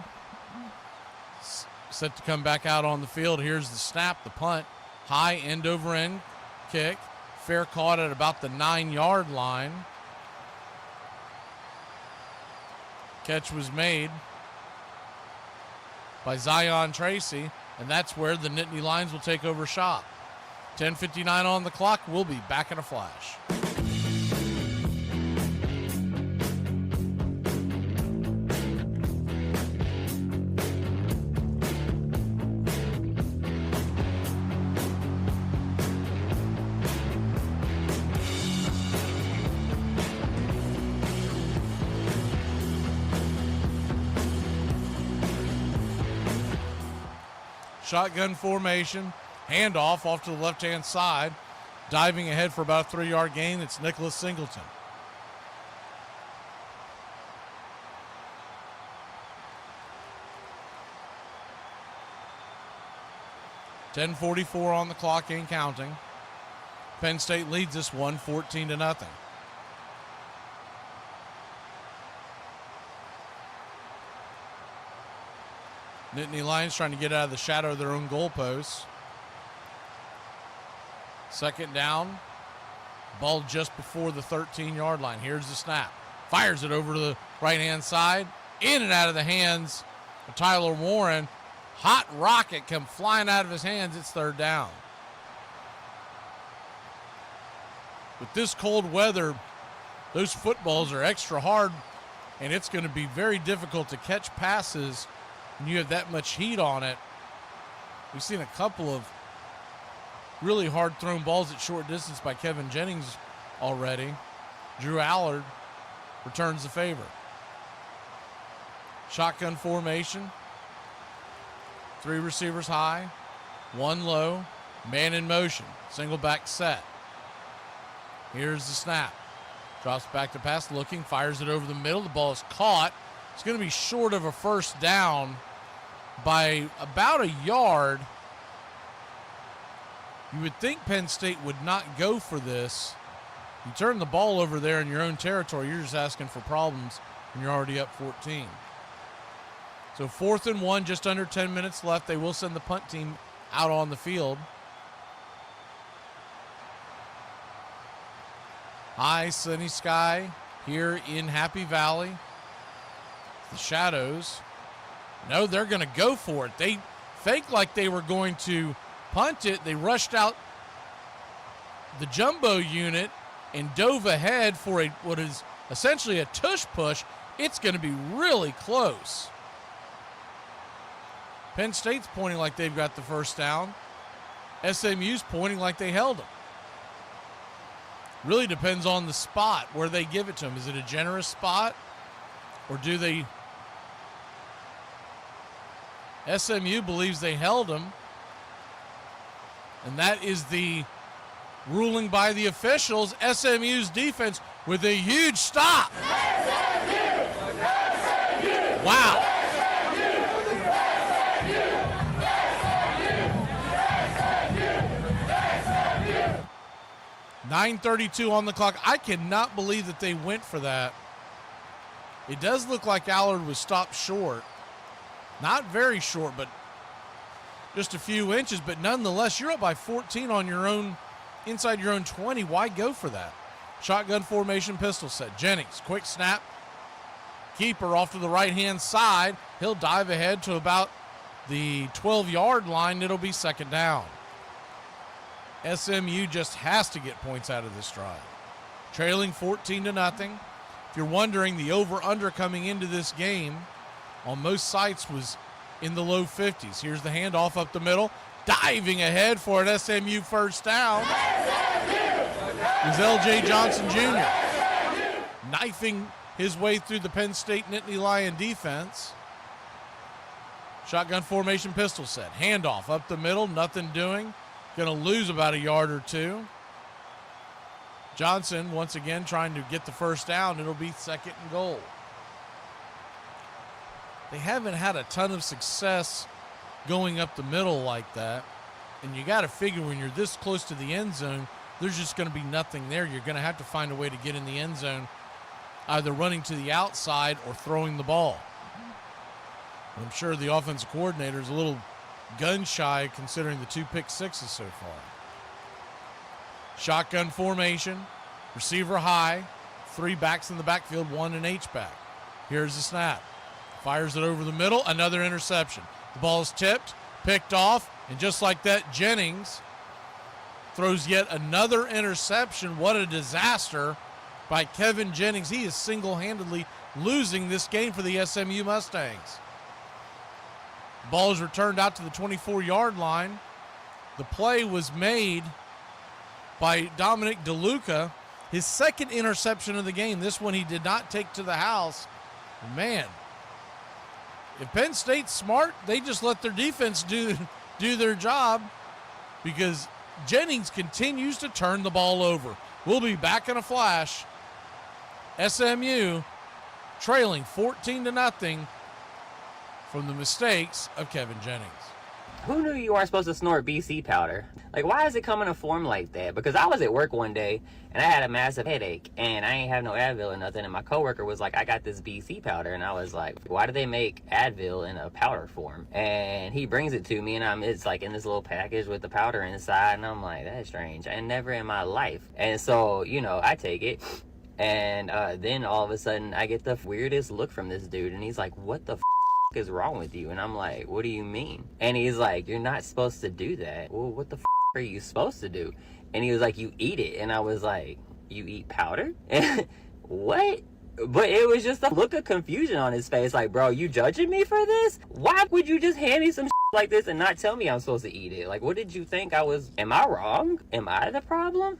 Set to come back out on the field. Here's the snap, the punt. High end over end kick. Fair caught at about the 9-yard line. Catch was made by Zion Tracy, and that's where the Nittany Lions will take over shop. 10:59 on the clock. We'll be back in a flash. Shotgun formation, handoff off to the left-hand side. Diving ahead for about a 3-yard gain, it's Nicholas Singleton. .10:44 on the clock and counting. Penn State leads this one 14-0. Nittany Lions trying to get out of the shadow of their own goalposts. Second down. Ball just before the 13-yard line. Here's the snap. Fires it over to the right-hand side. In and out of the hands of Tyler Warren. Hot rocket come flying out of his hands. It's third down. With this cold weather, those footballs are extra hard, and it's going to be very difficult to catch passes when you have that much heat on it. We've seen a couple of really hard thrown balls at short distance by Kevin Jennings already. Drew Allard returns the favor. Shotgun formation. 3 receivers high, 1 low, man in motion, single back set. Here's the snap. Drops back to pass, looking, fires it over the middle. The ball is caught. It's going to be short of a first down by about a yard. You would think Penn State would not go for this. You turn the ball over there in your own territory, you're just asking for problems, and you're already up 14. So 4th and 1, just under 10 minutes left. They will send the punt team out on the field. High sunny sky here in Happy Valley. The Shadows. No, they're going to go for it. They faked like they were going to punt it. They rushed out the jumbo unit and dove ahead for what is essentially a tush push. It's going to be really close. Penn State's pointing like they've got the first down. SMU's pointing like they held them. Really depends on the spot where they give it to them. Is it a generous spot, or do they? SMU believes they held them, and that is the ruling by the officials. SMU's defense with a huge stop. Wow. 9:32 on the clock. I cannot believe that they went for that. It does look like Allard was stopped short. Not very short, but just a few inches. But nonetheless, you're up by 14 on your own, inside your own 20. Why go for that? Shotgun formation, pistol set. Jennings, quick snap. Keeper off to the right-hand side. He'll dive ahead to about the 12-yard line. It'll be second down. SMU just has to get points out of this drive. Trailing 14-0. If you're wondering, the over-under coming into this game on most sites was in the low 50s. Here's the handoff up the middle. Diving ahead for an SMU first down is L.J. Johnson Jr. Knifing his way through the Penn State Nittany Lion defense. Shotgun formation, pistol set. Handoff up the middle, nothing doing. Going to lose about a yard or two. Johnson, once again, trying to get the first down. It'll be second and goal. They haven't had a ton of success going up the middle like that. And you got to figure when you're this close to the end zone, there's just going to be nothing there. You're going to have to find a way to get in the end zone, either running to the outside or throwing the ball. I'm sure the offensive coordinator is a little gun shy considering the 2 pick sixes so far. Shotgun formation, receiver high, 3 backs in the backfield, 1 an H-back. Here's the snap. Fires it over the middle, another interception. The ball is tipped, picked off, and just like that, Jennings throws yet another interception. What a disaster by Kevin Jennings. He is single-handedly losing this game for the SMU Mustangs. Ball is returned out to the 24-yard line. The play was made by Dominic DeLuca, his second interception of the game. This one he did not take to the house. Man, if Penn State's smart, they just let their defense do their job, because Jennings continues to turn the ball over. We'll be back in a flash. SMU trailing 14-0 from the mistakes of Kevin Jennings. Who knew you weren't supposed to snort BC powder? Like, why is it coming in a form like that? Because I was at work one day, and I had a massive headache, and I ain't have no Advil or nothing, and my coworker was like, I got this BC powder, and I was like, why do they make Advil in a powder form? And he brings it to me, and it's like in this little package with the powder inside, and I'm like, that's strange. I never in my life. And so, I take it, and then all of a sudden, I get the weirdest look from this dude, and he's like, what the is wrong with you? And I'm like, what do you mean? And he's like, you're not supposed to do that. Well, what the are you supposed to do? And he was like, you eat it. And I was like, you eat powder? What? But it was just a look of confusion on his face, like, bro, you judging me for this? Why would you just hand me some like this and not tell me I'm supposed to eat it? Like, what did you think I was? Am I wrong? Am I the problem?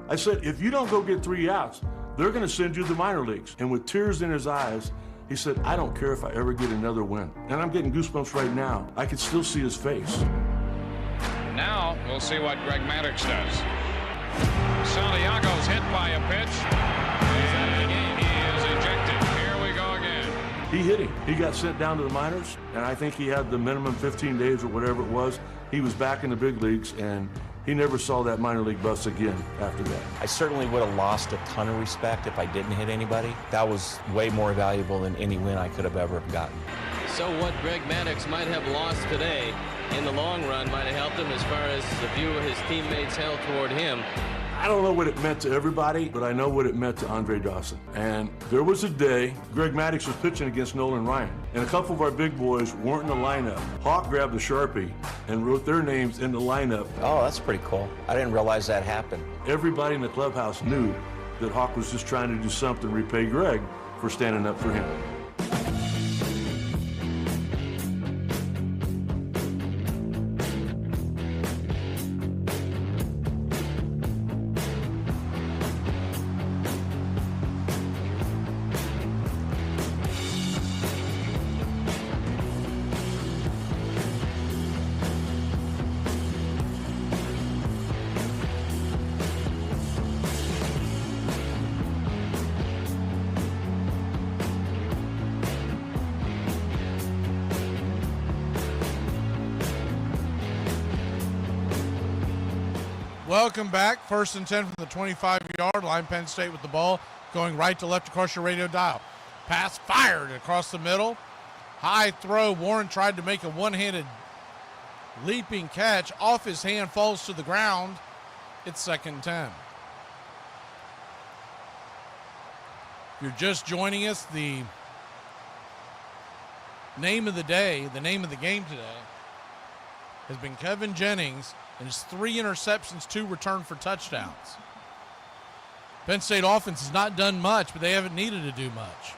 I said, if you don't go get 3 outs, they're going to send you to the minor leagues. And with tears in his eyes, he said, I don't care if I ever get another win. And I'm getting goosebumps right now. I can still see his face. Now we'll see what Greg Maddox does. Santiago's hit by a pitch. And he is ejected. Here we go again. He hit him. He got sent down to the minors, and I think he had the minimum 15 days or whatever it was. He was back in the big leagues, and He never saw that minor league bus again after that. I certainly would have lost a ton of respect if I didn't hit anybody. That was way more valuable than any win I could have ever gotten. So what Greg Maddux might have lost today, in the long run, might have helped him as far as the view his teammates held toward him. I don't know what it meant to everybody, but I know what it meant to Andre Dawson. And there was a day Greg Maddux was pitching against Nolan Ryan, and a couple of our big boys weren't in the lineup. Hawk grabbed a Sharpie and wrote their names in the lineup. Oh, that's pretty cool. I didn't realize that happened. Everybody in the clubhouse knew that Hawk was just trying to do something to repay Greg for standing up for him. Welcome back. 1st and 10 from the 25-yard line. Penn State with the ball, going right to left across your radio dial. Pass fired across the middle. High throw. Warren tried to make a one-handed leaping catch. Off his hand, falls to the ground. It's 2nd and 10. If you're just joining us, the name of the day, the name of the game today, has been Kevin Jennings and his 3 interceptions, 2 returned for touchdowns. Penn State offense has not done much, but they haven't needed to do much.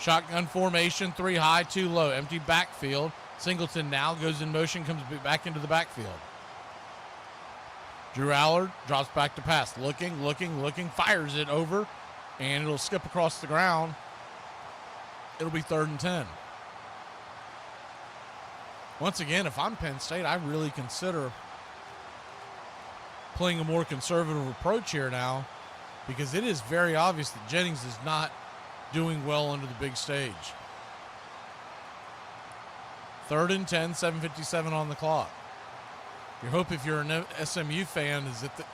Shotgun formation, 3 high, 2 low, empty backfield. Singleton now goes in motion, comes back into the backfield. Drew Allard drops back to pass, looking, fires it over, and it'll skip across the ground. It'll be 3rd and 10. Once again, if I'm Penn State, I really consider playing a more conservative approach here now, because it is very obvious that Jennings is not doing well under the big stage. 3rd and 10, 7:57 on the clock. Your hope, if you're an SMU fan, is that the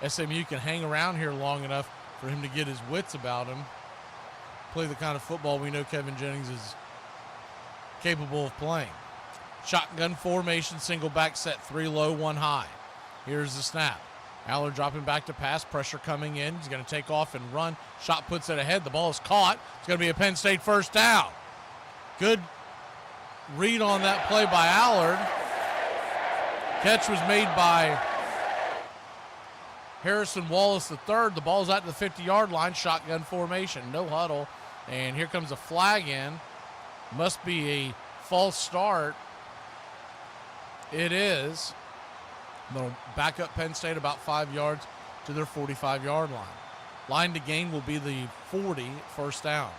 SMU can hang around here long enough for him to get his wits about him, play the kind of football we know Kevin Jennings is capable of playing. Shotgun formation, single back set, 3 low, 1 high. Here's the snap. Allard dropping back to pass, pressure coming in. He's going to take off and run. Shot puts it ahead. The ball is caught. It's going to be a Penn State 1st down. Good read on that play by Allard. Catch was made by Harrison Wallace III. The ball's out to the 50-yard line. Shotgun formation, no huddle. And here comes a flag in. Must be a false start. It is. They'll back up Penn State about 5 yards to their 45-yard line. Line to gain will be the 40, 1st down.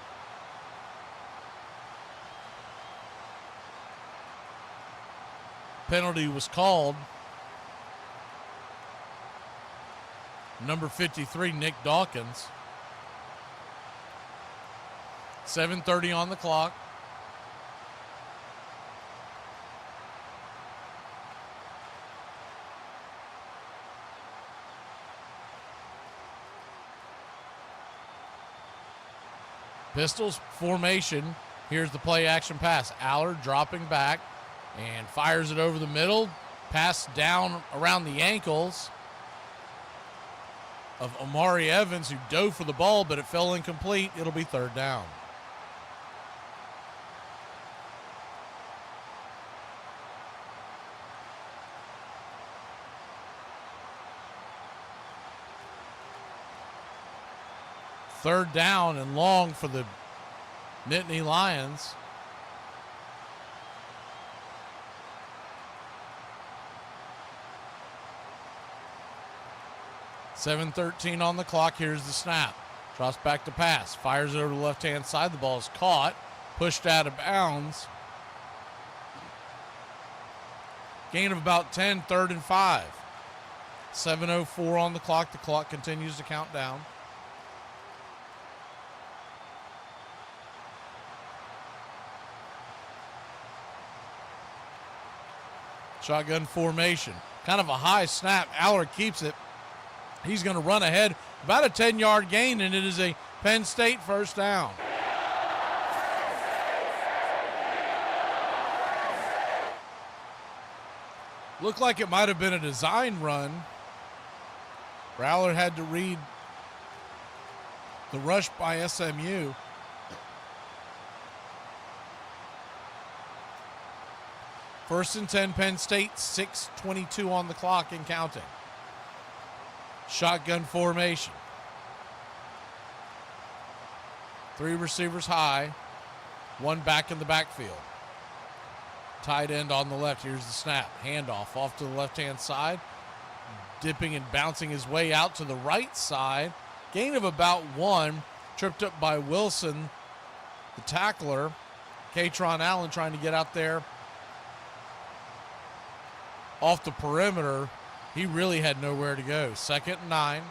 Penalty was called. Number 53, Nick Dawkins. 7:30 on the clock. Pistols formation. Here's the play action pass. Allard dropping back and fires it over the middle. Pass down around the ankles of Omari Evans, who dove for the ball, but it fell incomplete. It'll be 3rd down. Third down and long for the Nittany Lions. .7:13 on the clock. Here's the snap. Drops back to pass. Fires it over the left-hand side. The ball is caught. Pushed out of bounds. Gain of about 10, 3rd and 5. 7:04 on the clock. The clock continues to count down. Shotgun formation. kind of a high snap. Allard keeps it. He's going to run ahead, about a 10-yard gain, and it is a Penn State first down. Looked like it might have been a design run. Allard had to read the rush by SMU. First and 10, Penn State, 6:22 on the clock and counting. Shotgun formation. 3 receivers high, 1 back in the backfield. Tight end on the left. Here's the snap. Handoff off to the left-hand side. Dipping and bouncing his way out to the right side. Gain of about 1. Tripped up by Wilson, the tackler. Katron Allen trying to get out there off the perimeter. He really had nowhere to go. 2nd and 9.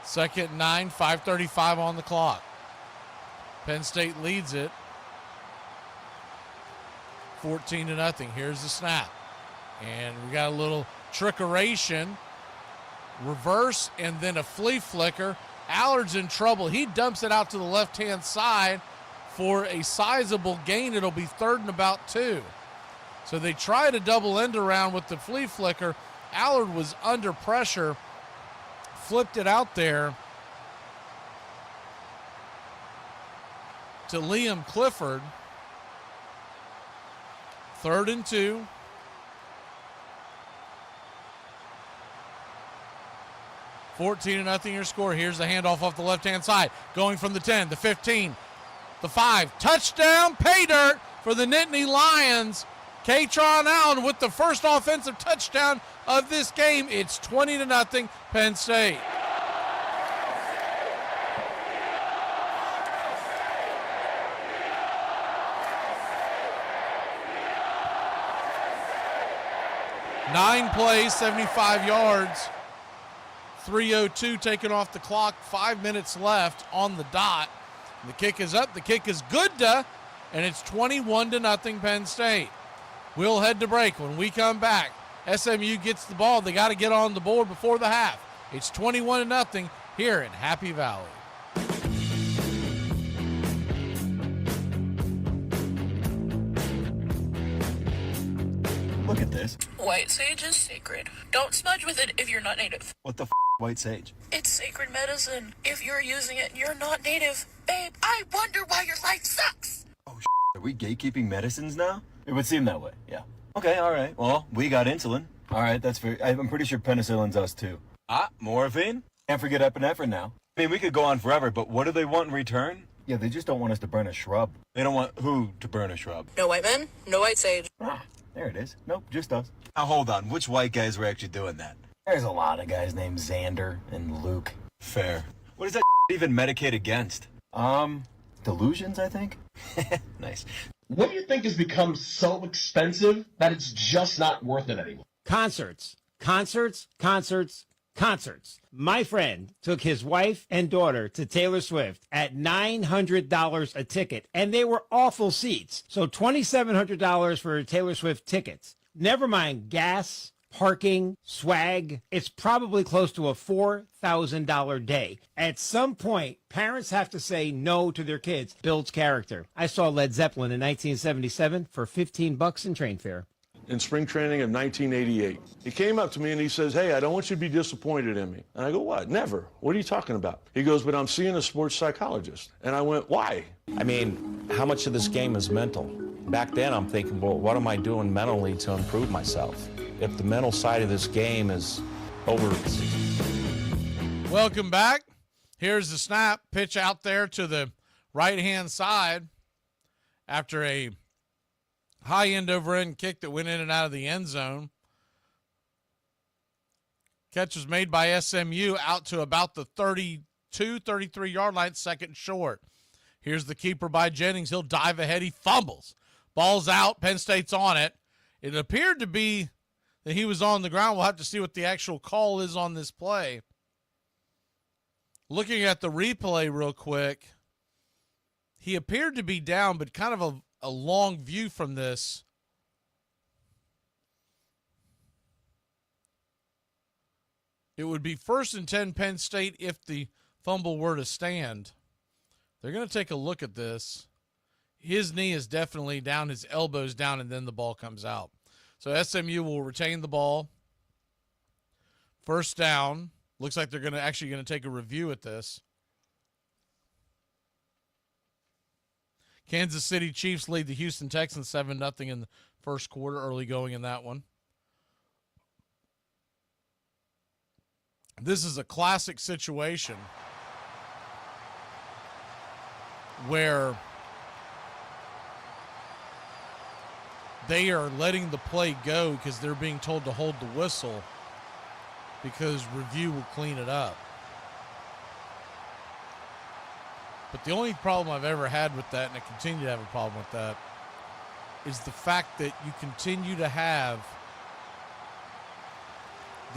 Second and 9, 5:35 on the clock. Penn State leads it 14-0. Here's the snap. And we got a little trickeration. Reverse and then a flea flicker. Allard's in trouble. He dumps it out to the left-hand side for a sizable gain. It'll be 3rd and about 2. So they tried a double end around with the flea flicker. Allard was under pressure, flipped it out there to Liam Clifford. 3rd and 2. $14-0 your score. Here's the handoff off the left-hand side. Going from the 10, the 15, the 5. Touchdown, pay dirt for the Nittany Lions. Katron Allen with the first offensive touchdown of this game. It's 20-0 Penn State. Nine plays, 75 yards. 3:02 taken off the clock, 5 minutes left on the dot. The kick is up, the kick is good, and it's 21-0 Penn State. We'll head to break. When we come back, SMU gets the ball. They got to get on the board before the half. It's 21-0 here in Happy Valley. Look at this. White sage is sacred. Don't smudge with it if you're not native. What the white sage? It's sacred medicine. If you're using it and you're not native, babe, I wonder why your life sucks. Oh, are we gatekeeping medicines now? It would seem that way, yeah. Okay, all right. Well, we got insulin. All right, that's very... I'm pretty sure penicillin's us, too. Morphine? Can't forget epinephrine now. I mean, we could go on forever, but what do they want in return? Yeah, they just don't want us to burn a shrub. They don't want who to burn a shrub? No white men, no white sage. There it is. Nope, just us. Now, hold on. Which white guys were actually doing that? There's a lot of guys named Xander and Luke. Fair. What does that even medicate against? Delusions, I think? Nice. What do you think has become so expensive that it's just not worth it anymore? Concerts. My friend took his wife and daughter to Taylor Swift at $900 a ticket, and they were awful seats. So $2,700 for Taylor Swift tickets. Never mind gas, parking, swag. It's probably close to a $4,000 day. At some point, parents have to say no to their kids. Builds character. I saw Led Zeppelin in 1977 for $15 in train fare. In spring training of 1988. He came up to me and he says, hey, I don't want you to be disappointed in me. And I go, what? Never. What are you talking about? He goes, but I'm seeing a sports psychologist. And I went, why? I mean, how much of this game is mental? Back then, I'm thinking, well, what am I doing mentally to improve myself? If the mental side of this game is over. Welcome back. Here's the snap. Pitch out there to the right-hand side after a high end over end kick that went in and out of the end zone. Catch was made by SMU out to about the 32, 33 yard line, second short. Here's the keeper by Jennings. He'll dive ahead. He fumbles. Ball's out. Penn State's on it. It appeared to be that he was on the ground. We'll have to see what the actual call is on this play. Looking at the replay real quick, he appeared to be down, but kind of a long view from this. It would be 1st and 10 Penn State if the fumble were to stand. They're going to take a look at this. His knee is definitely down, his elbow's down, and then the ball comes out. So SMU will retain the ball. First down. Looks like they're actually going to take a review at this. Kansas City Chiefs lead the Houston Texans 7-0 in the first quarter, early going in that one. This is a classic situation where they are letting the play go because they're being told to hold the whistle because review will clean it up. But the only problem I've ever had with that, and I continue to have a problem with that, is the fact that you continue to have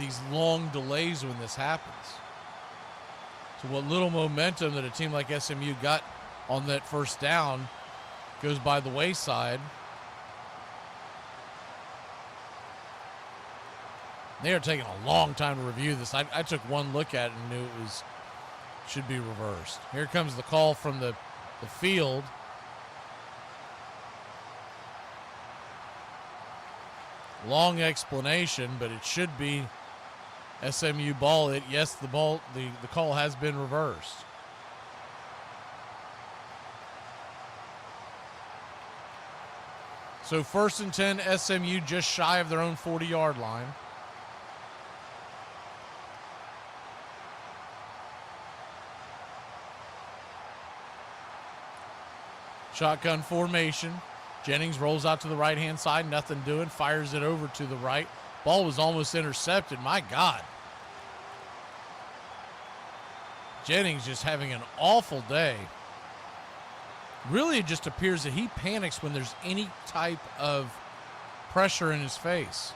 these long delays when this happens. So what little momentum that a team like SMU got on that first down goes by the wayside. They are taking a long time to review this. I took one look at it and knew it should be reversed. Here comes the call from the field. Long explanation, but it should be SMU ball. Yes, the call has been reversed. So 1st and 10, SMU just shy of their own 40-yard line. Shotgun formation. Jennings rolls out to the right-hand side, nothing doing, fires it over to the right. Ball was almost intercepted. My God. Jennings just having an awful day. Really, it just appears that he panics when there's any type of pressure in his face.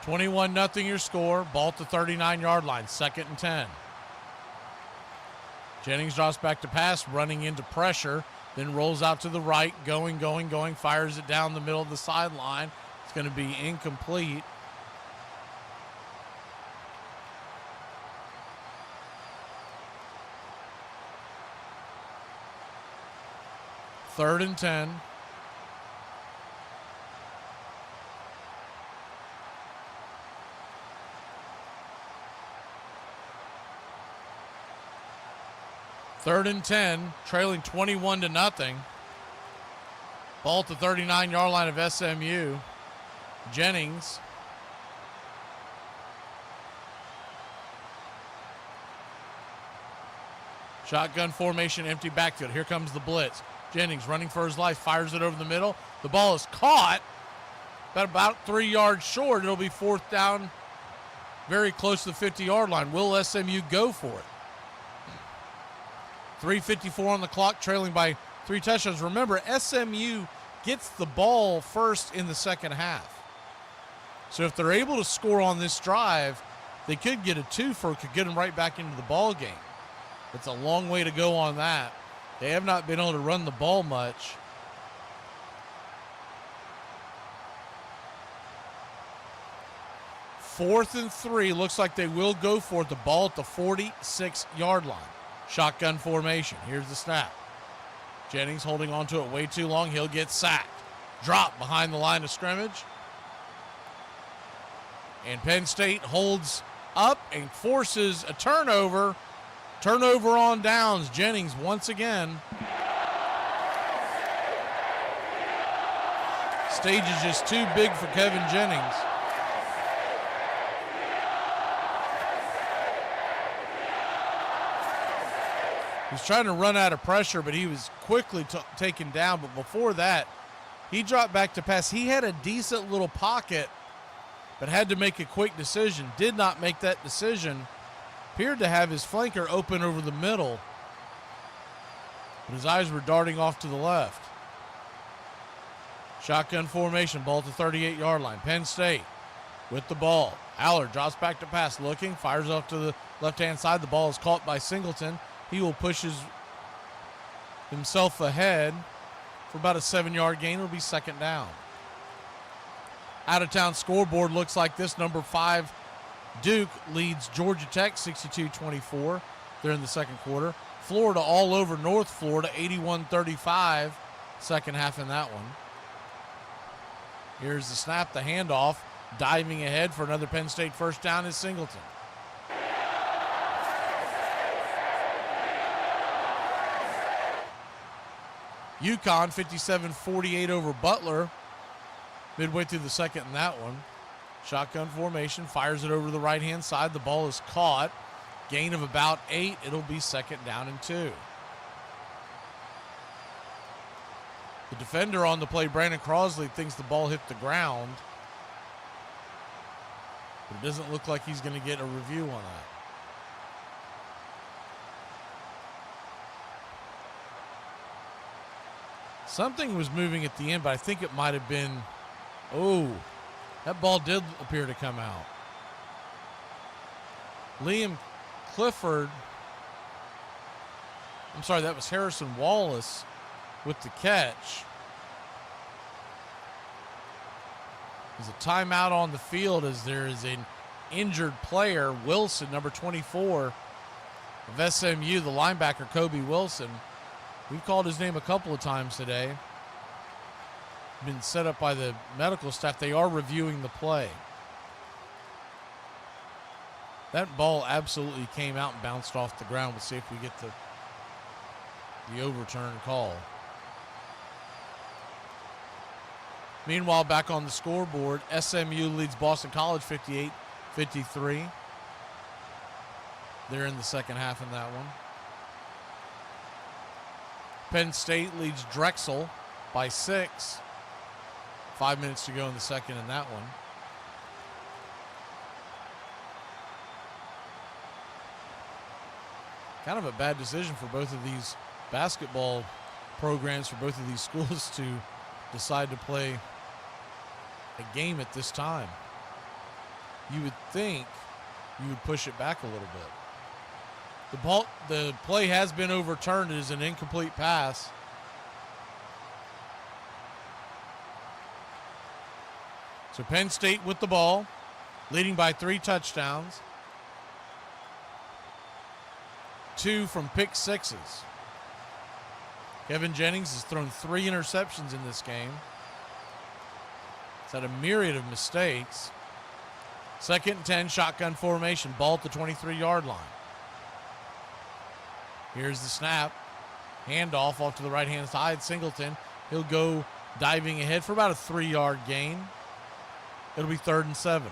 $21-0 your score. Ball at the 39-yard line. 2nd and 10. Jennings drops back to pass, running into pressure, then rolls out to the right, going, fires it down the middle of the sideline. It's going to be incomplete. Third and 10. Third and 10, trailing 21-0. Ball at the 39-yard line of SMU. Jennings. Shotgun formation, empty backfield. Here comes the blitz. Jennings running for his life, fires it over the middle. The ball is caught, but about 3 yards short. It'll be 4th down, very close to the 50-yard line. Will SMU go for it? 3:54 on the clock, trailing by 3 touchdowns. Remember, SMU gets the ball first in the second half. So if they're able to score on this drive, they could get a twofer, could get them right back into the ball game. It's a long way to go on that. They have not been able to run the ball much. Fourth and 3, looks like they will go for it. The ball at the 46-yard line. Shotgun formation. Here's the snap. Jennings holding on to it way too long. He'll get sacked. Drop behind the line of scrimmage. And Penn State holds up and forces a turnover. Turnover on downs. Jennings once again. Stage is just too big for Kevin Jennings. He's trying to run out of pressure, but he was quickly taken down. But before that, he dropped back to pass. He had a decent little pocket, but had to make a quick decision. Did not make that decision. Appeared to have his flanker open over the middle, but his eyes were darting off to the left. Shotgun formation, ball to 38-yard line. Penn State with the ball. Allard drops back to pass, looking, fires off to the left-hand side. The ball is caught by Singleton. He will push himself ahead for about a 7-yard gain. It'll be second down. Out-of-town scoreboard looks like this. Number 5, Duke leads Georgia Tech 62-24. They're in the second quarter. Florida all over North Florida, 81-35. Second half in that one. Here's the snap, the handoff. Diving ahead for another Penn State first down is Singleton. UConn 57-48 over Butler. Midway through the second in that one. Shotgun formation, fires it over to the right-hand side. The ball is caught. Gain of about 8. It'll be second down and 2. The defender on the play, Brandon Crosley, thinks the ball hit the ground. But it doesn't look like he's going to get a review on that. Something was moving at the end, but I think it might have been... Oh, that ball did appear to come out. Liam Clifford... I'm sorry, that was Harrison Wallace with the catch. There's a timeout on the field as there is an injured player, Wilson, number 24 of SMU, the linebacker, Kobe Wilson. We've called his name a couple of times today. Been set up by the medical staff. They are reviewing the play. That ball absolutely came out and bounced off the ground. We'll see if we get the overturn call. Meanwhile, back on the scoreboard, SMU leads Boston College 58-53. They're in the second half in that one. Penn State leads Drexel by 6. 5 minutes to go in the second in that one. Kind of a bad decision for both of these basketball programs, for both of these schools to decide to play a game at this time. You would think you would push it back a little bit. The play has been overturned. It is an incomplete pass. So Penn State with the ball, leading by 3 touchdowns. 2 from pick sixes. Kevin Jennings has thrown 3 interceptions in this game. He's had a myriad of mistakes. Second and 10, shotgun formation, ball at the 23-yard line. Here's the snap. Handoff off to the right-hand side. Singleton, he'll go diving ahead for about a 3-yard gain. It'll be 3rd and 7.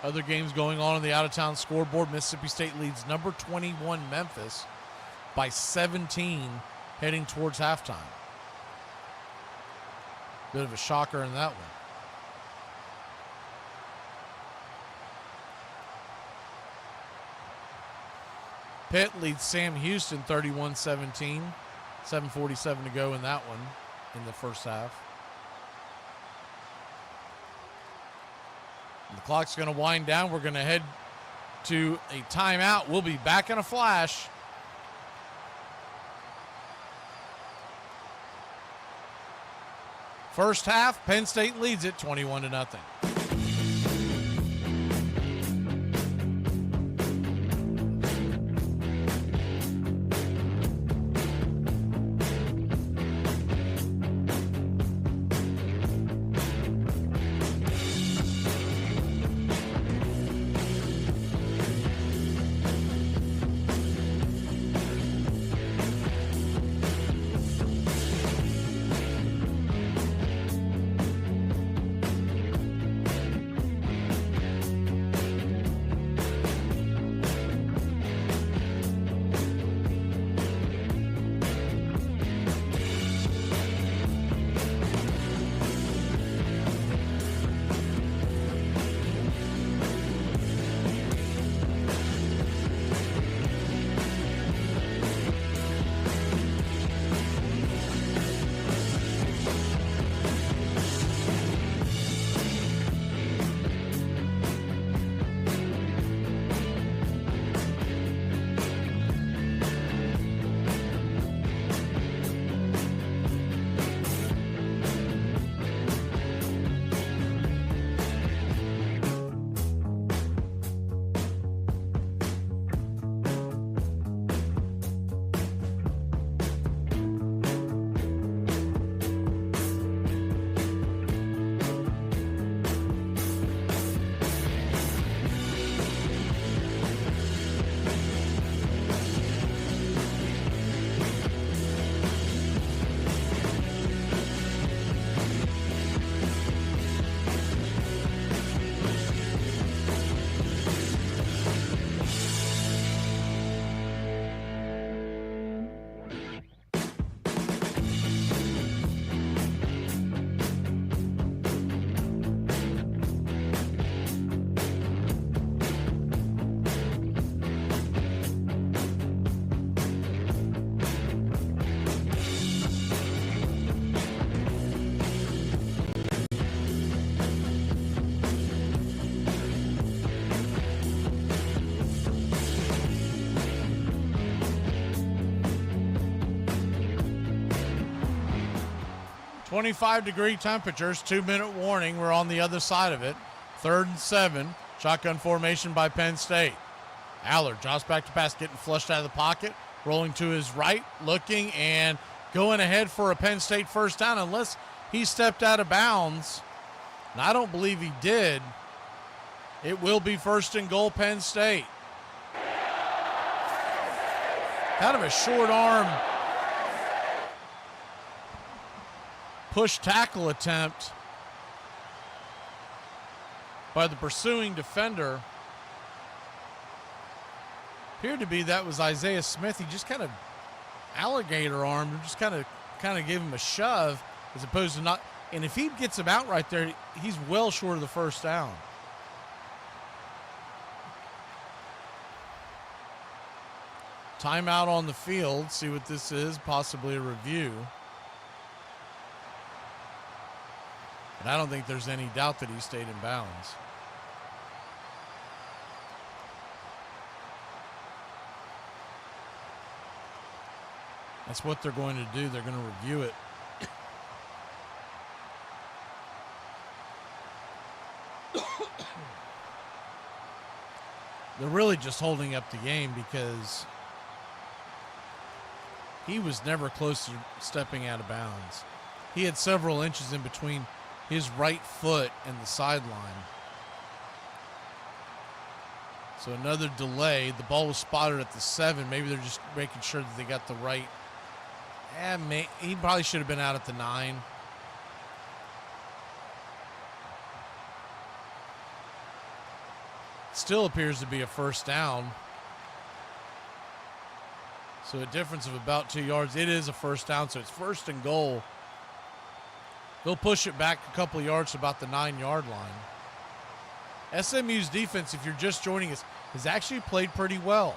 Other games going on the out-of-town scoreboard. Mississippi State leads number 21 Memphis by 17 heading towards halftime. Bit of a shocker in that one. Pitt leads Sam Houston 31-17. 7:47 to go in that one in the first half. The clock's going to wind down. We're going to head to a timeout. We'll be back in a flash. First half, Penn State leads it 21-0. 25-degree temperatures, 2-minute warning. We're on the other side of it. 3rd and 7. Shotgun formation by Penn State. Allard drops back to pass, getting flushed out of the pocket, rolling to his right, looking and going ahead for a Penn State first down, unless he stepped out of bounds. And I don't believe he did. It will be 1st and goal, Penn State. Kind of a short arm push tackle attempt by the pursuing defender. Appeared to be that was Isaiah Smith. He just kind of alligator armed him, just kind of gave him a shove as opposed to not. And if he gets him out right there, he's well short of the first down. Timeout on the field. See what this is. Possibly a review. But I don't think there's any doubt that he stayed in bounds. That's what they're going to do. They're going to review it. They're really just holding up the game because he was never close to stepping out of bounds. He had several inches in between his right foot and the sideline. So another delay. The ball was spotted at the 7. Maybe they're just making sure that they got the right. He probably should have been out at the 9. Still appears to be a first down. So a difference of about 2 yards. It is a first down, so it's 1st and goal. They'll push it back a couple of yards to about the 9-yard line. SMU's defense, if you're just joining us, has actually played pretty well.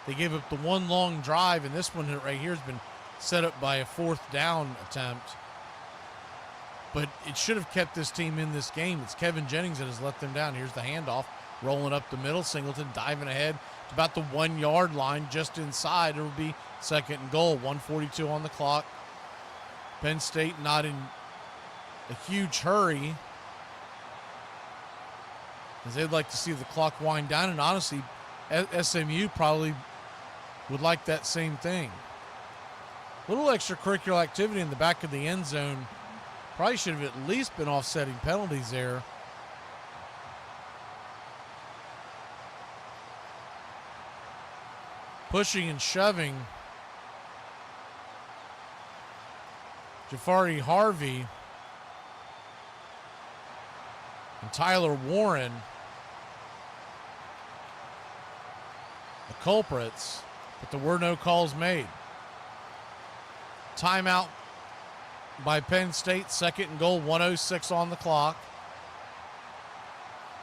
They gave up the one long drive, and this one right here has been set up by a 4th down attempt. But it should have kept this team in this game. It's Kevin Jennings that has let them down. Here's the handoff, rolling up the middle. Singleton diving ahead to about the 1-yard line, just inside. It will be 2nd and goal. 1:42 on the clock. Penn State not in a huge hurry, as they'd like to see the clock wind down, and honestly, SMU probably would like that same thing. Little extracurricular activity in the back of the end zone. Probably should have at least been offsetting penalties there. Pushing and shoving. Jafari Harvey and Tyler Warren, the culprits, but there were no calls made. Timeout by Penn State, 2nd and goal, 1:06 on the clock.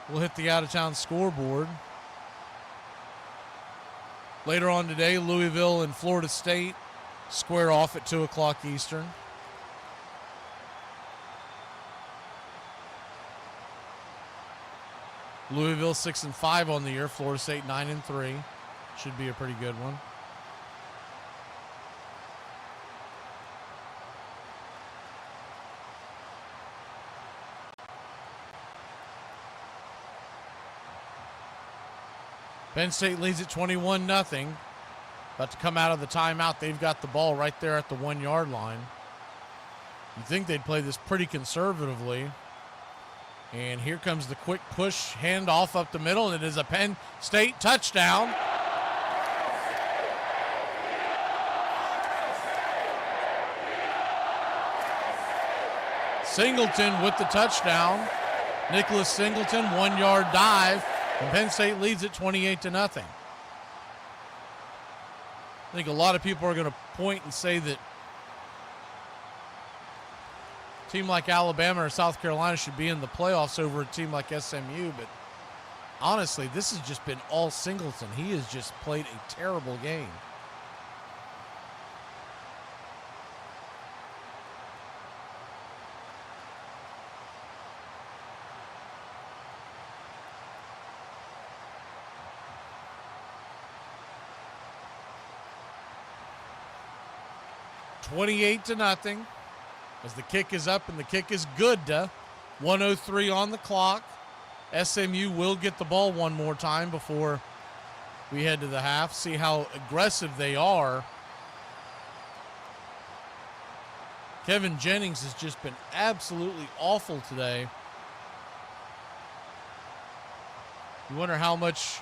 We'll hit the out-of-town scoreboard. Later on today, Louisville and Florida State square off at 2 o'clock Eastern. Louisville 6-5 on the year. Florida State 9-3. Should be a pretty good one. Penn State leads at 21-0. About to come out of the timeout. They've got the ball right there at the 1-yard line. You'd think they'd play this pretty conservatively. And here comes the quick push handoff up the middle, and it is a Penn State touchdown. Singleton with the touchdown. Nicholas Singleton, 1-yard dive, and Penn State leads at 28-0. I think a lot of people are going to point and say that a team like Alabama or South Carolina should be in the playoffs over a team like SMU, but honestly, this has just been all Singleton. He has just played a terrible game. $28-0. as the kick is up and the kick is good. 1:03 on the clock. SMU will get the ball one more time before we head to the half. See how aggressive they are. Kevin Jennings has just been absolutely awful today. You wonder how much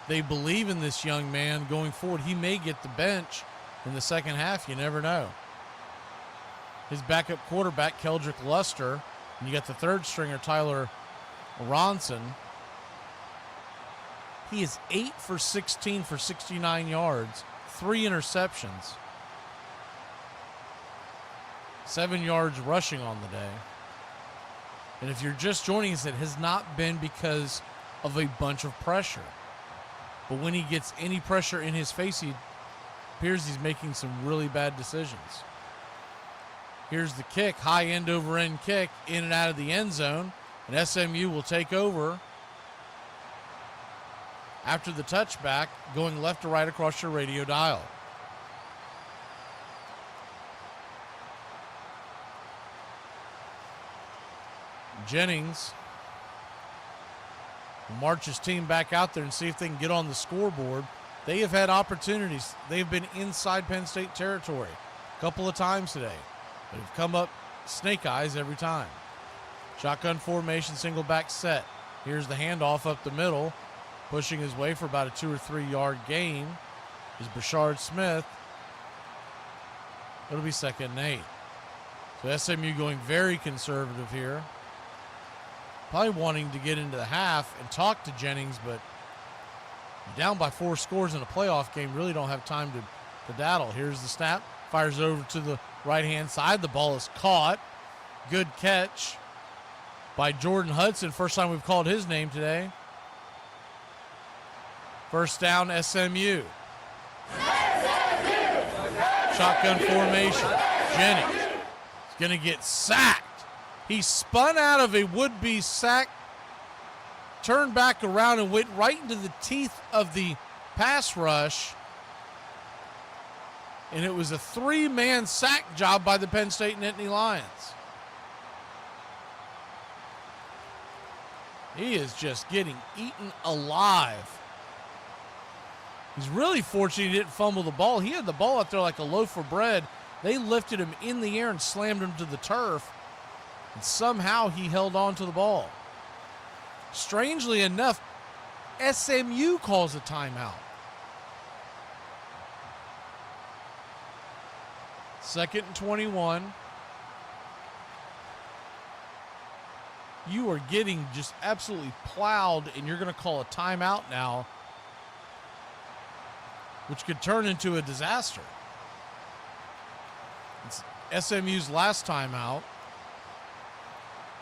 they believe in this young man going forward. He may get the bench in the second half. You never know. His backup quarterback, Keldrick Luster, and you got the third stringer, Tyler Ronson. He is 8 for 16 for 69 yards, 3 interceptions, 7 yards rushing on the day. And if you're just joining us, it has not been because of a bunch of pressure. But when he gets any pressure in his face, he appears he's making some really bad decisions. Here's the kick, high end over end kick, in and out of the end zone. And SMU will take over after the touchback, going left to right across your radio dial. Jennings will march his team back out there and see if they can get on the scoreboard. They have had opportunities. They've been inside Penn State territory a couple of times today. But have come up snake eyes every time. Shotgun formation, single back set. Here's the handoff up the middle. Pushing his way for about a 2 or 3 yard gain is Brashard Smith. It'll be 2nd and 8. So SMU going very conservative here. Probably wanting to get into the half and talk to Jennings, but down by 4 scores in a playoff game, really don't have time to daddle. Here's the snap. Fires over to the right-hand side. The ball is caught. Good catch by Jordan Hudson. First time we've called his name today. First down, SMU. Shotgun formation. Jennings is going to get sacked. He spun out of a would-be sack, turned back around and went right into the teeth of the pass rush. And it was a 3-man sack job by the Penn State Nittany Lions. He is just getting eaten alive. He's really fortunate he didn't fumble the ball. He had the ball out there like a loaf of bread. They lifted him in the air and slammed him to the turf. And somehow he held on to the ball. Strangely enough, SMU calls a timeout. 2nd and 21. You are getting just absolutely plowed, and you're going to call a timeout now, which could turn into a disaster. It's SMU's last timeout.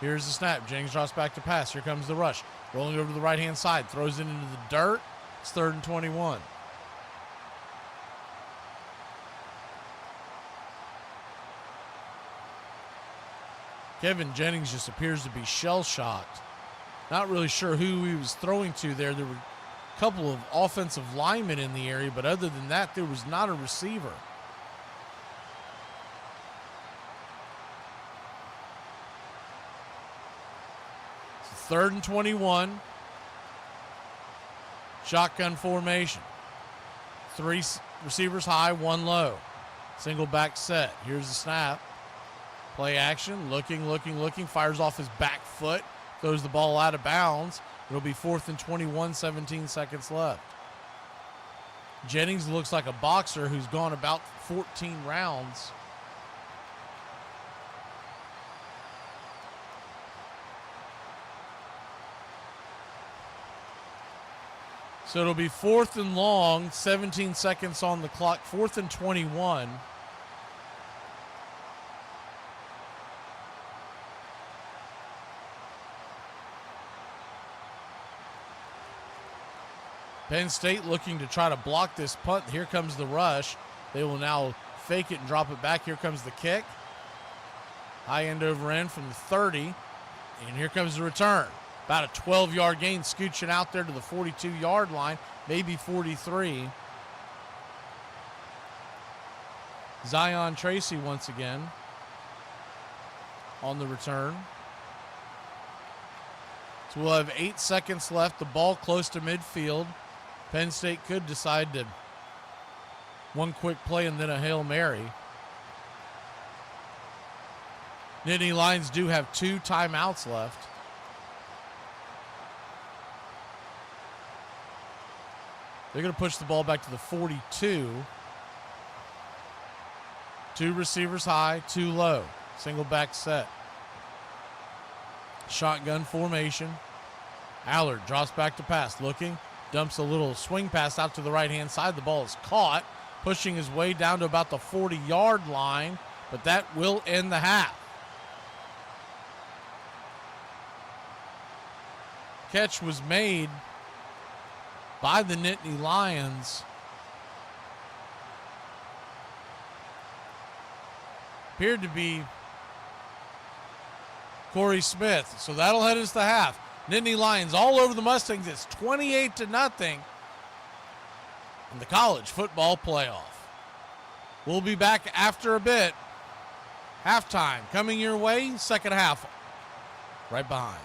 Here's the snap. Jennings drops back to pass. Here comes the rush. Rolling over to the right-hand side. Throws it into the dirt. It's 3rd and 21. Kevin Jennings just appears to be shell-shocked. Not really sure who he was throwing to there. There were a couple of offensive linemen in the area, but other than that, there was not a receiver. So 3rd and 21. Shotgun formation. 3 receivers high, 1 low. Single back set. Here's the snap. Play action, looking, fires off his back foot, throws the ball out of bounds. It'll be 4th and 21, 17 seconds left. Jennings looks like a boxer who's gone about 14 rounds. So it'll be 4th and long, 17 seconds on the clock, 4th and 21. Penn State looking to try to block this punt. Here comes the rush. They will now fake it and drop it back. Here comes the kick. High end over end from the 30. And here comes the return. About a 12-yard gain, scooching out there to the 42-yard line, maybe 43. Zion Tracy once again on the return. So we'll have 8 seconds left. The ball close to midfield. Penn State could decide to one quick play and then a Hail Mary. Nittany Lions do have 2 timeouts left. They're going to push the ball back to the 42. 2 receivers high, 2 low. Single back set. Shotgun formation. Allard drops back to pass. Looking. Dumps a little swing pass out to the right-hand side. The ball is caught. Pushing his way down to about the 40-yard line. But that will end the half. Catch was made by the Nittany Lions. Appeared to be Corey Smith. So that'll head us to half. Nittany Lions all over the Mustangs. It's 28-0 in the college football playoff. We'll be back after a bit. Halftime coming your way. Second half right behind.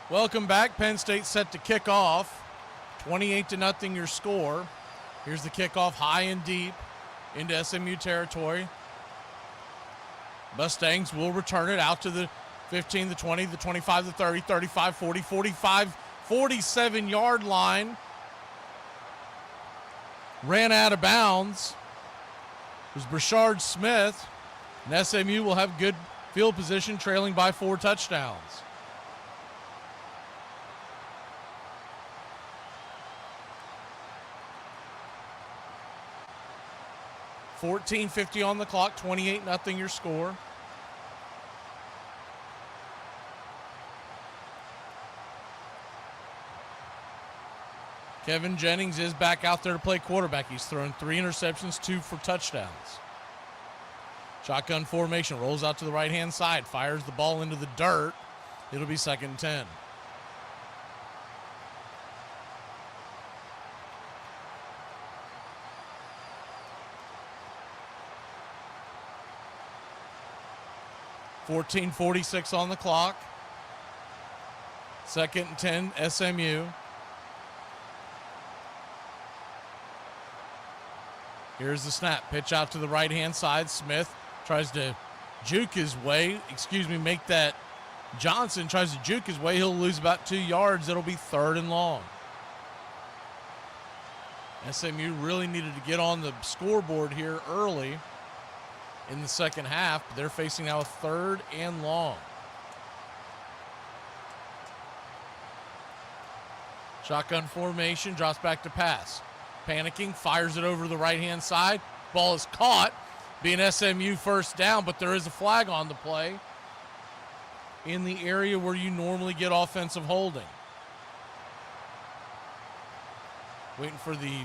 Welcome back. Penn State set to kick off. 28-0 your score. Here's the kickoff, high and deep into SMU territory. Mustangs will return it out to the 15, the 20, the 25, the 30, 35, 40, 45, 47-yard line. Ran out of bounds. It was Brashard Smith. And SMU will have good field position, trailing by 4 touchdowns. $14:50 on the clock, 28-0 your score. Kevin Jennings is back out there to play quarterback. He's thrown 3 interceptions, 2 for touchdowns. Shotgun formation, rolls out to the right-hand side, fires the ball into the dirt. It'll be 2nd and 10. $14:46 on the clock. 2nd and 10, SMU. Here's the snap. Pitch out to the right-hand side. Smith tries to juke his way. Make that Johnson tries to juke his way. He'll lose about 2 yards. It'll be 3rd and long. SMU really needed to get on the scoreboard here early in the second half. But they're facing now a 3rd and long. Shotgun formation, drops back to pass. Panicking, fires it over the right-hand side. Ball is caught, being SMU first down, but there is a flag on the play in the area where you normally get offensive holding. Waiting for the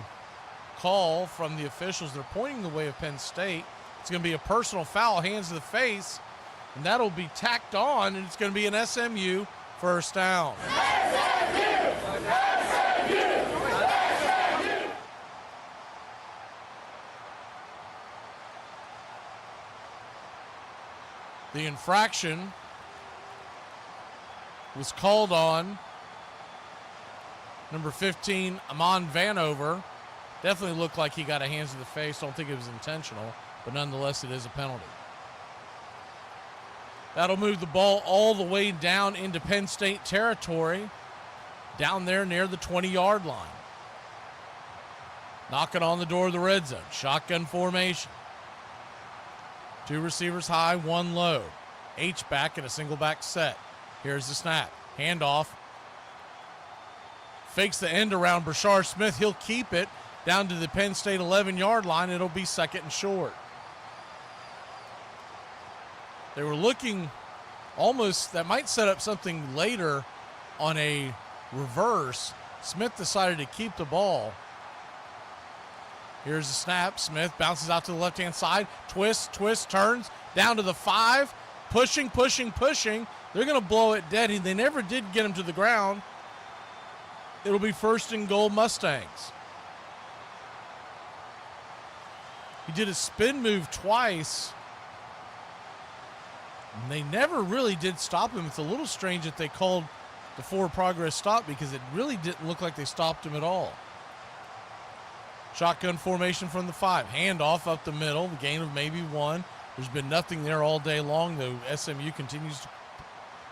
call from the officials. They're pointing the way of Penn State. It's going to be a personal foul, hands to the face, and that'll be tacked on, and it's going to be an SMU first down. The infraction was called on number 15, Amon Vanover. Definitely looked like he got a hands to the face. Don't think it was intentional, but nonetheless, it is a penalty. That'll move the ball all the way down into Penn State territory, down there near the 20-yard line. Knocking on the door of the red zone. Shotgun formation. 2 receivers high, 1 low. H-back in a single back set. Here's the snap. Handoff. Fakes the end around Brashard Smith. He'll keep it down to the Penn State 11-yard line. It'll be 2nd and short. They were looking almost, that might set up something later on a reverse. Smith decided to keep the ball. Here's the snap. Smith bounces out to the left-hand side. Twist, turns down to the 5. Pushing. They're going to blow it dead. They never did get him to the ground. It'll be 1st and goal Mustangs. He did a spin move twice. And they never really did stop him. It's a little strange that they called the forward progress stop because it really didn't look like they stopped him at all. Shotgun formation from the 5. Handoff up the middle. The gain of maybe 1. There's been nothing there all day long, though. SMU continues to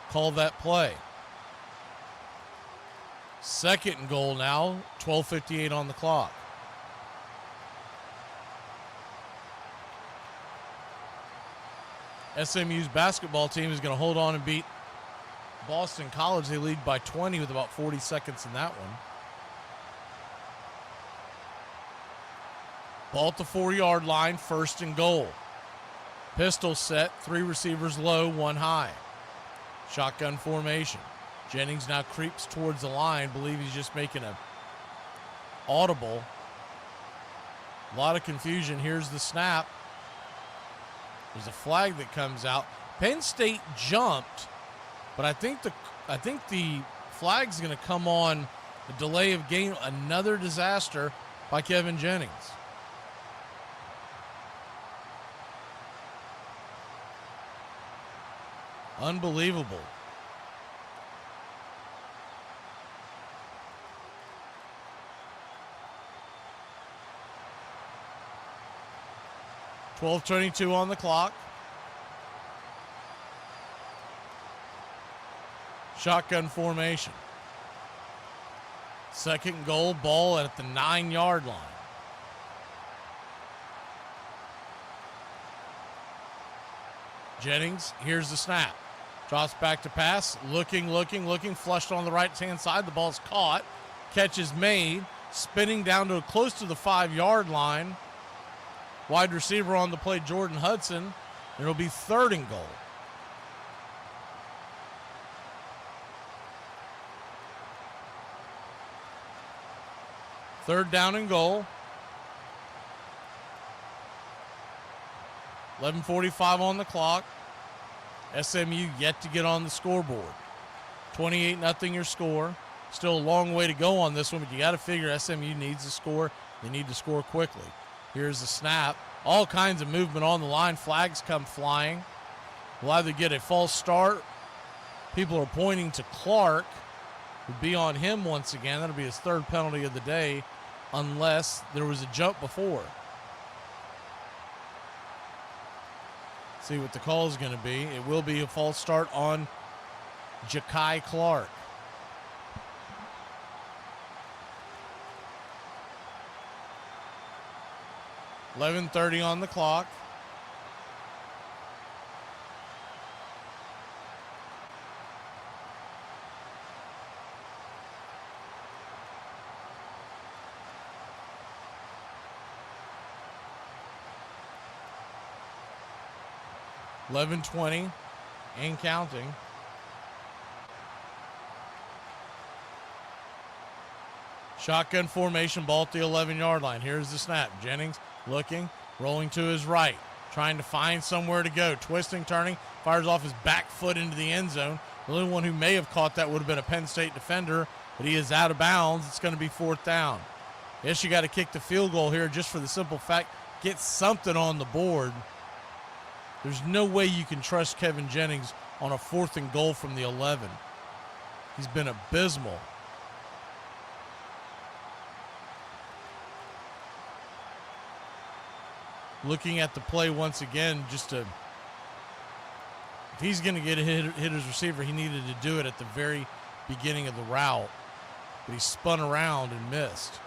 call that play. 2nd and goal now. 12:58 on the clock. SMU's basketball team is going to hold on and beat Boston College. They lead by 20 with about 40 seconds in that one. Ball at the 4-yard line, 1st and goal. Pistol set, 3 receivers low, 1 high. Shotgun formation. Jennings now creeps towards the line. Believe he's just making a audible. A lot of confusion. Here's the snap. There's a flag that comes out. Penn State jumped, but I think the flag's going to come on a delay of game. Another disaster by Kevin Jennings. Unbelievable. 12:22 on the clock. Shotgun formation. Second and goal, ball at the 9-yard line. Jennings, here's the snap. Drops back to pass, looking, flushed on the right-hand side. The ball's caught. Catch is made, spinning down to close to the 5-yard line. Wide receiver on the play, Jordan Hudson. It'll be third and goal. Third down and goal. 11:45 on the clock. SMU yet to get on the scoreboard. 28-0 your score. Still a long way to go on this one, but you got to figure SMU needs to score. They need to score quickly. Here's the snap. All kinds of movement on the line. Flags come flying. We'll either get a false start. People are pointing to Clark. Would be on him once again. That'll be his third penalty of the day, unless there was a jump before. See what the call is going to be. It will be a false start on Ja'Kai Clark. $11:30 on the clock. $11:20 and counting. Shotgun formation, ball at the 11-yard line. Here's the snap. Jennings looking, rolling to his right, trying to find somewhere to go. Twisting, turning, fires off his back foot into the end zone. The only one who may have caught that would have been a Penn State defender, but he is out of bounds. It's going to be fourth down. Yes, you got to kick the field goal here just for the simple fact, get something on the board. There's no way you can trust Kevin Jennings on a fourth and goal from the 11. He's been abysmal. Looking at the play once again, if he's going to get hit his receiver, he needed to do it at the very beginning of the route. But he spun around and missed.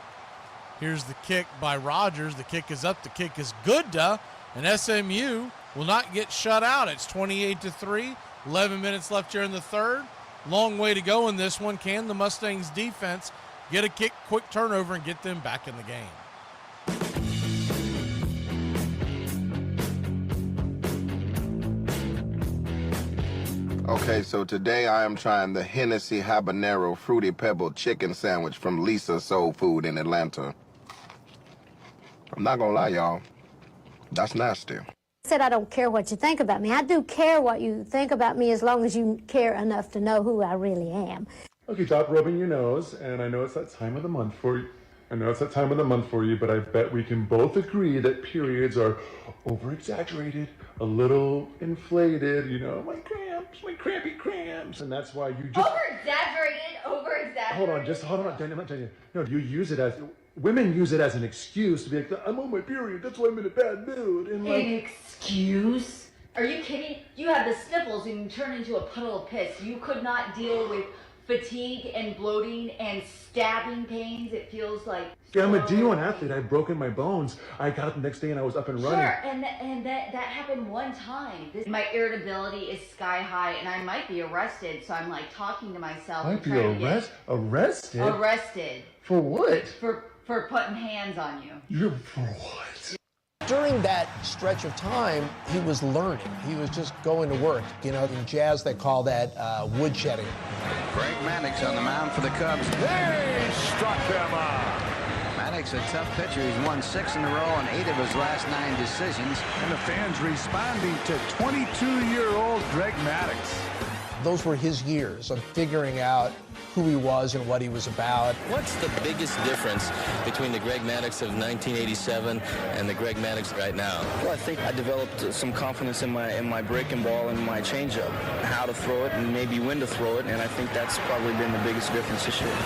Here's the kick by Rogers. The kick is up. The kick is good, and SMU will not get shut out. It's 28-3. 11 minutes left here in the third. Long way to go in this one. Can the Mustangs defense get a quick turnover and get them back in the game? Okay, so today I am trying the Hennessy Habanero Fruity Pebble Chicken Sandwich from Lisa's Soul Food in Atlanta. I'm not gonna lie, y'all. That's nasty. I said I don't care what you think about me. I do care what you think about me as long as you care enough to know who I really am. Okay, stop rubbing your nose, and I know it's that time of the month for you. But I bet we can both agree that periods are over-exaggerated, a little inflated, my cramps, my crampy cramps, and that's why you just... Over-exaggerated? Hold on, Daniel. No, women use it as an excuse to be like, I'm on my period, that's why I'm in a bad mood. And An excuse? Are you kidding? You have the sniffles and you turn into a puddle of piss. You could not deal with fatigue and bloating and stabbing pains. It feels like... Yeah, I'm a D1 athlete. I've broken my bones. I got up the next day and I was up and running. Sure, and that happened one time. My irritability is sky high and I might be arrested, so I'm like talking to myself. Might be arrested? Arrested. For what? For putting hands on you. For what? During that stretch of time, he was learning. He was just going to work. In jazz, they call that woodshedding. Greg Maddux on the mound for the Cubs. They struck him out. Maddux, a tough pitcher. He's won 6 in a row on 8 of his last 9 decisions. And the fans responding to 22-year-old Greg Maddux. Those were his years of figuring out who he was and what he was about. What's the biggest difference between the Greg Maddux of 1987 and the Greg Maddux right now? Well, I think I developed some confidence in my breaking ball and my changeup, how to throw it and maybe when to throw it, and I think that's probably been the biggest difference this year.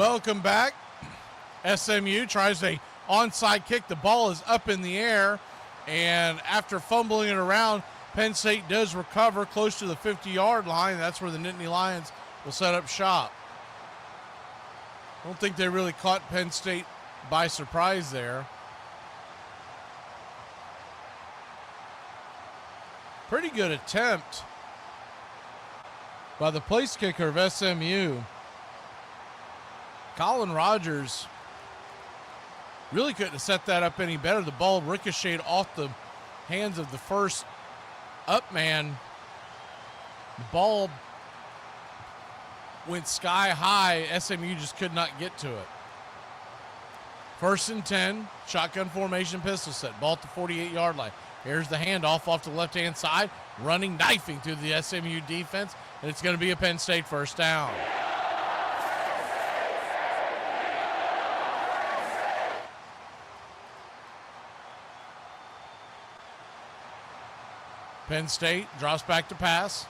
Welcome back. SMU tries a onside kick. The ball is up in the air, and after fumbling it around, Penn State does recover close to the 50-yard line. That's where the Nittany Lions will set up shop. I don't think they really caught Penn State by surprise there. Pretty good attempt by the place kicker of SMU. Colin Rogers really couldn't have set that up any better. The ball ricocheted off the hands of the first up man. The ball went sky high. SMU just could not get to it. 1st and 10, shotgun formation, pistol set. Ball at the 48-yard line. Here's the handoff off to the left-hand side, running, knifing through the SMU defense, and it's going to be a Penn State first down. Penn State drops back to pass.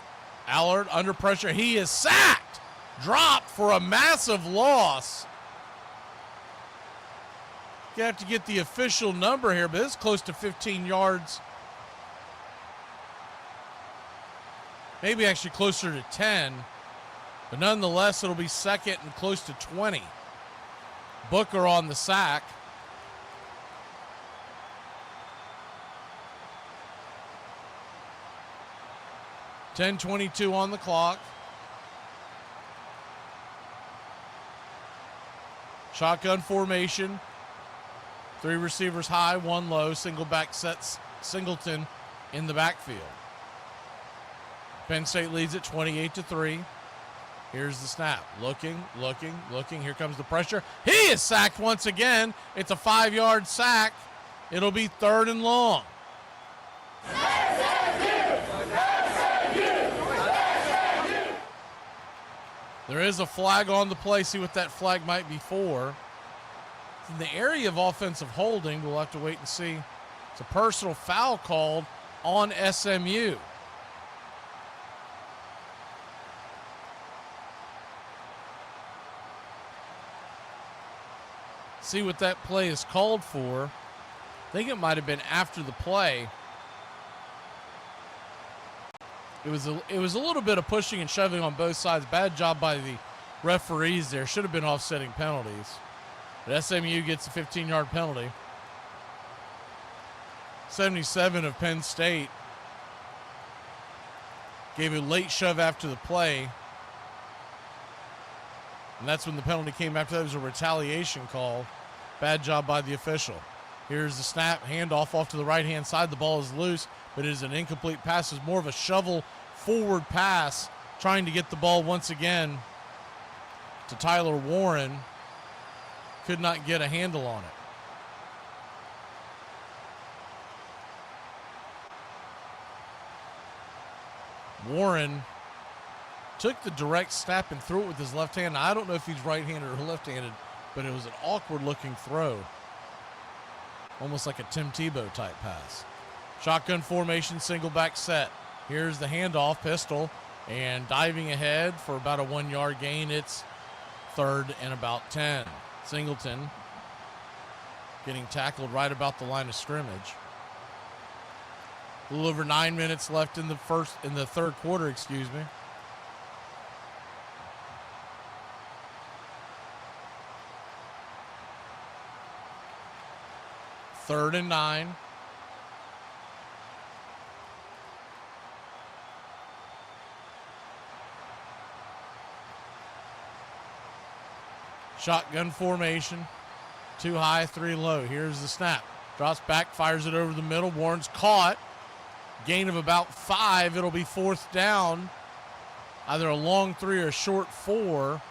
Allard under pressure. He is sacked. Dropped for a massive loss. You have to get the official number here, but it's close to 15 yards. Maybe actually closer to 10. But nonetheless, it'll be second and close to 20. Booker on the sack. .22 on the clock. Shotgun formation. 3 receivers high, 1 low. Single back sets Singleton in the backfield. Penn State leads it 28-3. Here's the snap. Looking. Here comes the pressure. He is sacked once again. It's a 5-yard sack. It'll be 3rd and long. There is a flag on the play. See what that flag might be for. In the area of offensive holding, we'll have to wait and see. It's a personal foul called on SMU. See what that play is called for. I think it might have been after the play. It was a little bit of pushing and shoving on both sides. Bad job by the referees there. Should have been offsetting penalties. But SMU gets a 15-yard penalty. 77 of Penn State gave a late shove after the play. And that's when the penalty came after that. It was a retaliation call. Bad job by the official. Here's the snap, handoff off to the right-hand side. The ball is loose, but it is an incomplete pass. It's more of a shovel forward pass, trying to get the ball once again to Tyler Warren. Could not get a handle on it. Warren took the direct snap and threw it with his left hand. I don't know if he's right-handed or left-handed, but it was an awkward-looking throw. Almost like a Tim Tebow type pass. Shotgun formation, single back set. Here's the handoff, pistol, and diving ahead for about a 1-yard gain. It's 3rd and about 10. Singleton getting tackled right about the line of scrimmage. A little over 9 minutes left in the third quarter, excuse me. Third and 9. Shotgun formation. 2 high, 3 low. Here's the snap. Drops back, fires it over the middle. Warren's caught. Gain of about 5. It'll be 4th down. Either a long 3 or a short 4.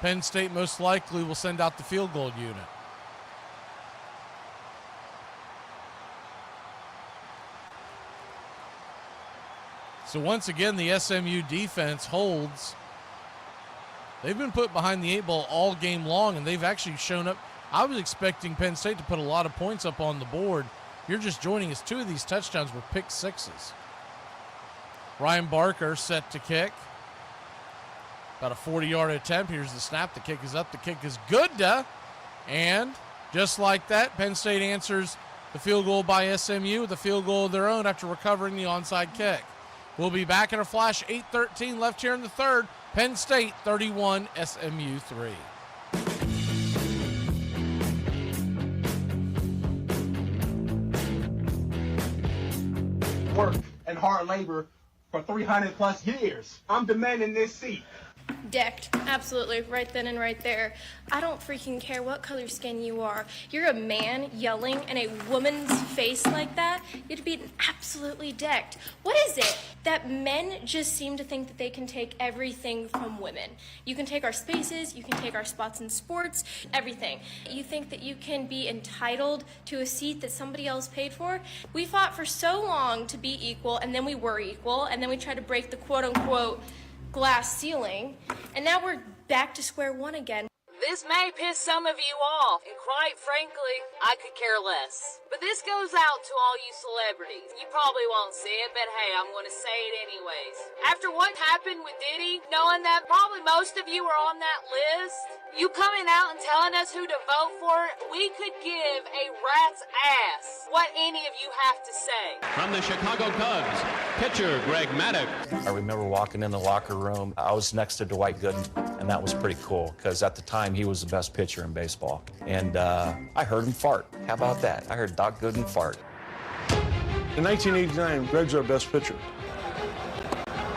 Penn State most likely will send out the field goal unit. So once again, the SMU defense holds. They've been put behind the 8 ball all game long, and they've actually shown up. I was expecting Penn State to put a lot of points up on the board. You're just joining us. 2 of these touchdowns were pick sixes. Ryan Barker set to kick. About a 40-yard attempt. Here's the snap. The kick is up. The kick is good. And just like that, Penn State answers the field goal by SMU with a field goal of their own after recovering the onside kick. We'll be back in a flash. 8:13 left here in the third. Penn State 31, SMU 3. Work and hard labor for 300 plus years. I'm demanding this seat. Decked, absolutely, right then and right there. I don't freaking care what color skin you are. You're a man yelling in a woman's face like that, you'd be absolutely decked. What is it that men just seem to think that they can take everything from women? You can take our spaces, you can take our spots in sports, everything. You think that you can be entitled to a seat that somebody else paid for? We fought for so long to be equal, and then we were equal, and then we tried to break the quote-unquote glass ceiling, and now we're back to square one again. This may piss some of you off, and quite frankly, I could care less. But this goes out to all you celebrities. You probably won't see it, but hey, I'm going to say it anyways. After what happened with Diddy, knowing that probably most of you are on that list, you coming out and telling us who to vote for, we could give a rat's ass what any of you have to say. From the Chicago Cubs, pitcher Greg Maddox. I remember walking in the locker room. I was next to Dwight Gooden, and that was pretty cool because at the time he was the best pitcher in baseball. And I heard him fart. How about that? I heard Doc Gooden fart. In 1989, Greg's our best pitcher.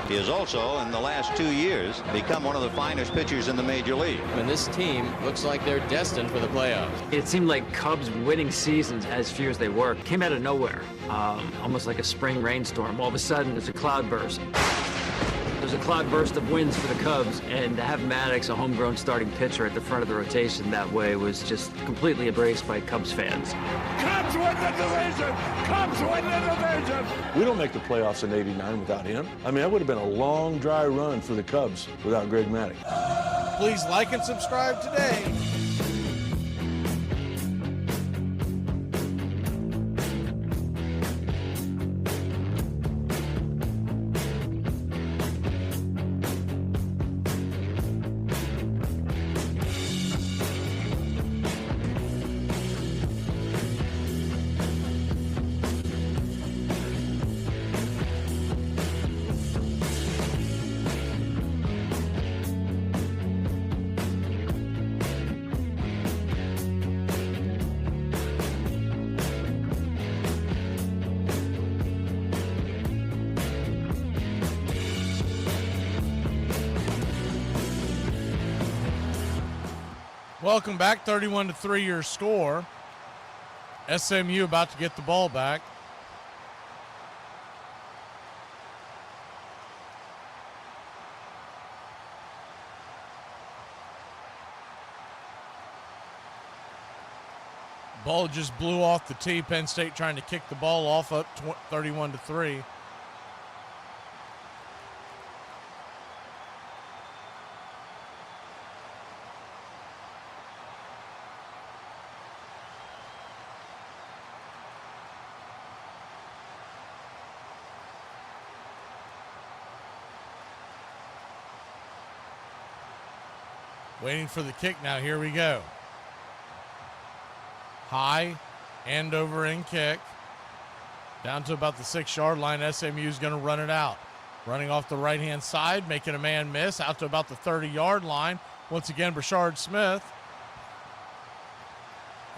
He has also, in the last 2 years, become one of the finest pitchers in the major league. And this team looks like they're destined for the playoffs. It seemed like Cubs winning seasons, as few as they were, came out of nowhere, almost like a spring rainstorm. All of a sudden, there's a cloudburst. There's a cloudburst of wins for the Cubs, and to have Maddox, a homegrown starting pitcher, at the front of the rotation that way was just completely embraced by Cubs fans. Cubs win the division! Cubs win the division! We don't make the playoffs in '89 without him. I mean, that would have been a long, dry run for the Cubs without Greg Maddox. Please like and subscribe today. Welcome back. 31-3 your score. SMU about to get the ball back. Ball just blew off the tee. Penn State trying to kick the ball off, up 31-3. Waiting for the kick now. Here we go. High, end over end kick. Down to about the 6-yard line. SMU is going to run it out. Running off the right-hand side, making a man miss. Out to about the 30-yard line. Once again, Brashard Smith.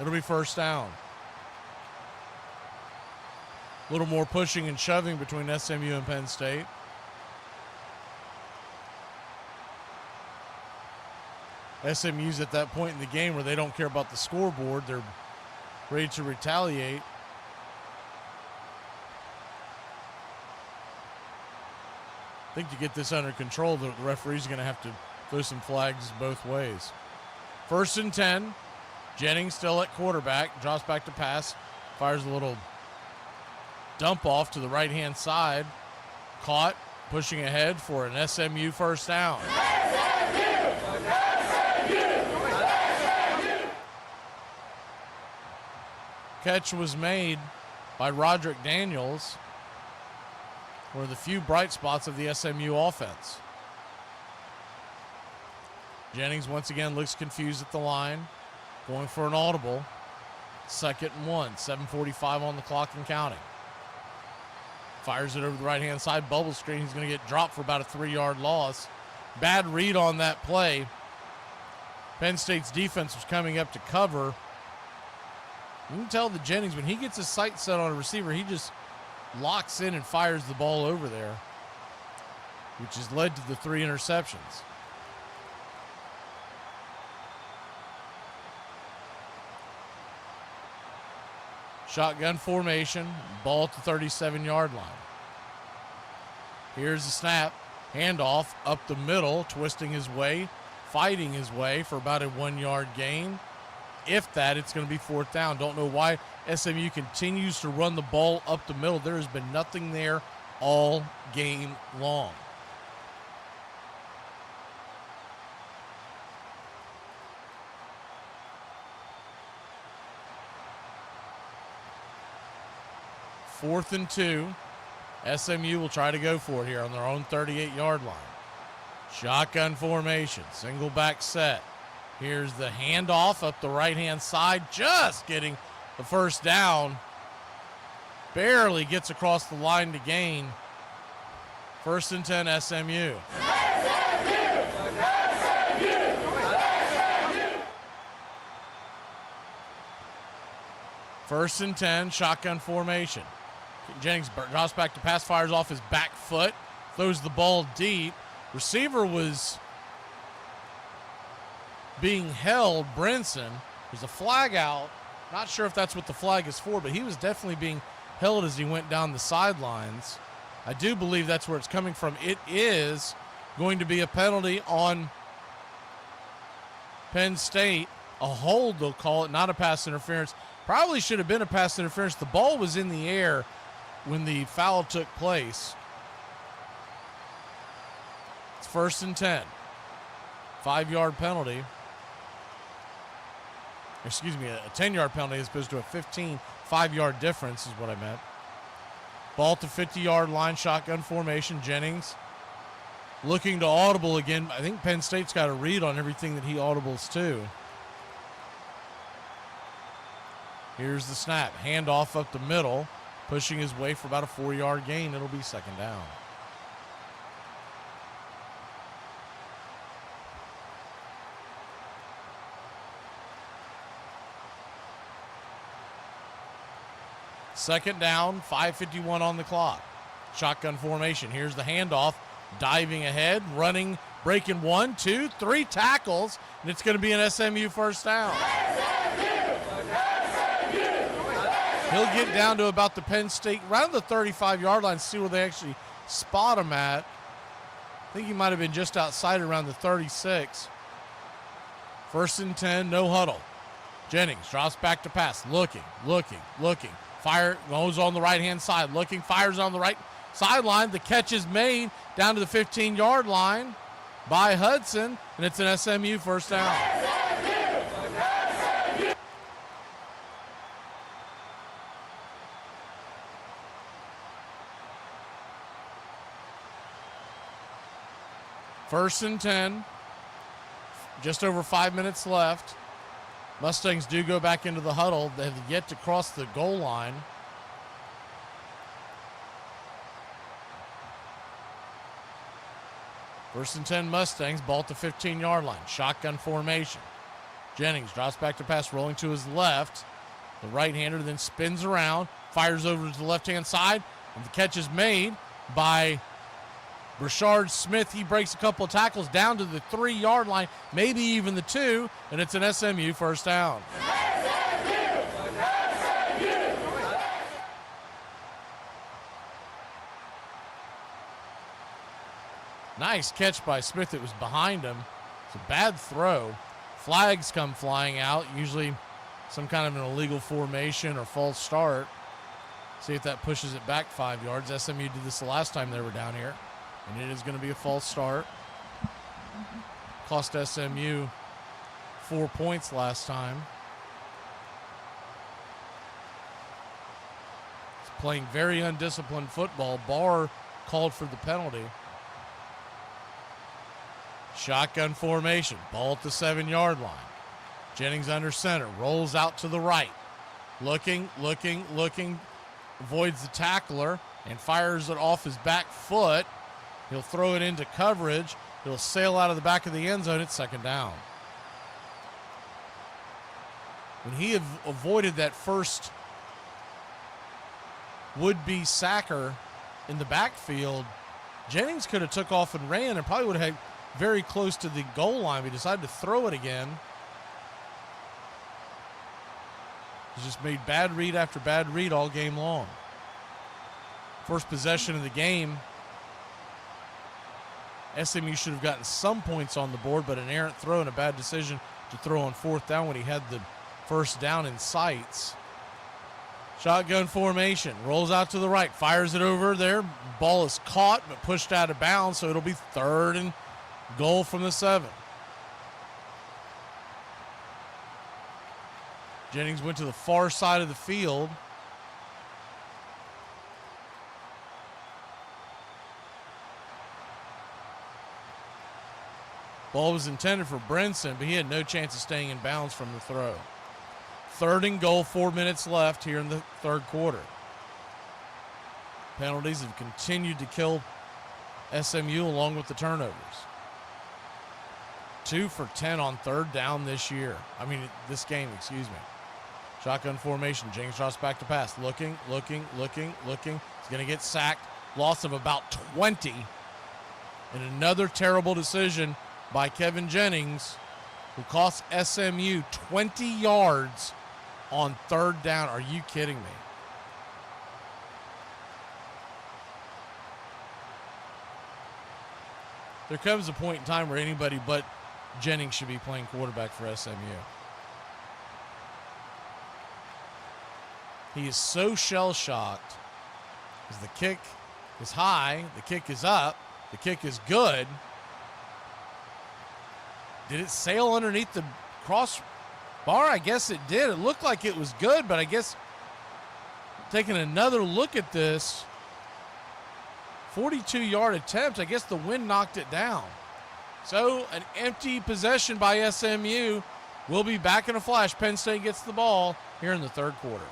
It'll be first down. A little more pushing and shoving between SMU and Penn State. SMU's at that point in the game where they don't care about the scoreboard. They're ready to retaliate. I think to get this under control, the referee's going to have to throw some flags both ways. 1st and 10. Jennings still at quarterback. Drops back to pass. Fires a little dump off to the right-hand side. Caught. Pushing ahead for an SMU first down. Catch was made by Roderick Daniels, one of the few bright spots of the SMU offense. Jennings once again looks confused at the line, going for an audible. 2nd and 1, 7:45 on the clock and counting. Fires it over the right-hand side, bubble screen. He's going to get dropped for about a 3-yard loss. Bad read on that play. Penn State's defense was coming up to cover. You can tell that Jennings, when he gets his sight set on a receiver, he just locks in and fires the ball over there, which has led to the 3 interceptions. Shotgun formation, ball at the 37-yard line. Here's the snap, handoff up the middle, twisting his way, fighting his way for about a 1-yard gain. If that, it's going to be 4th down. Don't know why SMU continues to run the ball up the middle. There has been nothing there all game long. Fourth and 2. SMU will try to go for it here on their own 38-yard line. Shotgun formation, single back set. Here's the handoff up the right-hand side, just getting the 1st down. Barely gets across the line to gain. 1st and 10, SMU. First and 10, shotgun formation. Jennings drops back to pass, fires off his back foot, throws the ball deep. Receiver was being held, Brinson. There's a flag out. Not sure if that's what the flag is for, but he was definitely being held as he went down the sidelines. I do believe that's where it's coming from. It is going to be a penalty on Penn State. A hold, they'll call it, not a pass interference. Probably should have been a pass interference. The ball was in the air when the foul took place. It's 1st and 10. 5-yard penalty. Excuse me, a 10-yard penalty as opposed to a 5-yard difference is what I meant. Ball to 50-yard line, shotgun formation. Jennings looking to audible again. I think Penn State's got a read on everything that he audibles to. Here's the snap. Handoff up the middle, pushing his way for about a 4-yard gain. It'll be 2nd down. Second down, 5:51 on the clock. Shotgun formation. Here's the handoff. Diving ahead, running, breaking 1, 2, 3 tackles, and it's going to be an SMU 1st down. He'll get down to about the Penn State, around the 35-yard line, see where they actually spot him at. I think he might have been just outside around the 36. 1st and 10, no huddle. Jennings drops back to pass, looking. Fire, goes on the right-hand side, looking, fires on the right sideline. The catch is made down to the 15-yard line by Hudson, and it's an SMU 1st down. First and 10, just over 5 minutes left. Mustangs do go back into the huddle. They have yet to cross the goal line. First and 10 Mustangs, ball at the 15-yard line. Shotgun formation. Jennings drops back to pass, rolling to his left. The right-hander then spins around, fires over to the left-hand side, and the catch is made by Brashard Smith. He breaks a couple of tackles down to the 3-yard line, maybe even the 2, and it's an SMU 1st down. Nice catch by Smith. It was behind him. It's a bad throw. Flags come flying out, usually some kind of an illegal formation or false start. See if that pushes it back 5 yards. SMU did this the last time they were down here. And it is going to be a false start. Cost SMU 4 points last time. It's playing very undisciplined football. Barr called for the penalty. Shotgun formation. Ball at the 7-yard line. Jennings under center. Rolls out to the right. Looking. Avoids the tackler and fires it off his back foot. He'll throw it into coverage. He'll sail out of the back of the end zone. It's second down. When he avoided that first would-be sacker in the backfield, Jennings could have took off and ran and probably would have had very close to the goal line. He decided to throw it again. He's just made bad read after bad read all game long. First possession of the game, SMU should have gotten some points on the board, but an errant throw and a bad decision to throw on fourth down when he had the first down in sights. Shotgun formation, rolls out to the right, fires it over there. Ball is caught but pushed out of bounds, so it'll be 3rd and goal from the 7. Jennings went to the far side of the field. Ball was intended for Brinson, but he had no chance of staying in bounds from the throw. 3rd and goal, 4 minutes left here in the third quarter. Penalties have continued to kill SMU along with the turnovers. 2 for 10 on 3rd down this game. Shotgun formation. Jennings drops back to pass. Looking. He's going to get sacked. Loss of about 20. And another terrible decision by Kevin Jennings, who cost SMU 20 yards on 3rd down. Are you kidding me? There comes a point in time where anybody but Jennings should be playing quarterback for SMU. He is so shell-shocked because the kick is high, the kick is up, the kick is good. Did it sail underneath the crossbar? I guess it did. It looked like it was good, but I guess taking another look at this, 42-yard attempt, I guess the wind knocked it down. So an empty possession by SMU. We'll be back in a flash. Penn State gets the ball here in the third quarter.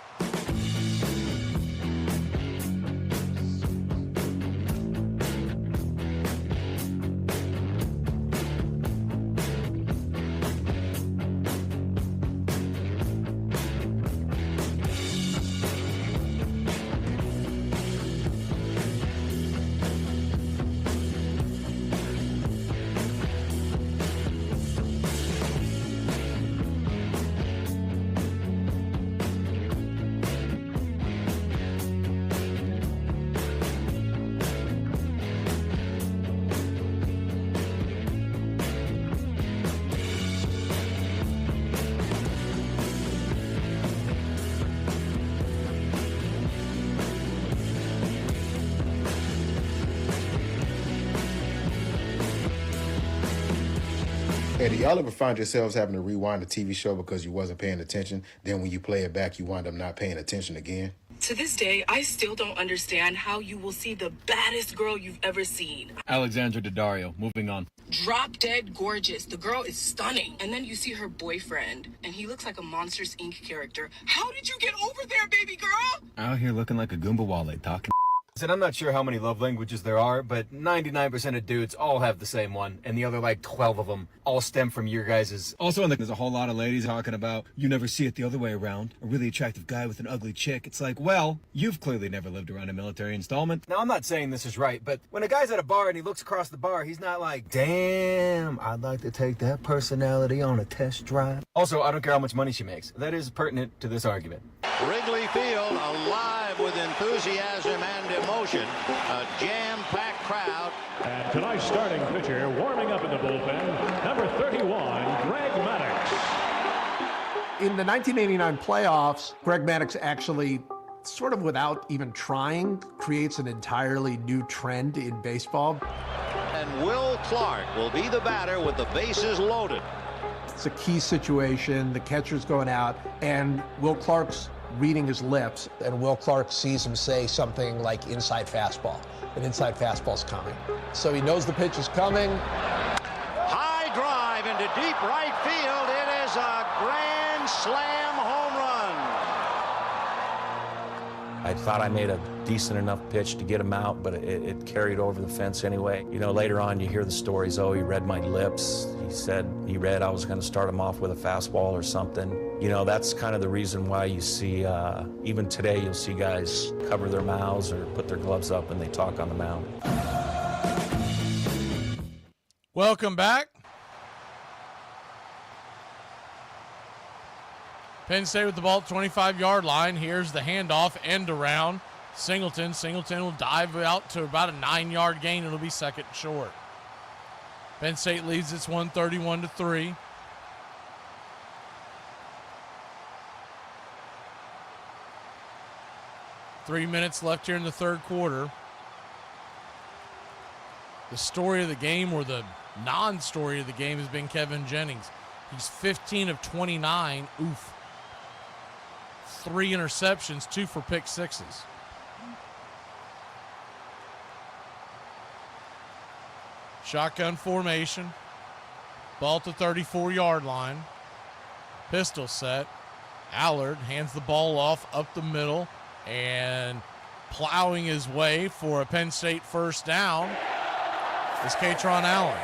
Hey, do y'all ever find yourselves having to rewind a TV show because you wasn't paying attention? Then when you play it back, you wind up not paying attention again? To this day, I still don't understand how you will see the baddest girl you've ever seen. Alexandra Daddario, moving on. Drop dead gorgeous. The girl is stunning. And then you see her boyfriend, and he looks like a Monsters, Inc. character. How did you get over there, baby girl? Out here looking like a Goomba Wale talking. And I'm not sure how many love languages there are, but 99% of dudes all have the same one, and the other like 12 of them all stem from your guys's. Also, there's a whole lot of ladies talking about you never see it the other way around. A really attractive guy with an ugly chick. It's like, well, you've clearly never lived around a military installment. Now, I'm not saying this is right, but when a guy's at a bar and he looks across the bar, he's not like, damn, I'd like to take that personality on a test drive. Also, I don't care how much money she makes. That is pertinent to this argument. Wrigley Field alive with enthusiasm and emotion. A jam-packed crowd. And tonight's starting pitcher warming up in the bullpen, number 31, Greg Maddux. In the 1989 playoffs, Greg Maddux actually, sort of without even trying, creates an entirely new trend in baseball. And Will Clark will be the batter with the bases loaded. It's a key situation. The catcher's going out, and Will Clark's reading his lips, and Will Clark sees him say something like inside fastball. An inside fastball's coming. So he knows the pitch is coming. High deep right field. It is a grand slam home run. I thought I made a decent enough pitch to get him out, but it carried over the fence anyway. You know, later on you hear the stories, oh, he read my lips. He said he read I was going to start him off with a fastball or something. You know, that's kind of the reason why you see, even today, you'll see guys cover their mouths or put their gloves up when they talk on the mound. Welcome back. Penn State with the ball at 25-yard line. Here's the handoff, end around. Singleton will dive out to about a 9-yard gain. It'll be second and short. Penn State leads this one 31-3. Three minutes left here in the third quarter. The story of the game, or the non-story of the game, has been Kevin Jennings. He's 15 of 29. Oof. 3 interceptions, 2 for pick sixes. Shotgun formation. Ball at the 34-yard line. Pistol set. Allard hands the ball off up the middle and plowing his way for a Penn State first down is Katron Allen.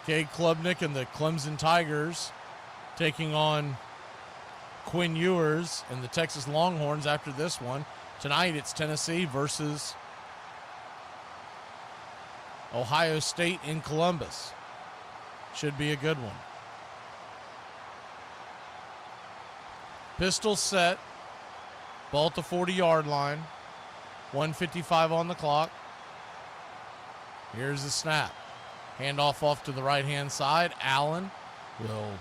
Cade Klubnik and the Clemson Tigers taking on Quinn Ewers and the Texas Longhorns after this one. Tonight it's Tennessee versus Ohio State in Columbus. Should be a good one. Pistol set. Ball at the 40-yard line. 1:55 on the clock. Here's the snap. Handoff off to the right-hand side. Allen will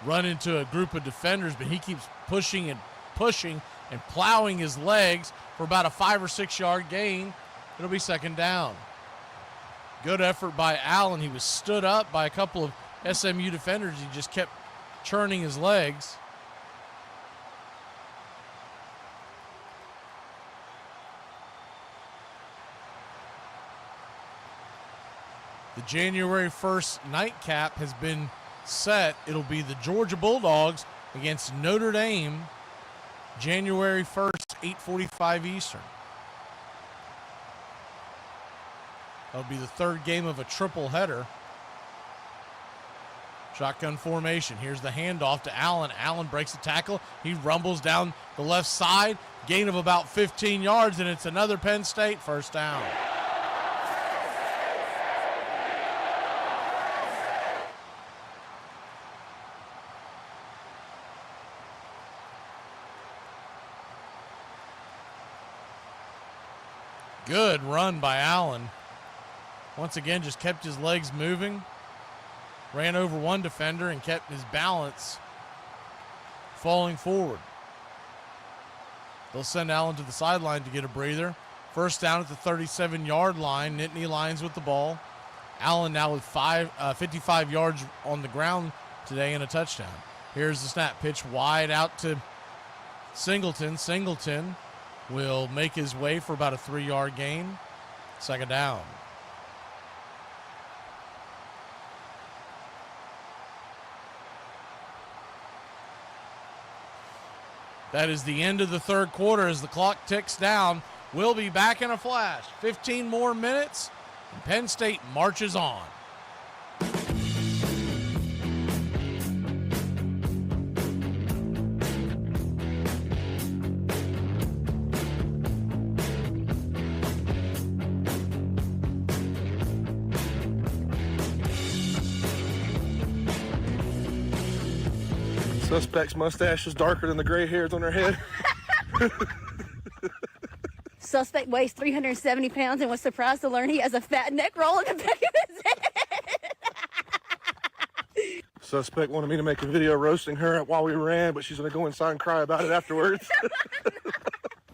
run into a group of defenders, but he keeps pushing and plowing his legs for about a 5 or 6 yard gain. It'll be second down. Good effort by Allen. He was stood up by a couple of SMU defenders. He just kept churning his legs. The January 1st nightcap has been set. It'll be the Georgia Bulldogs against Notre Dame, January 1st, 8:45 Eastern. That'll be the third game of a triple header. Shotgun formation. Here's the handoff to Allen. Allen breaks the tackle. He rumbles down the left side. Gain of about 15 yards, and it's another Penn State first down. Good run by Allen. Once again, just kept his legs moving. Ran over one defender and kept his balance falling forward. They'll send Allen to the sideline to get a breather. First down at the 37-yard line. Nittany Lions with the ball. Allen now with 55 yards on the ground today and a touchdown. Here's the snap. Pitch wide out to Singleton. Singleton will make his way for about a 3-yard gain. Second down. That is the end of the third quarter as the clock ticks down. We'll be back in a flash. 15 more minutes, and Penn State marches on. Suspect's mustache is darker than the gray hairs on her head. Suspect weighs 370 pounds and was surprised to learn he has a fat neck roll in the back of his head. Suspect wanted me to make a video roasting her while we ran, but she's going to go inside and cry about it afterwards.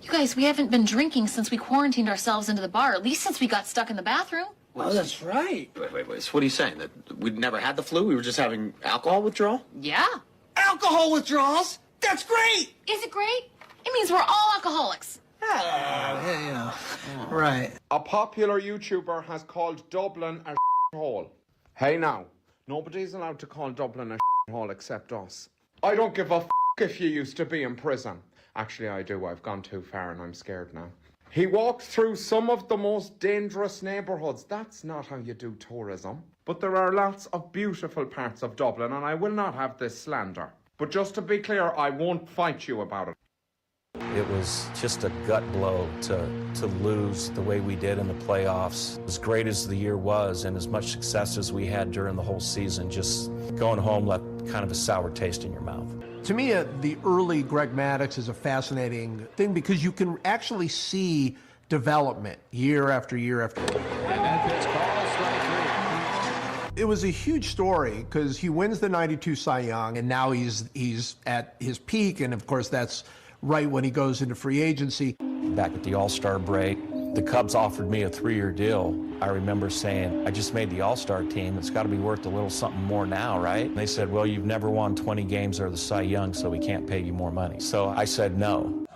You guys, we haven't been drinking since we quarantined ourselves into the bar, at least since we got stuck in the bathroom. Oh, that's right. Wait. So what are you saying? That we'd never had the flu? We were just having alcohol withdrawal? Yeah. Alcohol withdrawals? That's great! Is it great? It means we're all alcoholics. Right. A popular YouTuber has called Dublin a hole. Hey now, nobody's allowed to call Dublin a hole except us. I don't give a if you used to be in prison. Actually, I do. I've gone too far and I'm scared now. He walks through some of the most dangerous neighbourhoods. That's not how you do tourism. But there are lots of beautiful parts of Dublin, and I will not have this slander. But just to be clear, I won't fight you about it. It was just a gut blow to lose the way we did in the playoffs. As great as the year was and as much success as we had during the whole season, just going home left kind of a sour taste in your mouth. To me, the early Greg Maddux is a fascinating thing because you can actually see development year after year after year. It was a huge story because he wins the 92 Cy Young, and now he's at his peak, and of course that's right when he goes into free agency. Back at the All-Star break, the Cubs offered me a 3-year deal. I remember saying, I just made the All-Star team. It's got to be worth a little something more now, right? And they said, well, you've never won 20 games or the Cy Young, so we can't pay you more money. So I said no.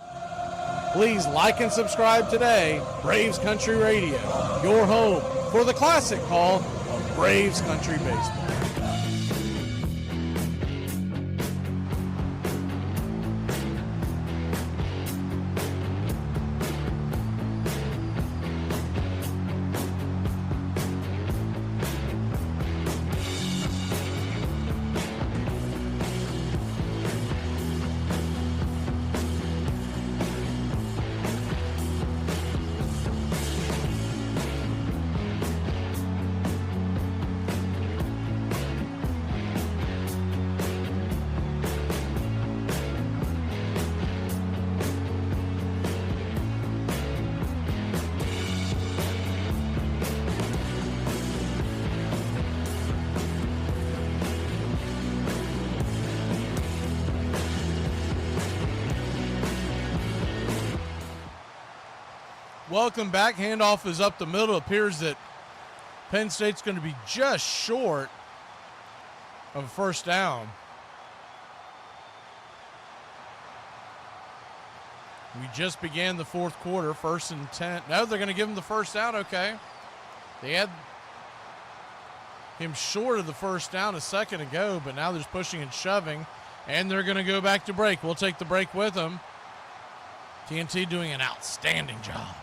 Please like and subscribe today. Braves Country Radio, your home for the classic call of Braves Country Baseball. Welcome back. Handoff is up the middle. It appears that Penn State's going to be just short of a first down. We just began the fourth quarter, 1st and 10. No, they're going to give him the first down. Okay. They had him short of the first down a second ago, but now there's pushing and shoving, and they're going to go back to break. We'll take the break with them. TNT doing an outstanding job.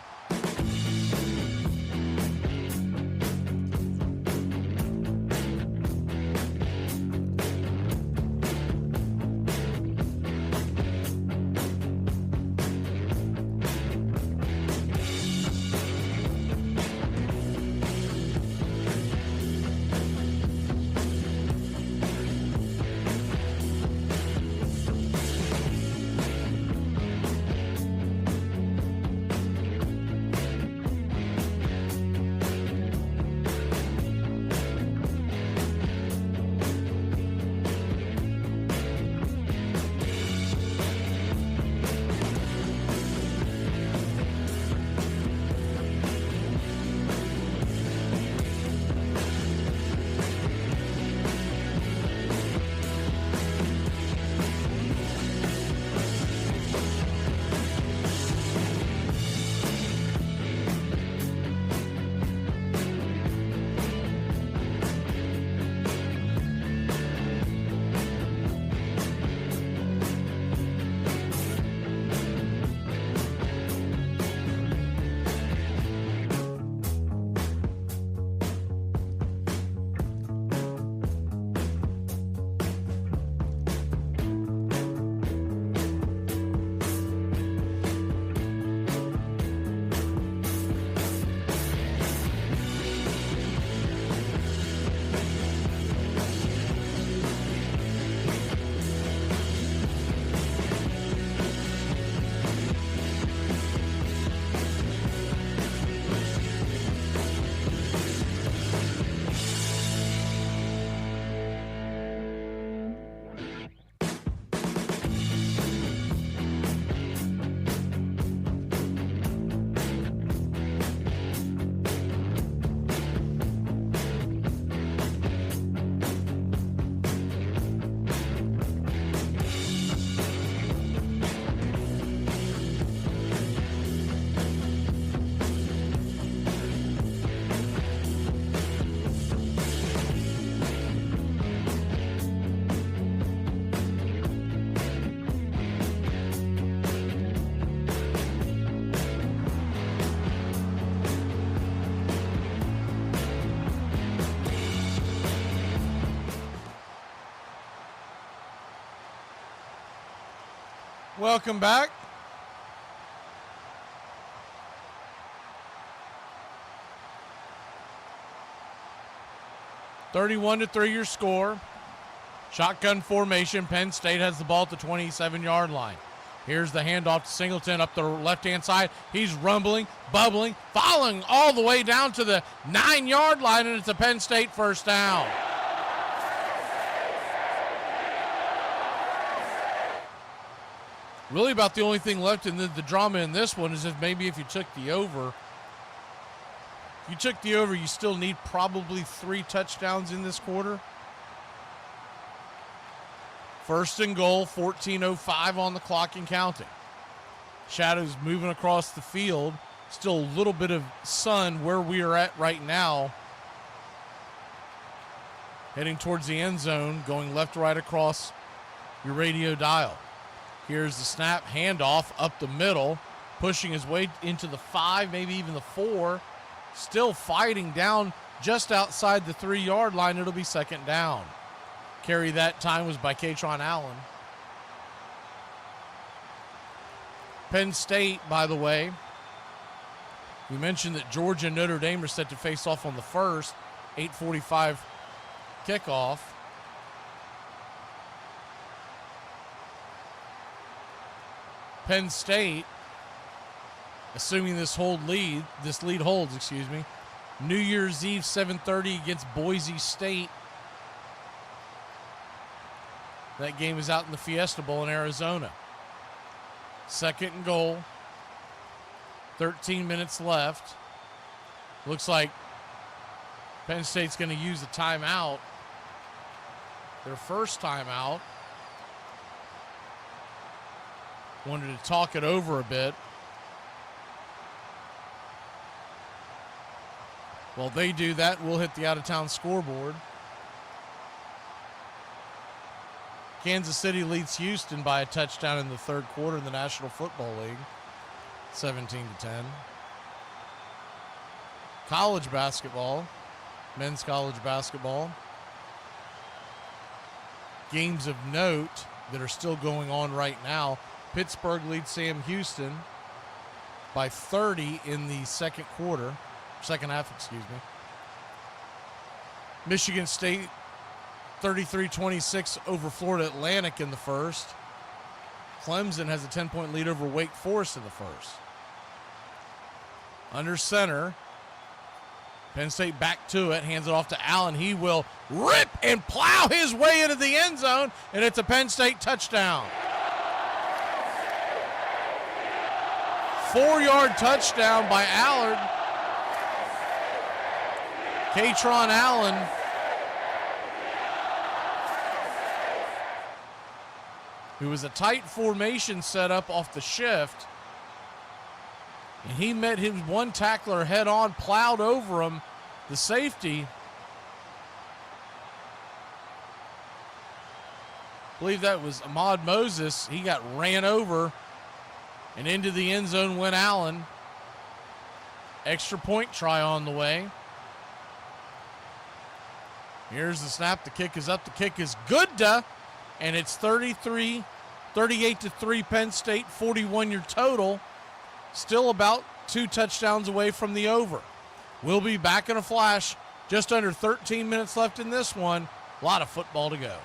Welcome back. (31-3) your score. Shotgun formation. Penn State has the ball at the 27-yard line. Here's the handoff to Singleton up the left-hand side. He's rumbling, bubbling, falling all the way down to the 9-yard line, and it's a Penn State first down. Really about the only thing left in the drama in this one is if you took the over. If you took the over, you still need probably 3 touchdowns in this quarter. First and goal, 14:05 on the clock and counting. Shadows moving across the field. Still a little bit of sun where we are at right now. Heading towards the end zone, going left to right across your radio dial. Here's the snap, handoff up the middle, pushing his way into the 5, maybe even the 4. Still fighting down just outside the 3-yard line. It'll be second down. Carry that time was by Katron Allen. Penn State, by the way, we mentioned that Georgia and Notre Dame are set to face off on the first, 8:45 kickoff. Penn State, assuming this lead holds, New Year's Eve, 7:30 against Boise State. That game is out in the Fiesta Bowl in Arizona. Second and goal. 13 minutes left. Looks like Penn State's going to use a timeout. Their first timeout. Wanted to talk it over a bit. While they do that, we'll hit the out-of-town scoreboard. Kansas City leads Houston by a touchdown in the third quarter in the National Football League, 17-10. College basketball, men's college basketball. Games of note that are still going on right now. Pittsburgh leads Sam Houston by 30 in the second half. Michigan State 33-26 over Florida Atlantic in the first. Clemson has a 10-point lead over Wake Forest in the first. Under center, Penn State back to it, hands it off to Allen. He will rip and plow his way into the end zone, and it's a Penn State touchdown. 4-yard touchdown by Allard. Katron Allen. Who was a tight formation set up off the shift. And he met his one tackler head on, plowed over him. The safety, I believe that was Ahmad Moses. He got ran over, and into the end zone went Allen. Extra point try on the way. Here's the snap. The kick is up. The kick is good. And it's 38-3 Penn State, 41 your total. Still about 2 touchdowns away from the over. We'll be back in a flash. Just under 13 minutes left in this one. A lot of football to go.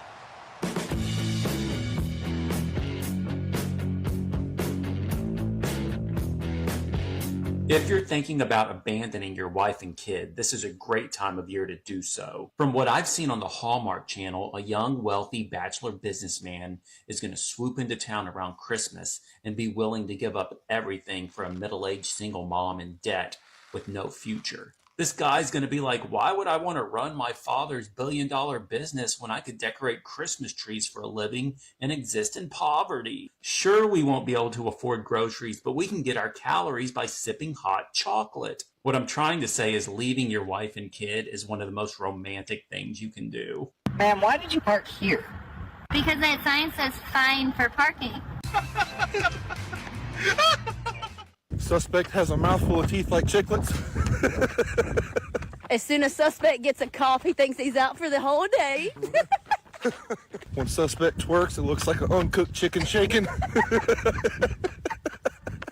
If you're thinking about abandoning your wife and kid, this is a great time of year to do so. From what I've seen on the Hallmark Channel, a young, wealthy bachelor businessman is going to swoop into town around Christmas and be willing to give up everything for a middle-aged single mom in debt with no future. This guy's going to be like, why would I want to run my father's billion-dollar business when I could decorate Christmas trees for a living and exist in poverty? Sure, we won't be able to afford groceries, but we can get our calories by sipping hot chocolate. What I'm trying to say is leaving your wife and kid is one of the most romantic things you can do. Ma'am, why did you park here? Because that sign says fine for parking. Suspect has a mouthful of teeth like chiclets. As soon as suspect gets a cough, he thinks he's out for the whole day. When suspect twerks, it looks like an uncooked chicken shaking.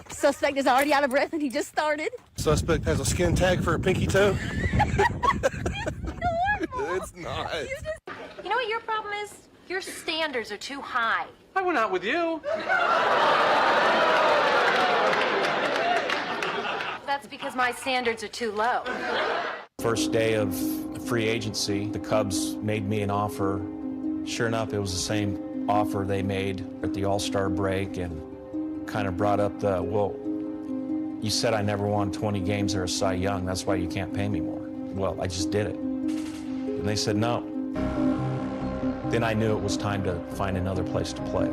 Suspect is already out of breath and he just started. Suspect has a skin tag for a pinky toe. It's not. You know what your problem is? Your standards are too high. I went out with you. That's because my standards are too low. First day of free agency, the Cubs made me an offer. Sure enough, it was the same offer they made at the All-Star break, and kind of brought up the, well, you said I never won 20 games or a Cy Young, that's why you can't pay me more. Well, I just did it. And they said no. Then I knew it was time to find another place to play.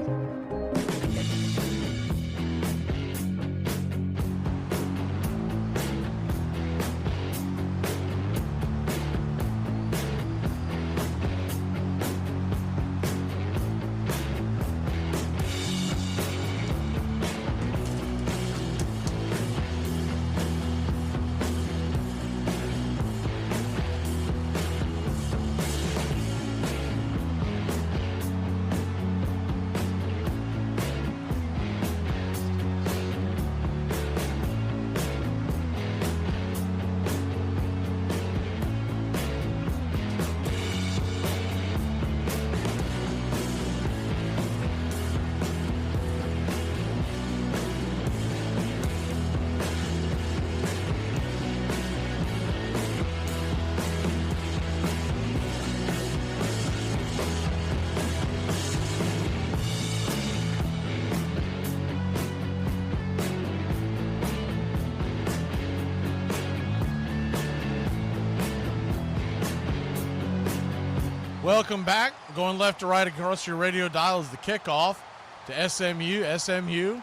Welcome back. Going left to right across your radio dial is the kickoff to SMU. SMU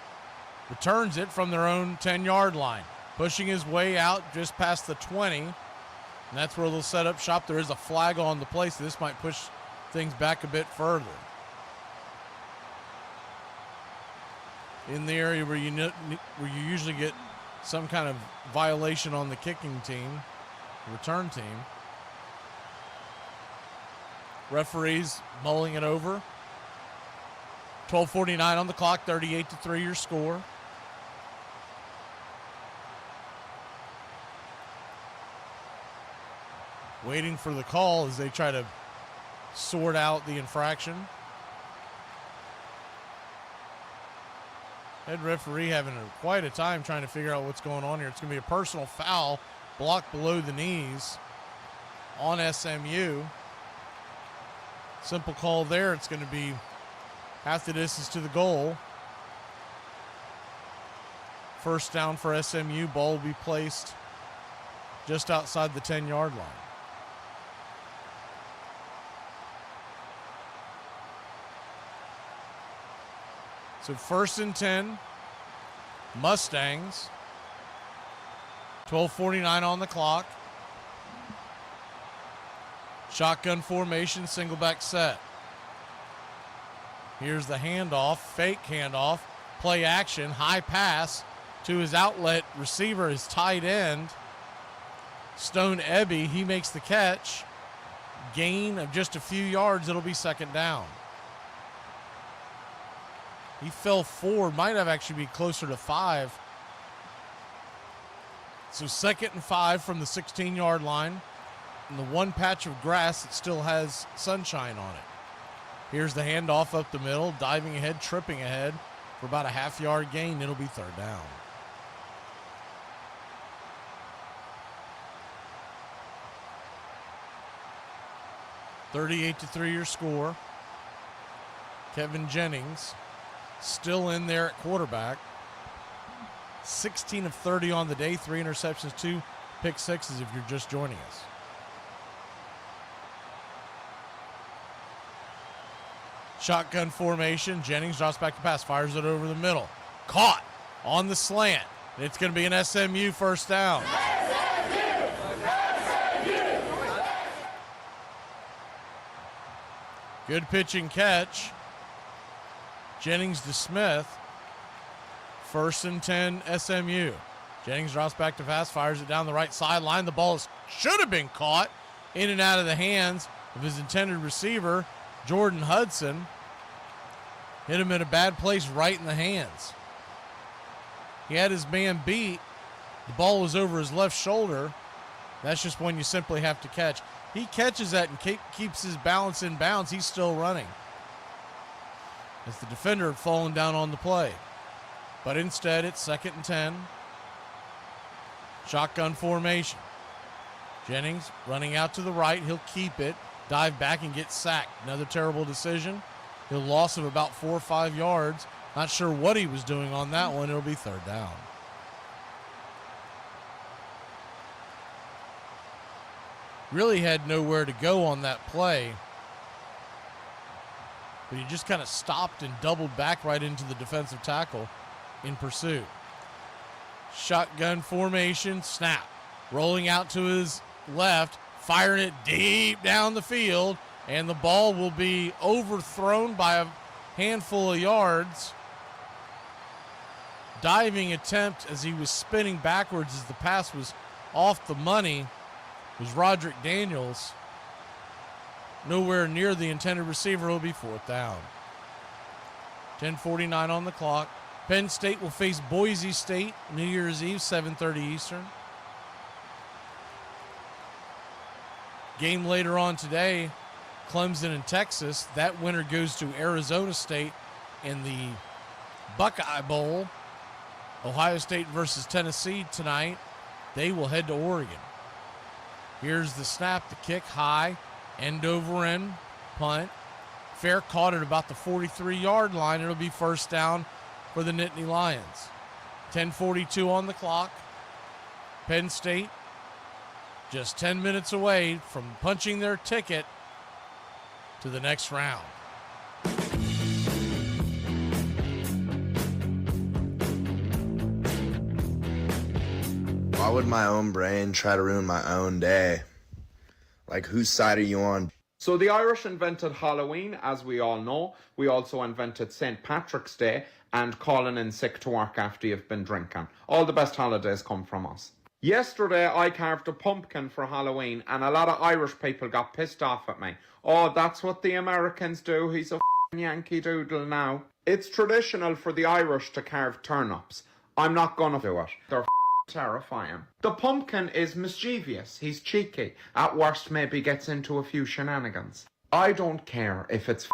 returns it from their own 10-yard line, pushing his way out just past the 20. And that's where they'll set up shop. There is a flag on the play, so this might push things back a bit further. In the area where you usually get some kind of violation on the kicking team, return team. Referees mulling it over. 12:49 on the clock, 38-3 your score. Waiting for the call as they try to sort out the infraction. Head referee having quite a time trying to figure out what's going on here. It's going to be a personal foul, blocked below the knees on SMU. Simple call there. It's going to be half the distance to the goal. First down for SMU. Ball will be placed just outside the 10-yard line. So 1st and 10. Mustangs. 12:49 on the clock. Shotgun formation, single back set. Here's the handoff, fake handoff, play action, high pass to his outlet receiver, his tight end, Stone Ebby. He makes the catch. Gain of just a few yards, it'll be second down. He fell forward, might have actually be closer to 5. So 2nd and 5 from the 16-yard line. And the one patch of grass that still has sunshine on it. Here's the handoff up the middle, diving ahead, tripping ahead for about a half-yard gain. It'll be third down. (38-3) your score. Kevin Jennings still in there at quarterback. 16 of 30 on the day, 3 interceptions, 2 pick sixes if you're just joining us. Shotgun formation. Jennings drops back to pass, fires it over the middle. Caught on the slant. It's going to be an SMU first down. Good pitch and catch. Jennings to Smith. 1st and 10 SMU. Jennings drops back to pass, fires it down the right sideline. The ball should have been caught in and out of the hands of his intended receiver. Jordan Hudson hit him in a bad place right in the hands. He had his man beat. The ball was over his left shoulder. That's just one you simply have to catch. He catches that and keeps his balance in bounds. He's still running, as the defender had fallen down on the play. But instead, it's 2nd and 10. Shotgun formation. Jennings running out to the right. He'll keep it, dive back, and get sacked. Another terrible decision. A loss of about 4 or 5 yards. Not sure what he was doing on that one. It'll be 3rd down. Really had nowhere to go on that play, but he just kind of stopped and doubled back right into the defensive tackle in pursuit. Shotgun formation, snap. Rolling out to his left, firing it deep down the field, and the ball will be overthrown by a handful of yards. Diving attempt as he was spinning backwards as the pass was off the money was Roderick Daniels. Nowhere near the intended receiver. Will be 4th down. 10:49 on the clock. Penn State will face Boise State New Year's Eve, 7:30 Eastern. Game later on today, Clemson and Texas. That winner goes to Arizona State in the Buckeye Bowl. Ohio State versus Tennessee tonight. They will head to Oregon. Here's the snap, the kick high, end over end, punt. Fair caught at about the 43-yard line. It'll be 1st down for the Nittany Lions. 10:42 on the clock. Penn State just 10 minutes away from punching their ticket to the next round. Why would my own brain try to ruin my own day? Like, whose side are you on? So the Irish invented Halloween, as we all know. We also invented St. Patrick's Day and calling in sick to work after you've been drinking. All the best holidays come from us. Yesterday, I carved a pumpkin for Halloween, and a lot of Irish people got pissed off at me. Oh, that's what the Americans do. He's a Yankee Doodle now. It's traditional for the Irish to carve turnips. I'm not gonna do it. They're terrifying. The pumpkin is mischievous. He's cheeky. At worst, maybe gets into a few shenanigans. I don't care if it's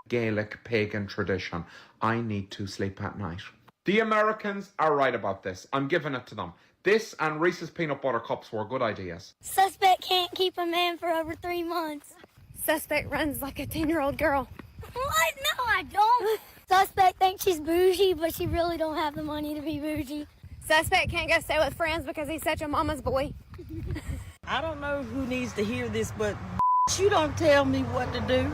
Gaelic pagan tradition. I need to sleep at night. The Americans are right about this. I'm giving it to them. This and Reese's Peanut Butter Cups were good ideas. Suspect can't keep a man for over 3 months. Suspect runs like a 10-year-old girl. What? No, I don't. Suspect thinks she's bougie, but she really don't have the money to be bougie. Suspect can't go stay with friends because he's such a mama's boy. I don't know who needs to hear this, but you don't tell me what to do.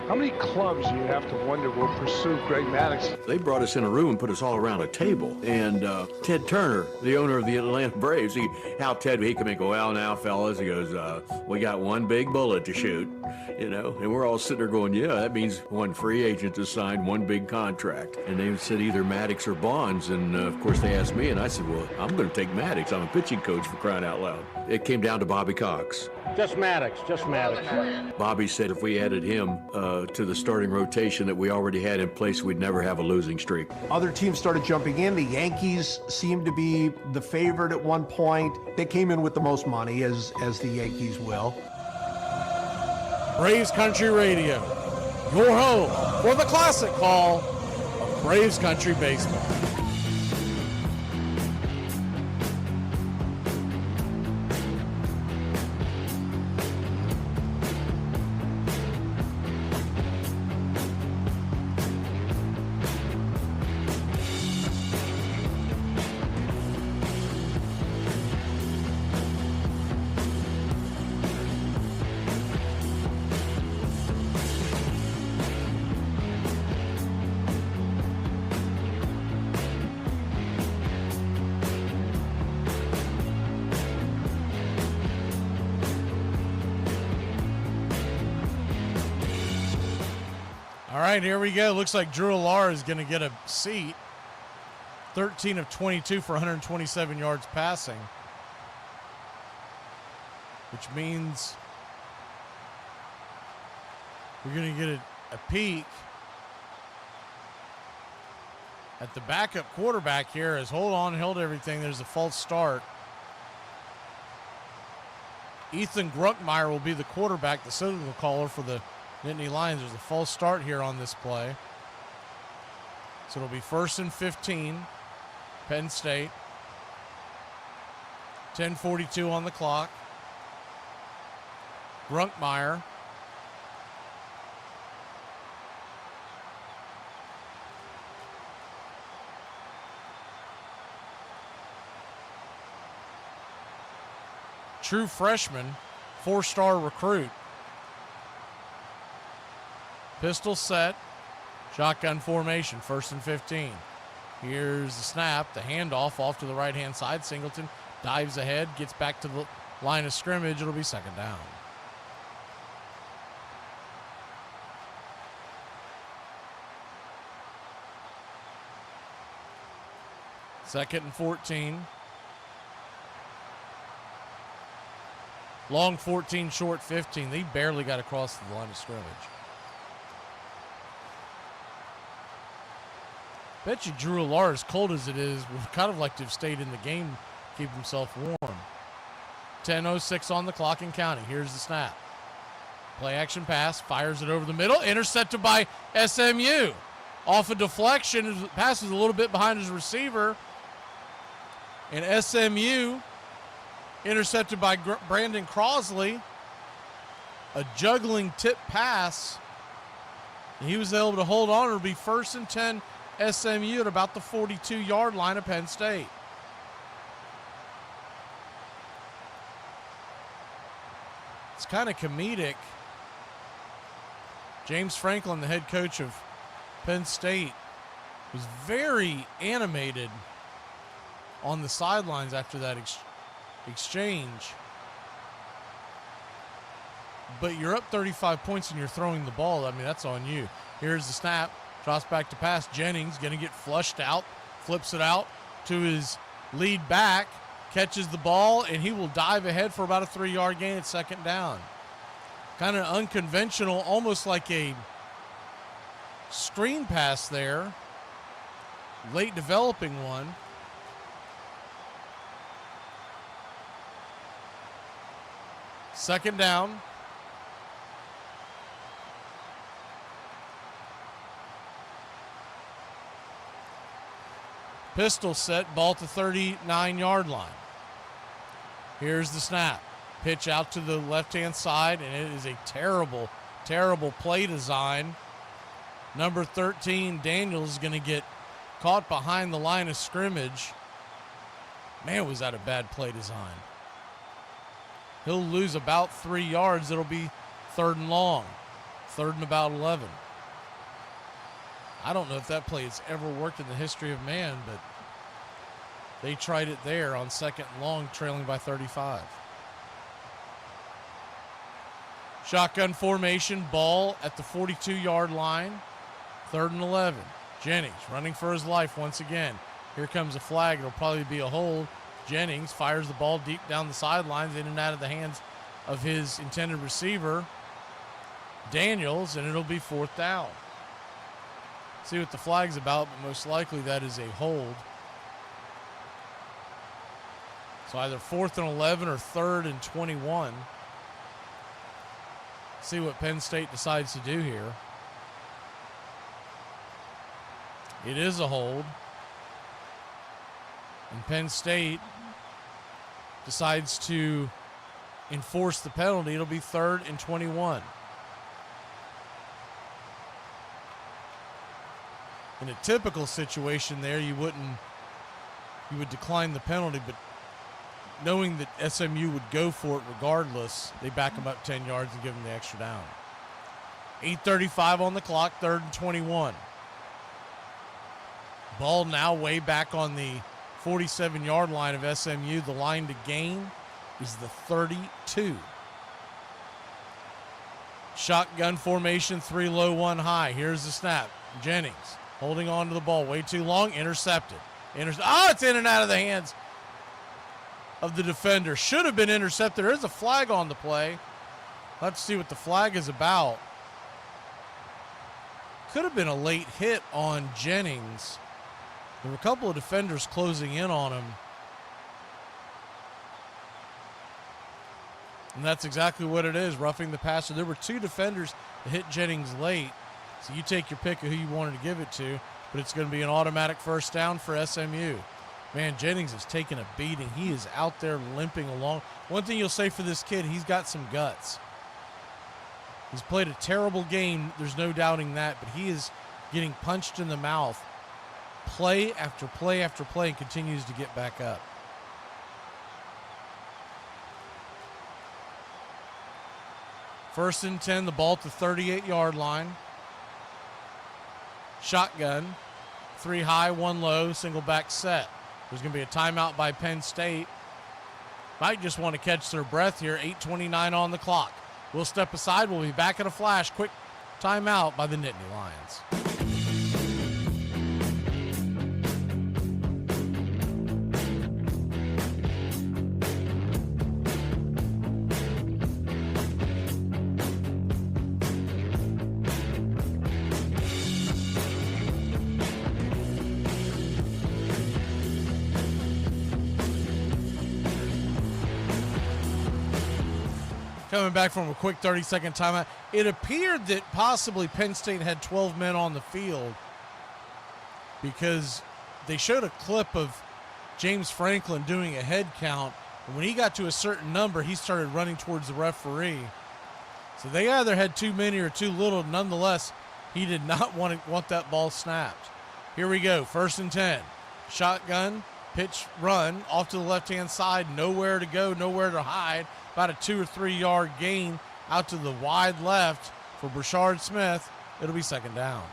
How many clubs do you have to wonder will pursue Greg Maddux? They brought us in a room and put us all around a table. And Ted Turner, the owner of the Atlanta Braves, he come in, go, well, now, fellas, he goes, we got one big bullet to shoot, and we're all sitting there going, yeah, that means one free agent to sign one big contract. And they said either Maddux or Bonds. And, of course, they asked me, and I said, well, I'm going to take Maddux. I'm a pitching coach, for crying out loud. It came down to Bobby Cox. Just Maddux, just Maddux. Bobby said if we added him to the starting rotation that we already had in place, we'd never have a losing streak. Other teams started jumping in. The Yankees seemed to be the favorite at one point. They came in with the most money, as the Yankees will. Braves Country Radio, your home for the classic call of Braves Country Baseball. All right, here we go. Looks like Drew Alar is going to get a seat. 13 of 22 for 127 yards passing, which means We're going to get a peek at the backup quarterback here as held everything. There's a false start. Ethan Grunkmeyer will be the quarterback, the signal caller for the Nittany Lions. There's a false start here on this play. So it'll be 1st and 15, Penn State. 10:42 on the clock. Grunkmeyer. True freshman, 4-star recruit. Pistol set, shotgun formation, 1st and 15. Here's the snap, the handoff off to the right-hand side. Singleton dives ahead, gets back to the line of scrimmage. It'll be 2nd down. Second and 14. Long 14, short 15. They barely got across the line of scrimmage. Bet you Drew Allar, as cold as it is, would kind of like to have stayed in the game, keep himself warm. 10:06 on the clock and counting. Here's the snap. Play action pass, fires it over the middle, intercepted by SMU. Off a deflection, passes a little bit behind his receiver. And SMU intercepted by Brandon Crosley. A juggling tip pass. And he was able to hold on. It'll be 1st and 10 SMU at about the 42-yard line of Penn State. It's kind of comedic. James Franklin, the head coach of Penn State, was very animated on the sidelines after that exchange. But you're up 35 points and you're throwing the ball. I mean, that's on you. Here's the snap. Drops back to pass. Jennings going to get flushed out. Flips it out to his lead back. Catches the ball, and he will dive ahead for about a 3-yard gain at 2nd down. Kind of unconventional, almost like a screen pass there. Late developing one. Second down. Pistol set, ball to 39-yard line. Here's the snap. Pitch out to the left-hand side, and it is a terrible, terrible play design. Number 13, Daniels, is going to get caught behind the line of scrimmage. Man, was that a bad play design. He'll lose about 3 yards. It'll be 3rd and long. 3rd and about 11. I don't know if that play has ever worked in the history of man, but they tried it there on 2nd and long, trailing by 35. Shotgun formation, ball at the 42-yard line. 3rd and 11. Jennings running for his life once again. Here comes a flag. It'll probably be a hold. Jennings fires the ball deep down the sidelines, in and out of the hands of his intended receiver, Daniels, and it'll be 4th down. See what the flag's about, but most likely that is a hold. So either 4th and 11 or 3rd and 21. See what Penn State decides to do here. It is a hold. And Penn State decides to enforce the penalty. It'll be 3rd and 21. In a typical situation there, you would decline the penalty, but knowing that SMU would go for it regardless, they back them up 10 yards and give them the extra down. 8:35 on the clock, 3rd and 21. Ball now way back on the 47-yard line of SMU. The line to gain is the 32. Shotgun formation, 3 low, 1 high. Here's the snap. Jennings holding on to the ball way too long. Intercepted. It's in and out of the hands of the defender. Should have been intercepted. There's a flag on the play. Let's see what the flag is about. could have been a late hit on Jennings. There were a couple of defenders closing in on him. And that's exactly what it is, roughing the passer. There were 2 defenders that hit Jennings late. So you take your pick of who you wanted to give it to, but it's going to be an automatic first down for SMU. Man, Jennings is taking a beating. He is out there limping along. One thing you'll say for this kid, he's got some guts. He's played a terrible game, there's no doubting that, but he is getting punched in the mouth play after play after play and continues to get back up. First and 10, the ball at the 38-yard line. Shotgun, 3 high, 1 low, single back set. There's going to be a timeout by Penn State. Might just want to catch their breath here. 8:29 on the clock. We'll step aside. We'll be back in a flash. Quick timeout by the Nittany Lions. Coming back from a quick 30-second timeout, it appeared that possibly Penn State had 12 men on the field because they showed a clip of James Franklin doing a head count, and when he got to a certain number, he started running towards the referee. So they either had too many or too little. Nonetheless, he did not want that ball snapped. Here we go, 1st and 10. Shotgun, pitch, run, off to the left-hand side, nowhere to go, nowhere to hide. About a 2 or 3 yard gain out to the wide left for Brashard Smith. It'll be 2nd down.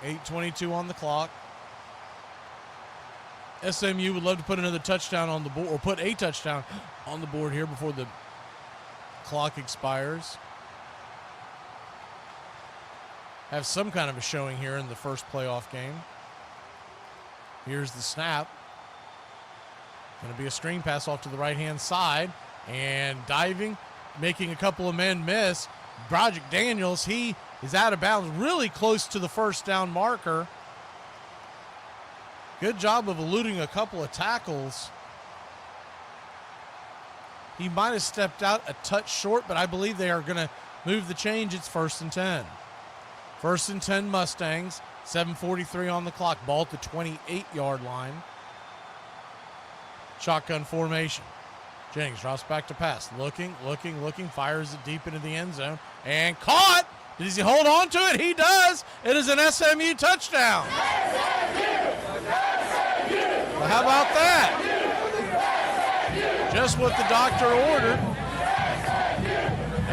8:22 on the clock. SMU would love to put another touchdown on the board, or put a touchdown on the board here before the clock expires. Have some kind of a showing here in the first playoff game. Here's the snap. Going to be a screen pass off to the right-hand side. And diving, making a couple of men miss. Broderick Daniels, he is out of bounds, really close to the first down marker. Good job of eluding a couple of tackles. He might have stepped out a touch short, but I believe they are going to move the change. It's 1st and 10. 1st and 10 Mustangs. 7:43 on the clock. Ball at the 28-yard line. Shotgun formation. Jennings drops back to pass. Looking, fires it deep into the end zone. And caught! Does he hold on to it? He does! It is an SMU touchdown! Well, how about that? Just what the doctor ordered.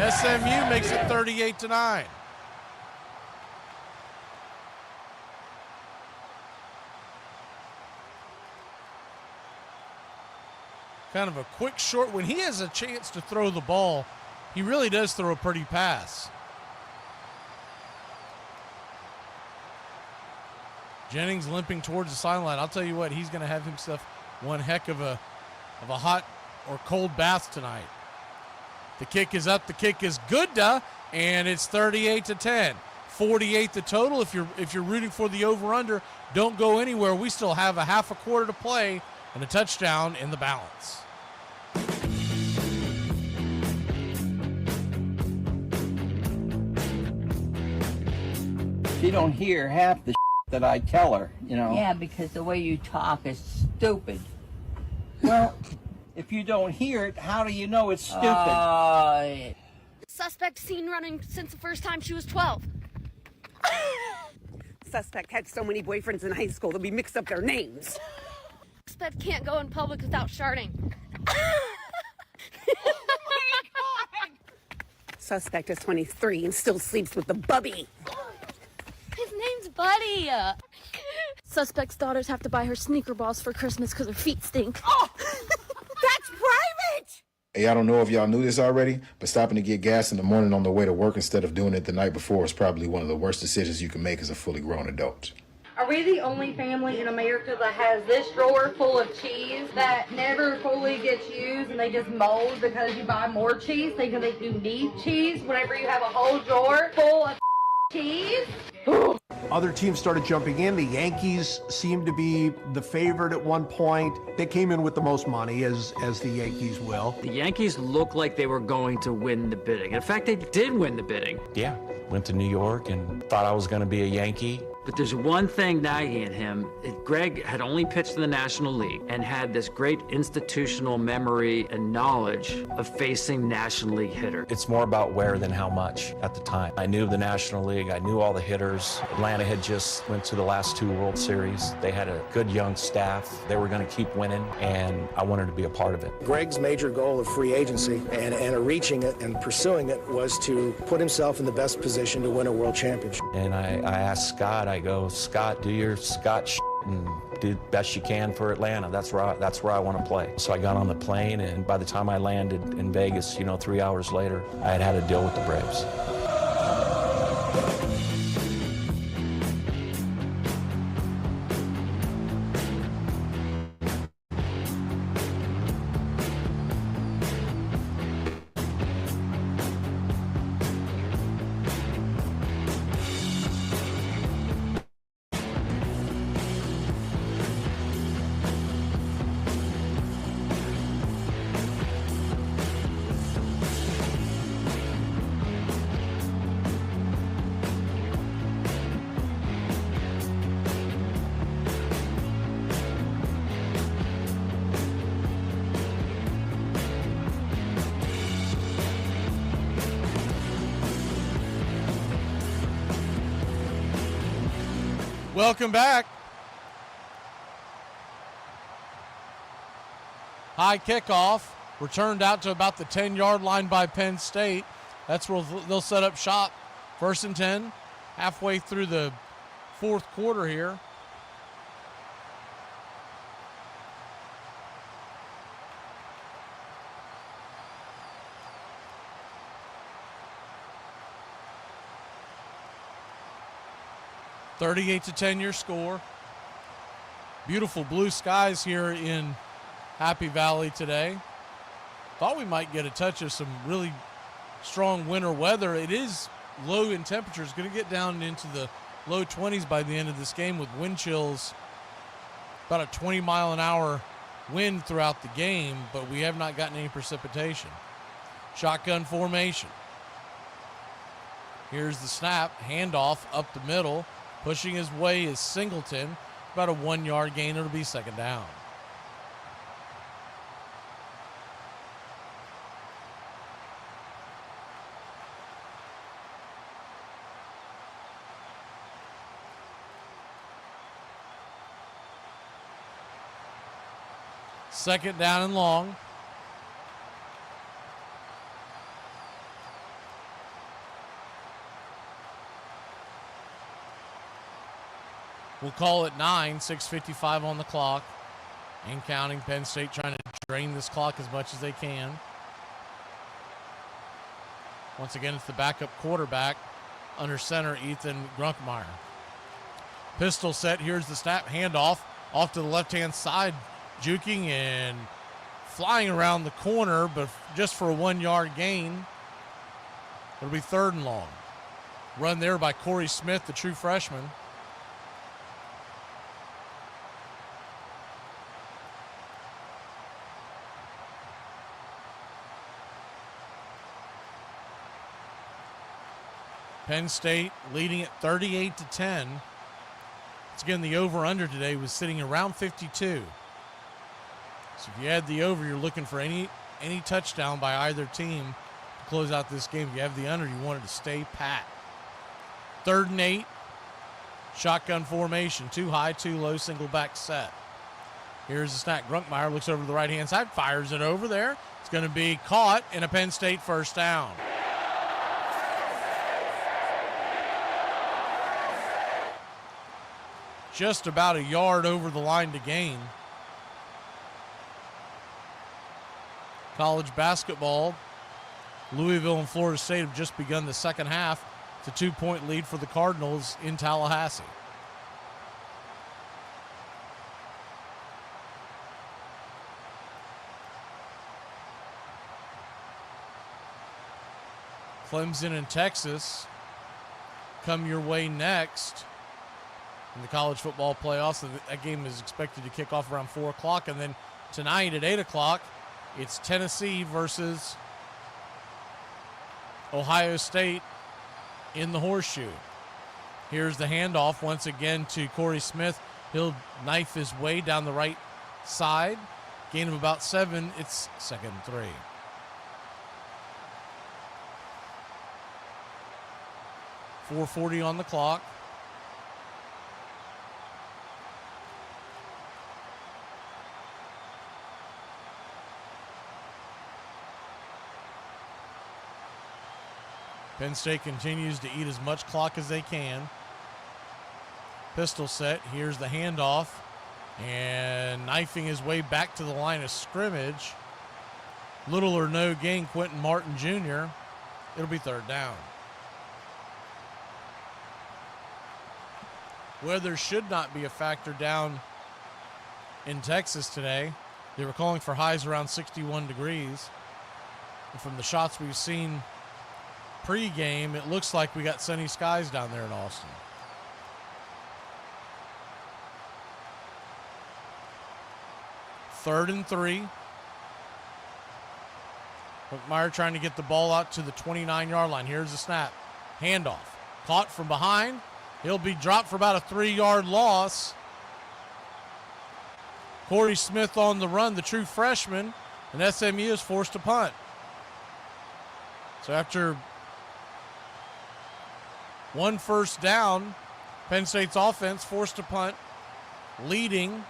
SMU makes it 38-9. Kind of a quick short. When he has a chance to throw the ball, he really does throw a pretty pass. Jennings limping towards the sideline. I'll tell you what, he's going to have himself one heck of a hot or cold bath tonight. The kick is up. The kick is good, and it's 38-10. 48 the total. If you're rooting for the over/under, don't go anywhere. We still have a half a quarter to play and a touchdown in the balance. She don't hear half the that I tell her, you know. Yeah, because the way you talk is stupid. Well, if you don't hear it, how do you know it's stupid? Suspect seen running since the first time she was 12. Suspect had so many boyfriends in high school that we mixed up their names. Suspect can't go in public without sharting. Suspect is 23 and still sleeps with the bubby. His name's Buddy. Suspect's daughters have to buy her sneaker balls for Christmas because her feet stink. Oh, that's private! Hey, I don't know if y'all knew this already, but stopping to get gas in the morning on the way to work instead of doing it the night before is probably one of the worst decisions you can make as a fully grown adult. Are we the only family in America that has this drawer full of cheese that never fully gets used and they just mold because you buy more cheese thinking that you need cheese whenever you have a whole drawer full of cheese? Other teams started jumping in. The Yankees seemed to be the favorite at one point. They came in with the most money, as the Yankees will. The Yankees looked like they were going to win the bidding. In fact, they did win the bidding. Yeah, went to New York and thought I was going to be a Yankee. But there's one thing nagging at him. Greg had only pitched in the National League and had this great institutional memory and knowledge of facing National League hitters. It's more about where than how much at the time. I knew the National League. I knew all the hitters. Atlanta had just went to the last 2 World Series. They had a good young staff. They were going to keep winning, and I wanted to be a part of it. Greg's major goal of free agency and reaching it and pursuing it was to put himself in the best position to win a world championship. And I asked Scott, I go, Scott, do your Scott and do the best you can for Atlanta. That's where I want to play. So I got on the plane, and by the time I landed in Vegas, 3 hours later, I had a deal with the Braves. Welcome back. High kickoff, returned out to about the 10-yard line by Penn State. That's where they'll set up shop. 1st and 10, halfway through the 4th quarter here. (38-10) your score. Beautiful blue skies here in Happy Valley today. Thought we might get a touch of some really strong winter weather. It is low in temperature. It's going to get down into the low 20s by the end of this game with wind chills, about a 20-mile-an-hour wind throughout the game, but we have not gotten any precipitation. Shotgun formation. Here's the snap, handoff up the middle. Pushing his way is Singleton. About a 1-yard gain. It'll be 2nd down. Second down and long. We'll call it 9, 6:55 on the clock. And counting. Penn State trying to drain this clock as much as they can. Once again, it's the backup quarterback under center, Ethan Grunkmeyer. Pistol set. Here's the snap. Handoff off to the left-hand side. Juking and flying around the corner, but just for a 1-yard gain. It'll be 3rd and long. Run there by Corey Smith, the true freshman. Penn State leading at 38-10. Once again, the over-under today was sitting around 52. So if you add the over, you're looking for any touchdown by either team to close out this game. If you have the under, you want it to stay pat. 3rd and 8. Shotgun formation. 2 high, 2 low, single back set. Here's the snap. Grunkmeyer looks over to the right-hand side, fires it over there. It's going to be caught in a Penn State 1st down. Just about a yard over the line to gain. College basketball, Louisville and Florida State have just begun the second half. It's a 2-point lead for the Cardinals in Tallahassee. Clemson and Texas come your way next in the college football playoffs. So that game is expected to kick off around 4 o'clock. And then tonight at 8 o'clock, it's Tennessee versus Ohio State in the Horseshoe. Here's the handoff once again to Corey Smith. He'll knife his way down the right side. Gain of about 7. It's 2nd and 3. .440 on the clock. Penn State continues to eat as much clock as they can. Pistol set. Here's the handoff. And knifing his way back to the line of scrimmage. Little or no gain, Quentin Martin Jr. It'll be 3rd down. Weather should not be a factor down in Texas today. They were calling for highs around 61 degrees. And from the shots we've seen pregame, it looks like we got sunny skies down there in Austin. Third and 3. Hookmeyer trying to get the ball out to the 29-yard line. Here's the snap. Handoff. Caught from behind. He'll be dropped for about a 3-yard loss. Corey Smith on the run, the true freshman, and SMU is forced to punt. So after one first down, Penn State's offense forced to punt, leading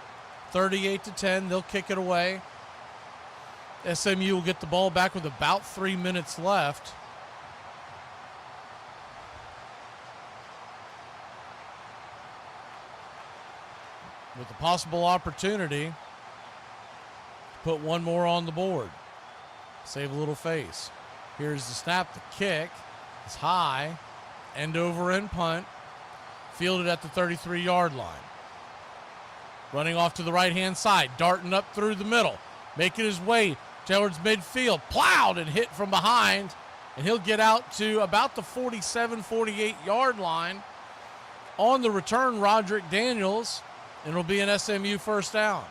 38-10. They'll kick it away. SMU will get the ball back with about 3 minutes left. With a possible opportunity to put one more on the board. Save a little face. Here's the snap, the kick. It's high. End over end punt. Fielded at the 33-yard line. Running off to the right-hand side. Darting up through the middle. Making his way towards midfield. Plowed and hit from behind. And he'll get out to about the 47, 48-yard line. On the return, Roderick Daniels. And it'll be an SMU first down.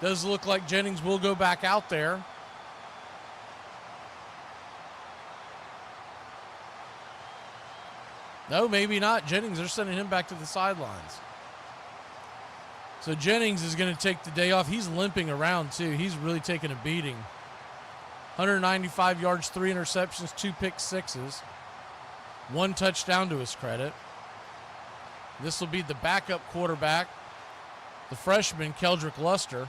Does look like Jennings will go back out there. No, maybe not. Jennings, they're sending him back to the sidelines. So Jennings is going to take the day off. He's limping around too. He's really taking a beating. 195 yards, 3 interceptions, 2 pick sixes. 1 touchdown to his credit. This will be the backup quarterback, the freshman, Keldrick Luster.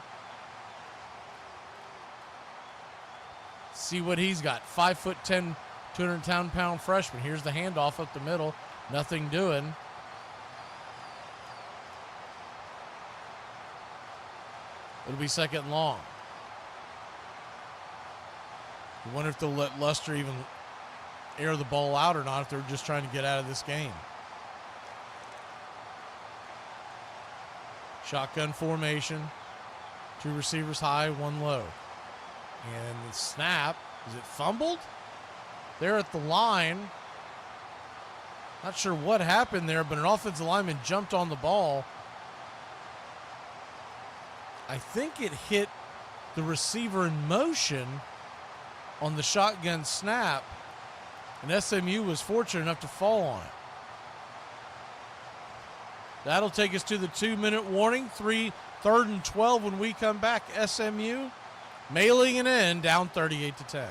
See what he's got. 5'10", 210-pound freshman. Here's the handoff up the middle. Nothing doing. It'll be 2nd and long. I wonder if they'll let Luster even air the ball out or not, if they're just trying to get out of this game. Shotgun formation. 2 receivers high, 1 low. And the snap, is it fumbled? They're at the line. Not sure what happened there, but an offensive lineman jumped on the ball. I think it hit the receiver in motion on the shotgun snap, and SMU was fortunate enough to fall on it. That'll take us to the 2-minute warning. 3rd and 12 when we come back. SMU mailing it in, down 38-10.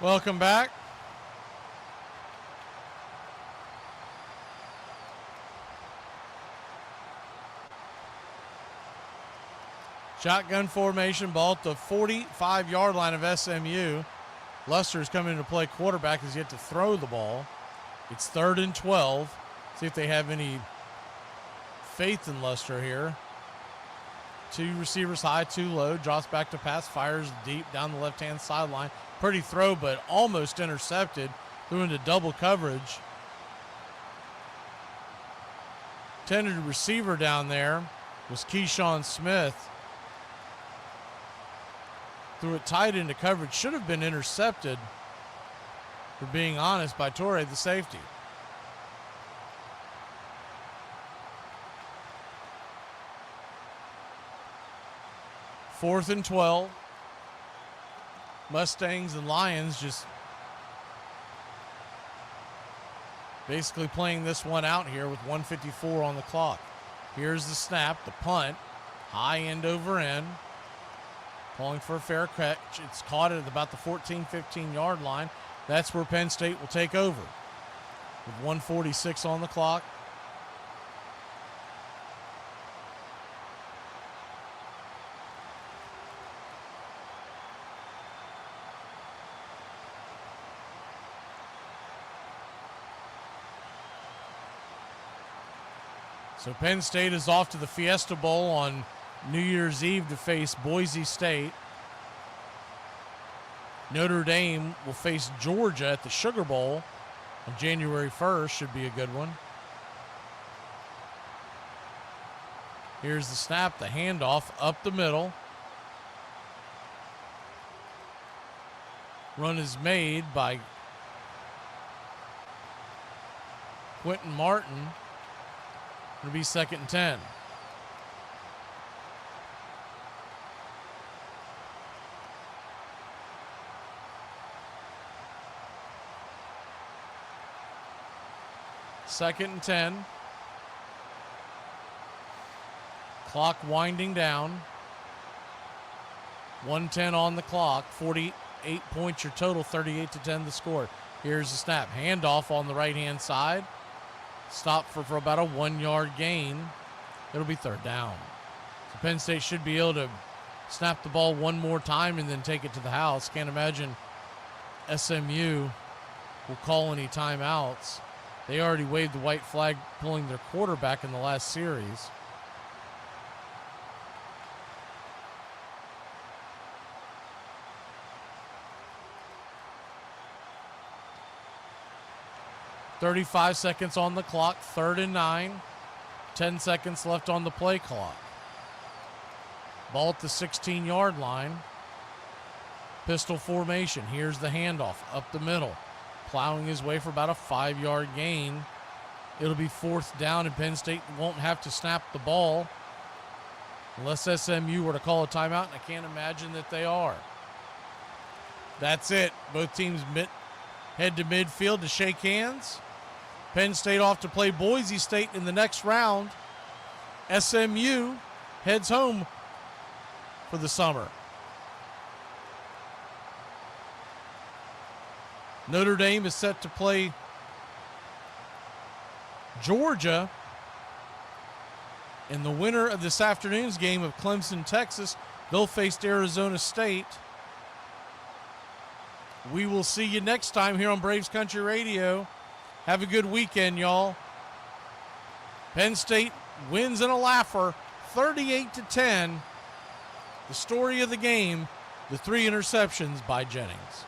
Welcome back. Shotgun formation, ball at the 45-yard line of SMU. Luster's coming to play quarterback, has yet to throw the ball. It's 3rd and 12. See if they have any faith in Luster here. 2 receivers high, 2 low. Drops back to pass, fires deep down the left-hand sideline. Pretty throw, but almost intercepted. Threw into double coverage. Intended receiver down there was Keyshawn Smith. Threw it tight into coverage. Should have been intercepted, for being honest, by Torrey, the safety. Fourth and 12. Mustangs and Lions just basically playing this one out here with 1:54 on the clock. Here's the snap, the punt, high end over end. Calling for a fair catch. It's caught at about the 14-15-yard line. That's where Penn State will take over with 1:46 on the clock. So Penn State is off to the Fiesta Bowl on New Year's Eve to face Boise State. Notre Dame will face Georgia at the Sugar Bowl on January 1st. Should be a good one. Here's the snap, the handoff up the middle. Run is made by Quentin Martin. It'll be 2nd and 10. Second and 10. Clock winding down. 1:10 on the clock. 48 points your total, 38-10 the score. Here's the snap. Handoff on the right-hand side. Stop for about a 1-yard gain. It'll be 3rd down. So Penn State should be able to snap the ball one more time and then take it to the house. Can't imagine SMU will call any timeouts. They already waved the white flag pulling their quarterback in the last series. .35 seconds on the clock, 3rd and 9. 10 seconds left on the play clock. Ball at the 16-yard line. Pistol formation. Here's the handoff up the middle. Plowing his way for about a 5-yard gain. It'll be 4th down, and Penn State won't have to snap the ball unless SMU were to call a timeout, and I can't imagine that they are. That's it. Both teams head to midfield to shake hands. Penn State off to play Boise State in the next round. SMU heads home for the summer. Notre Dame is set to play Georgia. In the winner of this afternoon's game of Clemson, Texas, they'll face Arizona State. We will see you next time here on Braves Country Radio. Have a good weekend, y'all. Penn State wins in a laugher, 38-10. The story of the game, the 3 interceptions by Jennings.